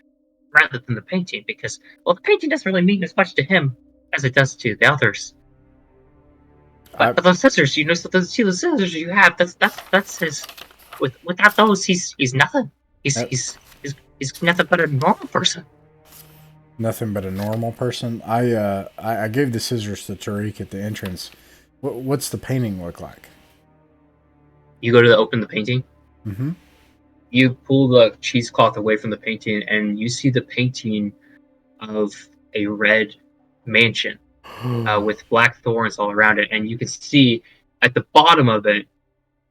rather than the painting, because, well, the painting doesn't really mean as much to him as it does to the others. But those scissors, so the scissors you have, that's his. Without those, he's nothing. He's nothing but a normal person. Nothing but a normal person. I gave the scissors to Tariq at the entrance. What's the painting look like? You go to open the painting. Mm-hmm. You pull the cheesecloth away from the painting, and you see the painting of a red mansion with black thorns all around it. And you can see at the bottom of it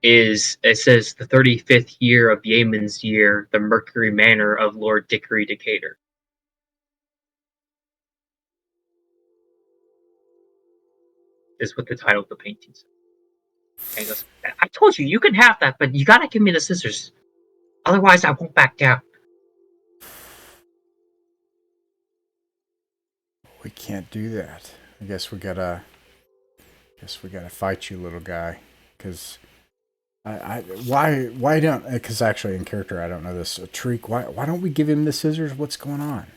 says the 35th year of Yemen's year, the Mercury Manor of Lord Dickory Decatur. Is what the title of the painting says. And he goes, I told you can have that, but you gotta give me the scissors. Otherwise, I won't back down. We can't do that. I guess we gotta fight you, little guy. Because why don't? Because actually, in character, I don't know this. Tariq, why don't we give him the scissors? What's going on?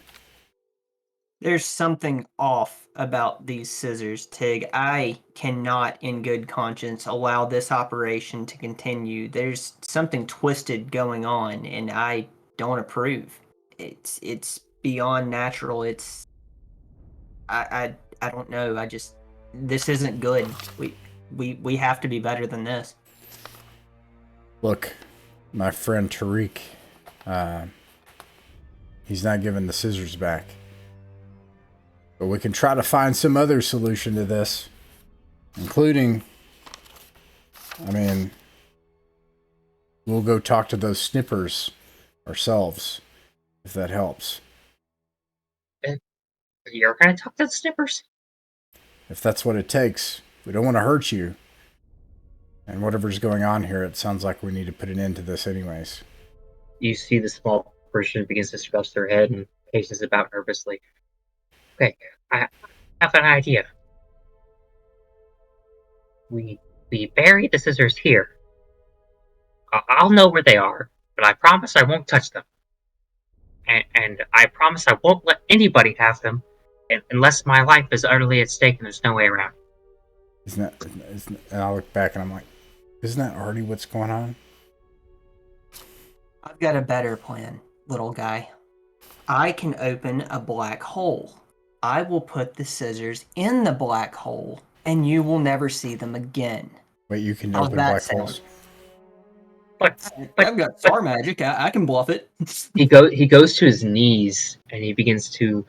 There's something off about these scissors, Tig. I cannot, in good conscience, allow this operation to continue. There's something twisted going on, and I don't approve. It's beyond natural. I don't know. This isn't good. We have to be better than this. Look, my friend Tariq, he's not giving the scissors back. But we can try to find some other solution to this, including, we'll go talk to those snippers ourselves, if that helps. You're gonna talk to the snippers? If that's what it takes. We don't want to hurt you. And whatever's going on here, it sounds like we need to put an end to this anyways. You see the small person begins to scratch their head and paces about nervously. Okay, I have an idea. We bury the scissors here. I'll know where they are, but I promise I won't touch them. And I promise I won't let anybody have them unless my life is utterly at stake and there's no way around. And I look back and I'm like, isn't that already what's going on? I've got a better plan, little guy. I can open a black hole. I will put the scissors in the black hole, and you will never see them again. Wait, you can open black holes? But I've got star magic. I can bluff it. He goes to his knees and he begins to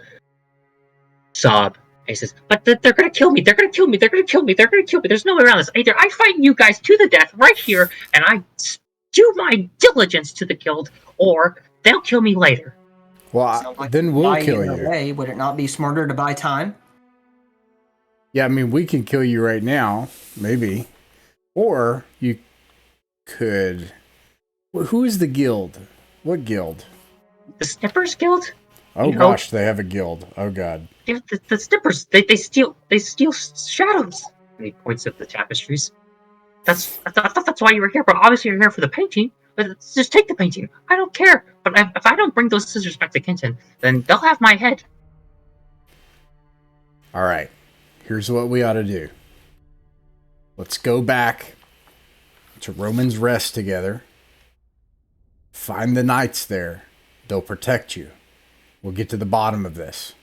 sob. And he says, "But they're gonna kill me. They're gonna kill me. They're gonna kill me. They're gonna kill me. There's no way around this. Either I fight you guys to the death right here, and I do my diligence to the guild, or they'll kill me later." Well, then we'll kill you. Way, would it not be smarter to buy time? Yeah, we can kill you right now, maybe. Or you could... Who is the guild? What guild? The Snippers Guild? Oh gosh, they have a guild. Oh god. The Snippers, they steal shadows. And he points at the tapestries. I thought that's why you were here, but obviously you're here for the painting. But just take the painting. I don't care. But if I don't bring those scissors back to Kenton, then they'll have my head. Alright. Here's what we ought to do. Let's go back to Roman's Rest together. Find the knights there. They'll protect you. We'll get to the bottom of this.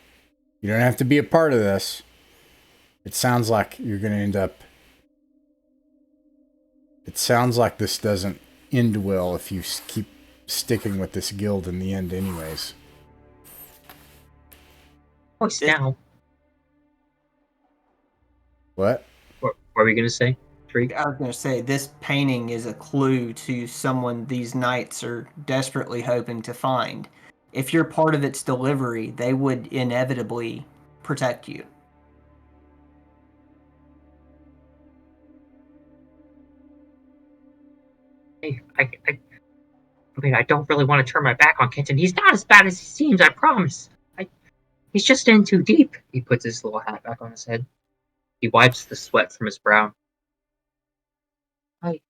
You don't have to be a part of this. It sounds like you're going to end up... It sounds like this doesn't end well if you keep sticking with this guild in the end anyways. What's now? What? What are we going to say? I was going to say, this painting is a clue to someone these knights are desperately hoping to find. if you're part of its delivery, they would inevitably protect you. Hey, I mean, I don't really want to turn my back on Kenton. He's not as bad as he seems, I promise. He's just in too deep. He puts his little hat back on his head. He wipes the sweat from his brow. I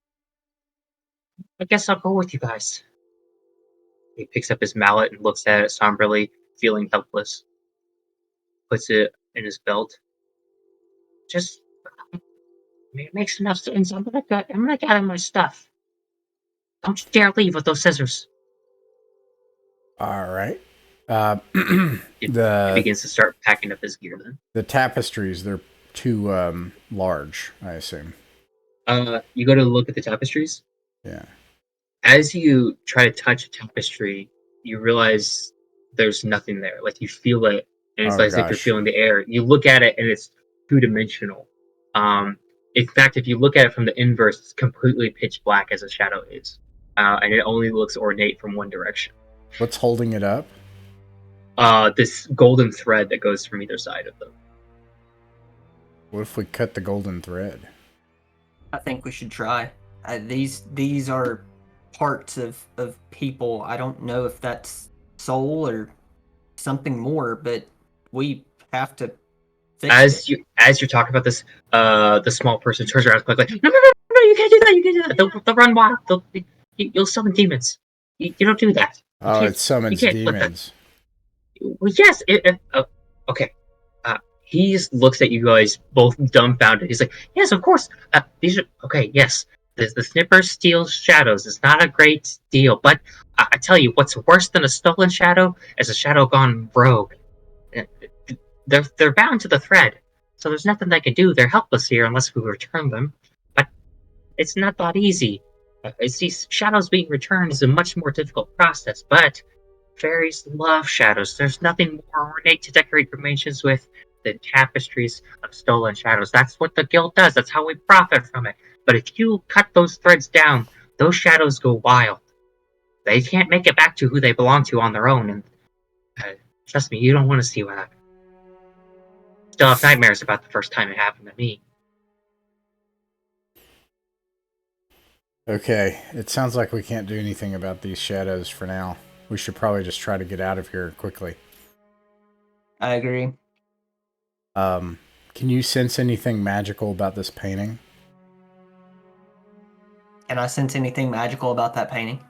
guess I'll go with you guys. He picks up his mallet and looks at it somberly, feeling helpless. Puts it in his belt. Just it makes enough sense. I'm gonna gather my stuff. Don't you dare leave with those scissors. All right. He The begins to start packing up his gear then. the tapestries, they're too large, I assume. You go to look at the tapestries. Yeah. As you try to touch a tapestry, you realize there's nothing there. Like you feel it, and it's Oh, like as if you're gosh. feeling the air. You look at it, and it's two-dimensional. In fact, if you look at it from the inverse, it's completely pitch black as a shadow is, and it only looks ornate from one direction. What's holding it up? This golden thread that goes from either side of them. What if we cut the golden thread? I think we should try. These are parts of people. I don't know if that's soul or something more, but we have to fix it. As you're talking about this, the small person turns around quickly. No, you can't do that. You can't do that. They'll run wild. You'll summon demons. You don't do that. Oh, it summons demons. Well, yes. Okay. He just looks at you guys, both dumbfounded. He's like, "Yes, of course. These are okay. Yes, the snipper steals shadows. It's not a great deal, but I tell you, what's worse than a stolen shadow is a shadow gone rogue. They're bound to the thread, so there's nothing they can do. They're helpless here unless we return them. But it's not that easy. See, shadows being returned is a much more difficult process, but fairies love shadows. There's nothing more ornate to decorate your mansions with than tapestries of stolen shadows. That's what the guild does. That's how we profit from it. But if you cut those threads down, those shadows go wild. They can't make it back to who they belong to on their own, and trust me, you don't want to see what happens. Still have nightmares about the first time it happened to me. Okay, it sounds like we can't do anything about these shadows for now. We should probably just try to get out of here quickly. I agree. Can you sense anything magical about this painting? Can I sense anything magical about that painting?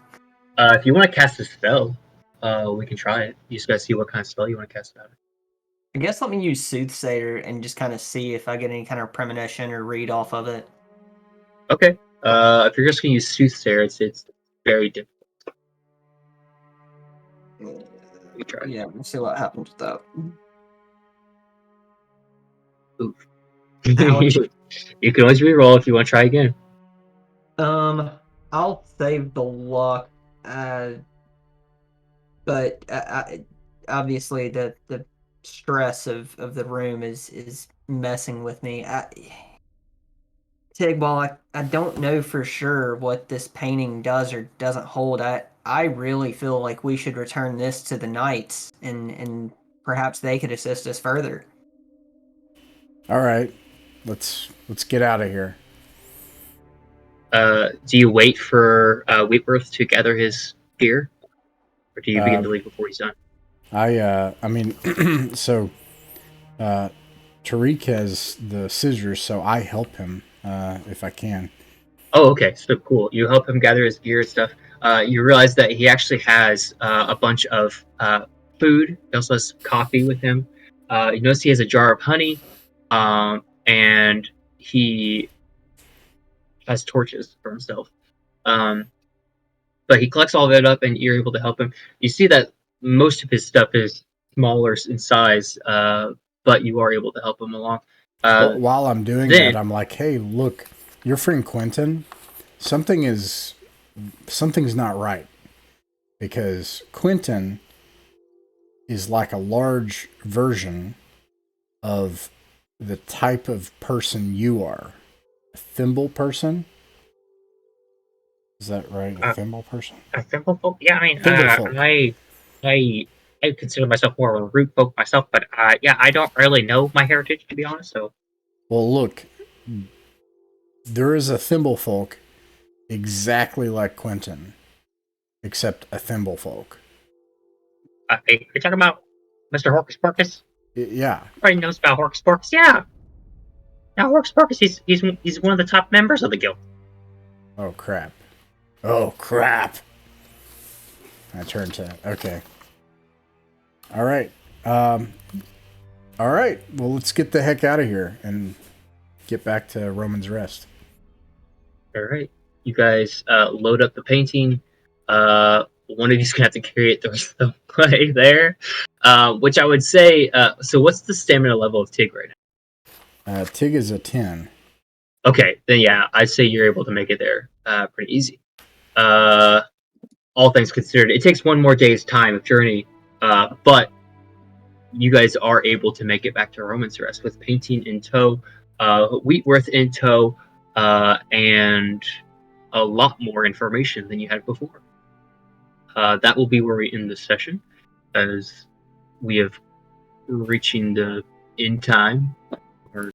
If you want to cast a spell, we can try it. You just gotta see what kind of spell you want to cast about it. I guess let me use Soothsayer and just kind of see if I get any kind of premonition or read off of it. Okay. If you're just gonna use Soothsayer, it's very difficult. We try. Yeah, we'll see what happens with that. Oof. Ouch. You can always reroll if you want to try again. I'll save the luck. But obviously the stress of the room is messing with me. Tig, while I don't know for sure what this painting does or doesn't hold, I really feel like we should return this to the knights and perhaps they could assist us further. All right, let's get out of here. Do you wait for Wheatworth to gather his gear, or do you begin to leave before he's done? I mean, so Terek has the scissors, so I help him if I can. Oh, okay. So cool. You help him gather his gear and stuff. You realize that he actually has a bunch of food. He also has coffee with him. You notice he has a jar of honey, and he has torches for himself. But he collects all of it up, and you're able to help him. You see that most of his stuff is smaller in size, but you are able to help him along. While I'm doing that, I'm like, hey, look, your friend Quentin, something's not right. Because Quentin is like a large version of the type of person you are. A thimble person? Is that right? A thimble person? A thimble folk? Yeah, I mean, Thimble folk. I consider myself more of a root folk myself, but yeah, I don't really know my heritage, to be honest. So, Well, look, there is a Thimblefolk exactly like Quentin, except a Thimblefolk. are you talking about Mr. Horcus Porcus? Yeah. Everybody knows about Horcus Porcus. Yeah, now Horcus Porcus, he's one of the top members of the guild. Oh, crap. Oh, crap. I turned to... Okay. All right. All right. Well, let's get the heck out of here and get back to Roman's Rest. All right, you guys load up the painting. One of you's gonna have to carry it the rest of the way there. Which I would say. So, what's the stamina level of Tig right now? Tig is a 10. Okay, then yeah, I'd say you're able to make it there pretty easy. All things considered, it takes one more day's time of journey, but you guys are able to make it back to Roman's Rest with painting in tow, Wheatworth in tow, and a lot more information than you had before. That will be where we end this session, as we have reaching the end time.